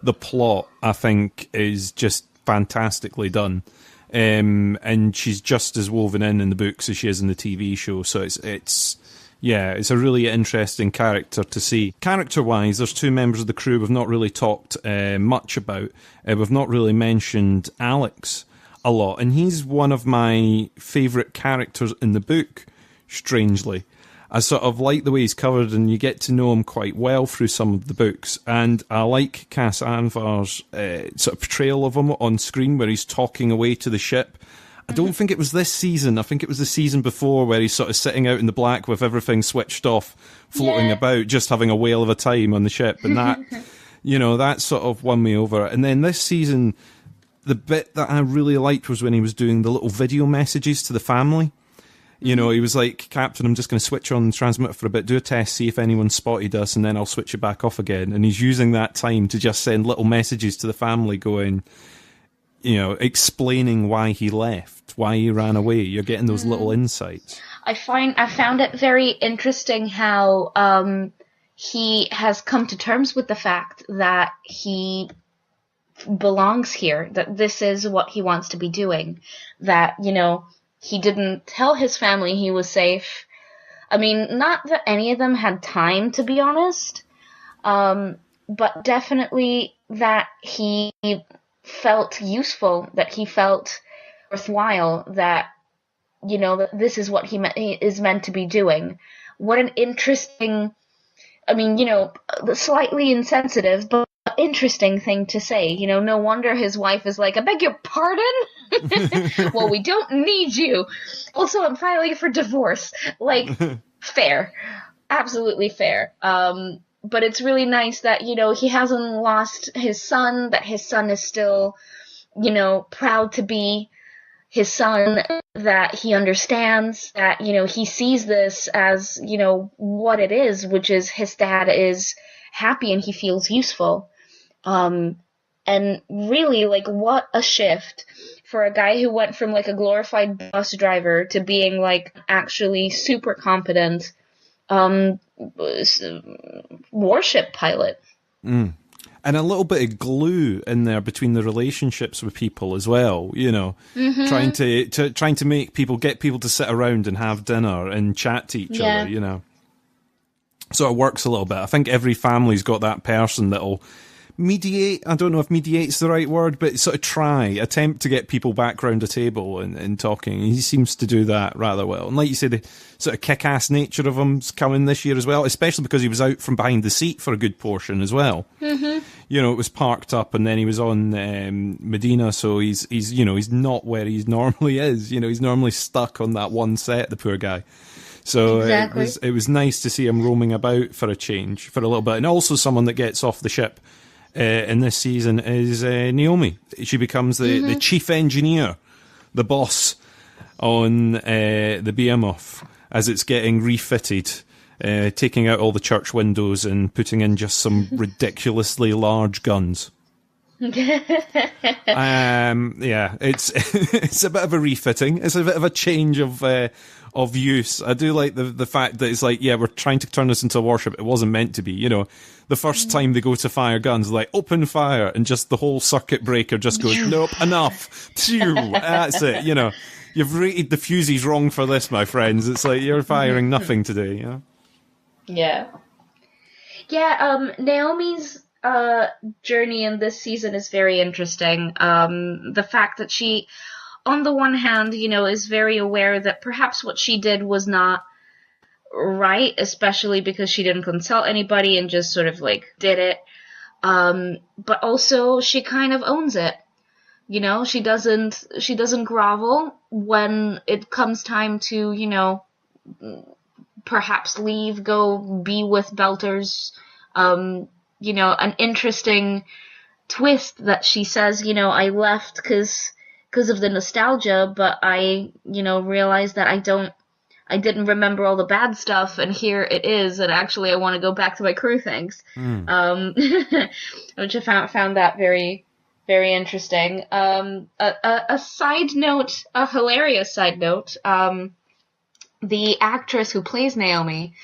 the plot, I think, is just fantastically done. And she's just as woven in the books as she is in the TV show. So it's a really interesting character to see. Character-wise, there's 2 members of the crew we've not really talked much about. We've not really mentioned Alex a lot, and he's one of my favourite characters in the book, strangely. I sort of like the way he's covered, and you get to know him quite well through some of the books, and I like Cass Anvar's sort of portrayal of him on screen, where he's talking away to the ship. I don't think it was this season. I think it was the season before, where he's sort of sitting out in the black with everything switched off, floating about, just having a whale of a time on the ship. And that, you know, that sort of won me over. And then this season, the bit that I really liked was when he was doing the little video messages to the family. You know, he was like, Captain, I'm just going to switch on the transmitter for a bit, do a test, see if anyone spotted us, and then I'll switch it back off again. And he's using that time to just send little messages to the family going, you know, explaining why he left, why he ran away. You're getting those little insights. I found it very interesting how he has come to terms with the fact that he belongs here, that this is what he wants to be doing, that, you know, he didn't tell his family he was safe. I mean, not that any of them had time, to be honest, but definitely that he felt useful, that he felt worthwhile, that, you know, that this is what he is meant to be doing. What an interesting, I mean, you know, slightly insensitive, but interesting thing to say. You know, no wonder his wife is like, I beg your pardon? Well, we don't need you. Also, I'm filing for divorce. Like, fair. Absolutely fair. But it's really nice that, you know, he hasn't lost his son, that his son is still, you know, proud to be his son, that he understands, that, you know, he sees this as, you know, what it is, which is his dad is happy and he feels useful. And really, like, what a shift for a guy who went from, like, a glorified bus driver to being, like, actually super competent warship pilot. And a little bit of glue in there between the relationships with people as well, you know, trying to make people, get people to sit around and have dinner and chat to each other, you know. So it works a little bit. I think every family's got that person that'll mediate. I don't know if mediate's the right word, but sort of attempt to get people back round a table and talking. He seems to do that rather well. And like you say, the sort of kick-ass nature of him's coming this year as well, especially because he was out from behind the seat for a good portion as well. You know, it was parked up and then he was on Medina, so he's you know, he's not where he normally is. You know, he's normally stuck on that one set, the poor guy. So it was nice to see him roaming about for a change, for a little bit. And also someone that gets off the ship in this season is Naomi. She becomes the chief engineer, the boss on the Behemoth as it's getting refitted taking out all the church windows and putting in just some ridiculously large guns. Yeah, it's a bit of a refitting. It's a bit of a change of use. I do like the fact that it's like, yeah, we're trying to turn this into a warship. It wasn't meant to be, you know. The first time they go to fire guns, like, open fire, and just the whole circuit breaker just goes, nope, enough. Phew, that's it, you know. You've rated the fusees wrong for this, my friends. It's like you're firing nothing today, you know? Yeah. Yeah, Naomi's journey in this season is very interesting. The fact that she, on the one hand, you know, is very aware that perhaps what she did was not right, especially because she didn't consult anybody and just sort of like did it. But also she kind of owns it. You know, she doesn't grovel when it comes time to, you know, perhaps leave, go be with Belters. You know, an interesting twist that she says, you know, I left because of the nostalgia, but I, you know, realized that I didn't remember all the bad stuff, and here it is, and actually I want to go back to my crew things. Which I found that very, very interesting. A side note, a hilarious side note, the actress who plays Naomi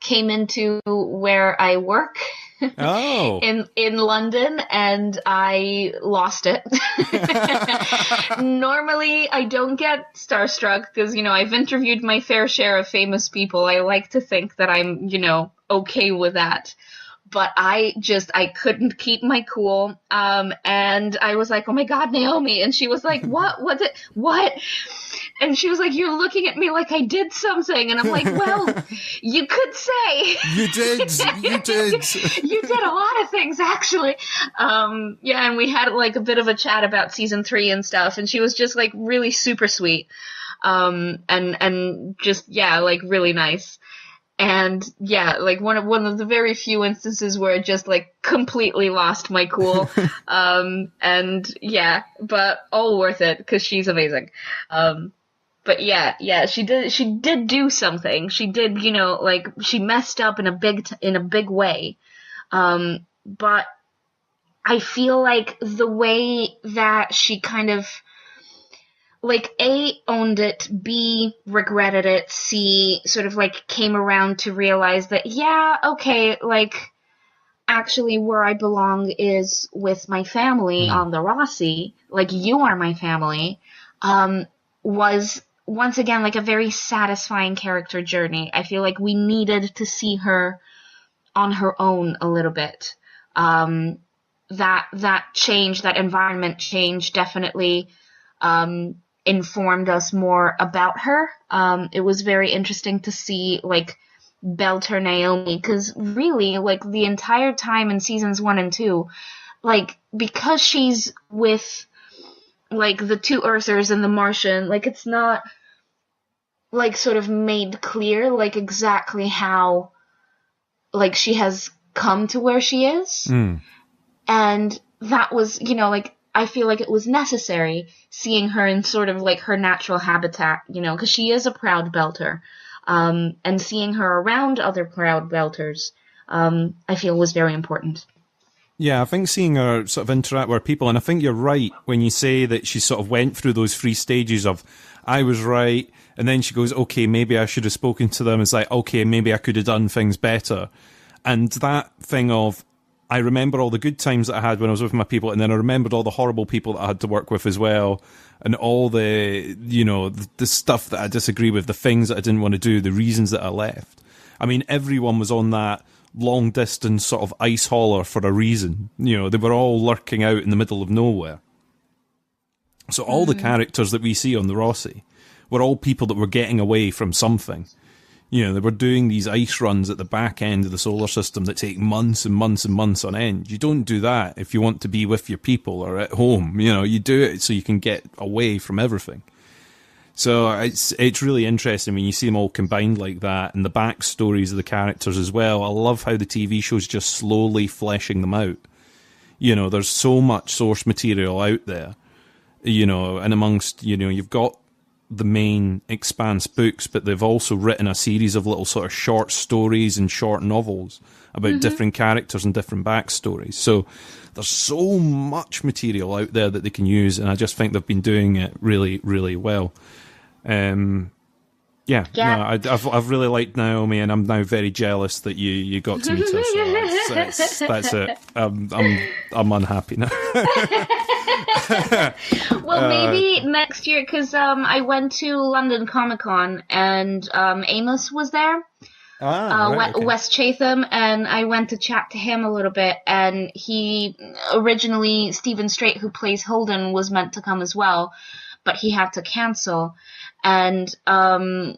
came into where I work in London, and I lost it. Normally, I don't get starstruck because, you know, I've interviewed my fair share of famous people. I like to think that I'm, you know, okay with that. But I couldn't keep my cool. And I was like, oh my God, Naomi. And she was like, what? What? And she was like, you're looking at me like I did something. And I'm like, well, you could say. You did. You did. You did a lot of things, actually. Yeah, and we had like a bit of a chat about season 3 and stuff. And she was just like really super sweet. And just, yeah, like really nice. And yeah, like one of the very few instances where I just like completely lost my cool. And yeah, but all worth it because she's amazing. But yeah, she did do something. She did, you know, like she messed up in a big way. But I feel like the way that she kind of, like, A, owned it, B, regretted it, C, sort of, like, came around to realize that, yeah, okay, like, actually where I belong is with my family on the Rossi, like, you are my family, was, once again, like, a very satisfying character journey. I feel like we needed to see her on her own a little bit. That change, that environment change definitely, informed us more about her. It was very interesting to see, like, Belter Naomi, because really, like, the entire time in seasons 1 and 2, like, because she's with, like, the two Earthers and the Martian, like, it's not, like, sort of made clear, like, exactly how, like, she has come to where she is. And that was, you know, like, I feel like it was necessary seeing her in sort of like her natural habitat, you know, because she is a proud Belter. And seeing her around other proud Belters, I feel was very important. Yeah, I think seeing her sort of interact with people, and I think you're right when you say that she sort of went through those 3 stages of, I was right, and then she goes, okay, maybe I should have spoken to them. It's like, okay, maybe I could have done things better. And that thing of, I remember all the good times that I had when I was with my people, and then I remembered all the horrible people that I had to work with as well, and all the, you know, the stuff that I disagree with, the things that I didn't want to do, the reasons that I left. I mean, everyone was on that long distance sort of ice hauler for a reason. You know, they were all lurking out in the middle of nowhere. So all the characters that we see on the Rossi were all people that were getting away from something. You know, they were doing these ice runs at the back end of the solar system that take months and months and months on end. You don't do that if you want to be with your people or at home. You know, you do it so you can get away from everything. So it's really interesting when you see them all combined like that, and the backstories of the characters as well. I love how the TV show's just slowly fleshing them out. You know, there's so much source material out there, you know, and amongst, you know, you've got the main Expanse books, but they've also written a series of little sort of short stories and short novels about different characters and different backstories. So there's so much material out there that they can use, and I just think they've been doing it really, really well. No, I've really liked Naomi, and I'm now very jealous that you got to meet her. So that's it. I'm unhappy now. Well, maybe next year, because I went to London Comic Con and Amos was there. Right, okay. Wes Chatham, and I went to chat to him a little bit, and he originally, Stephen Strait, who plays Holden, was meant to come as well, but he had to cancel. And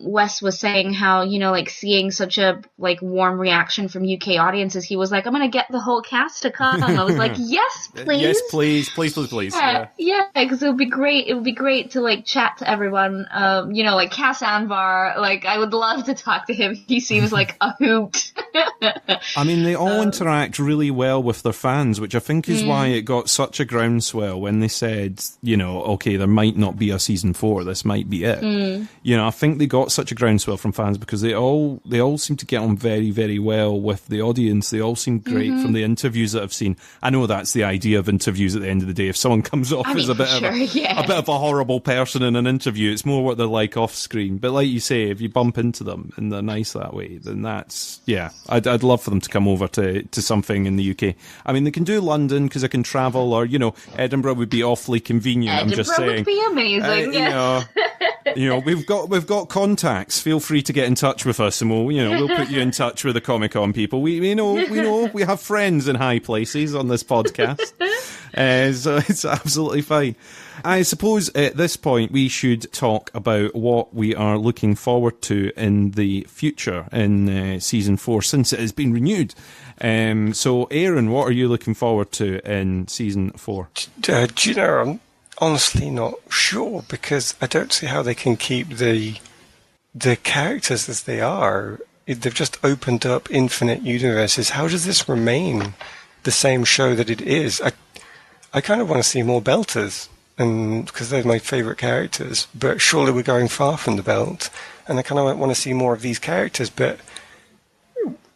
Wes was saying how, like, seeing such a, like, warm reaction from UK audiences, he was like, I'm going to get the whole cast to come. I was like, yes, please. Yes, please. Yeah, because it would be great. It would be great to, like, chat to everyone. Like Cass Anvar, like, I would love to talk to him. He seems like a hoot. I mean, they all interact really well with their fans, which I think is why it got such a groundswell when they said, okay, there might not be a season 4, this might be it. I think they got such a groundswell from fans because they all seem to get on very, very well with the audience. They all seem great from the interviews that I've seen. I know that's the idea of interviews at the end of the day. If someone comes off as a bit of a horrible person in an interview, it's more what they're like off screen. But like you say, if you bump into them and they're nice that way, then that's, I'd love for them to come over to something in the UK. I mean, they can do London because I can travel, or, Edinburgh would be awfully convenient. I'm just saying. Edinburgh would be amazing. We've got contacts. Feel free to get in touch with us, and we'll put you in touch with the Comic-Con people. We know we have friends in high places on this podcast, so it's absolutely fine. I suppose at this point we should talk about what we are looking forward to in the future in season 4, since it has been renewed. So, Aaron, what are you looking forward to in season 4? Do you know, I'm honestly not sure, because I don't see how they can keep the characters as they are. They've just opened up infinite universes. How does this remain the same show that it is? I kind of want to see more Belters, and because they're my favourite characters, but surely we're going far from the belt, and I kind of want to see more of these characters, but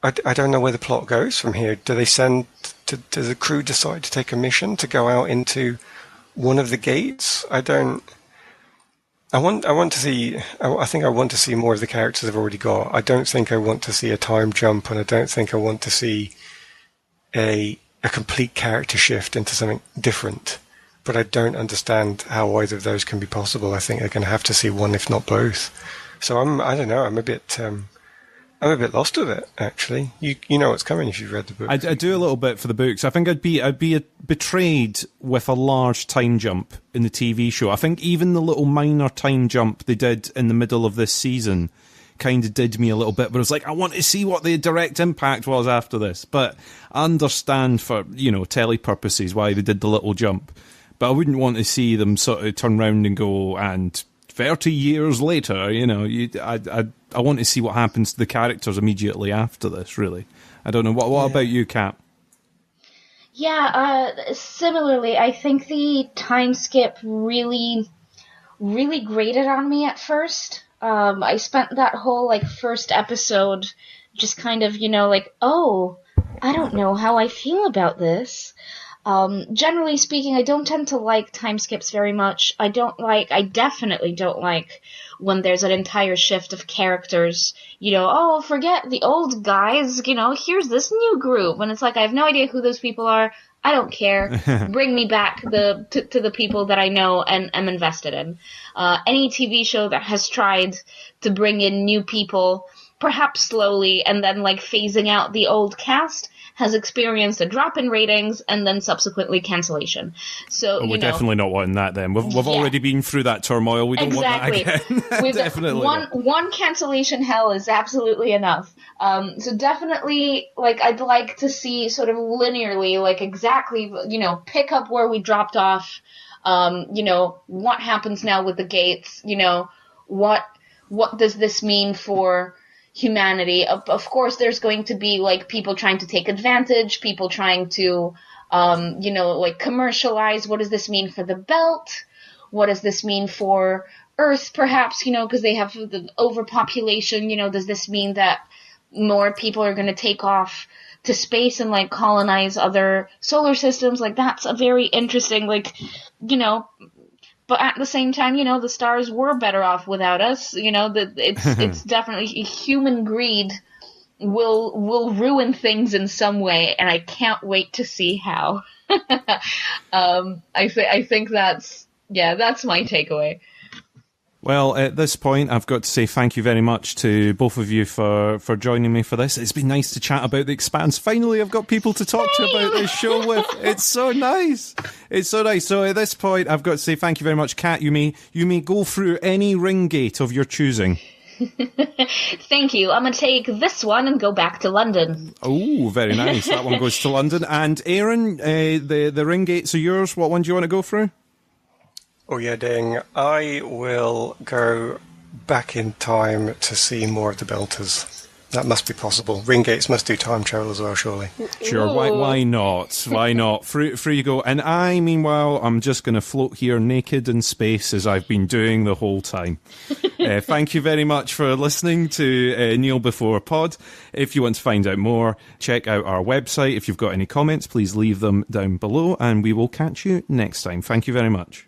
I don't know where the plot goes from here. Do they send, does the crew decide to take a mission to go out into one of the gates? I think I want to see more of the characters I've already got. I don't think I want to see a time jump, and I don't think I want to see a complete character shift into something different. But I don't understand how either of those can be possible. I think they're going to have to see one, if not both. So I don't know. I'm a bit lost with it, actually. You know what's coming if you've read the book. I do a little bit for the books. I think I'd be betrayed with a large time jump in the TV show. I think even the little minor time jump they did in the middle of this season kind of did me a little bit, but it was like, I want to see what the direct impact was after this. But I understand for, telly purposes why they did the little jump. But I wouldn't want to see them sort of turn round and go, and 30 years later, I want to see what happens to the characters immediately after this, really. I don't know. What about you, Kat? Yeah, similarly, I think the time skip really, really grated on me at first. I spent that whole, first episode just kind of, oh, I don't know how I feel about this. Generally speaking, I don't tend to like time skips very much. I definitely don't like when there's an entire shift of characters, forget the old guys, here's this new group. And it's like, I have no idea who those people are. I don't care. Bring me back to the people that I know and am invested in. Any TV show that has tried to bring in new people, perhaps slowly, and then phasing out the old cast, has experienced a drop in ratings and then subsequently cancellation. So we're definitely not wanting that. Then we've already been through that turmoil. We don't want that again. Definitely one cancellation hell is absolutely enough. So definitely, I'd like to see sort of linearly, exactly, pick up where we dropped off. What happens now with the gates? What does this mean for humanity? Of course, there's going to be people trying to take advantage, people trying to, commercialize. What does this mean for the belt? What does this mean for Earth, perhaps, because they have the overpopulation, does this mean that more people are going to take off to space and, like, colonize other solar systems? Like, that's a very interesting, like, but at the same time, the stars were better off without us. It's definitely human greed will ruin things in some way, and I can't wait to see how. I think that's my takeaway. Well, at this point, I've got to say thank you very much to both of you for joining me for this. It's been nice to chat about The Expanse. Finally, I've got people to talk to about this show with. It's so nice. It's so nice. So at this point, I've got to say thank you very much. Kat, you may go through any ring gate of your choosing. Thank you. I'm going to take this one and go back to London. Oh, very nice. That one goes to London. And Aaron, the ring gates are yours. What one do you want to go through? Oh yeah, ding. I will go back in time to see more of the Belters. That must be possible. Ring gates must do time travel as well, surely. Sure, why not? Why not? Free you go. And I, meanwhile, I'm just going to float here naked in space as I've been doing the whole time. Thank you very much for listening to Neil Before Pod. If you want to find out more, check out our website. If you've got any comments, please leave them down below, and we will catch you next time. Thank you very much.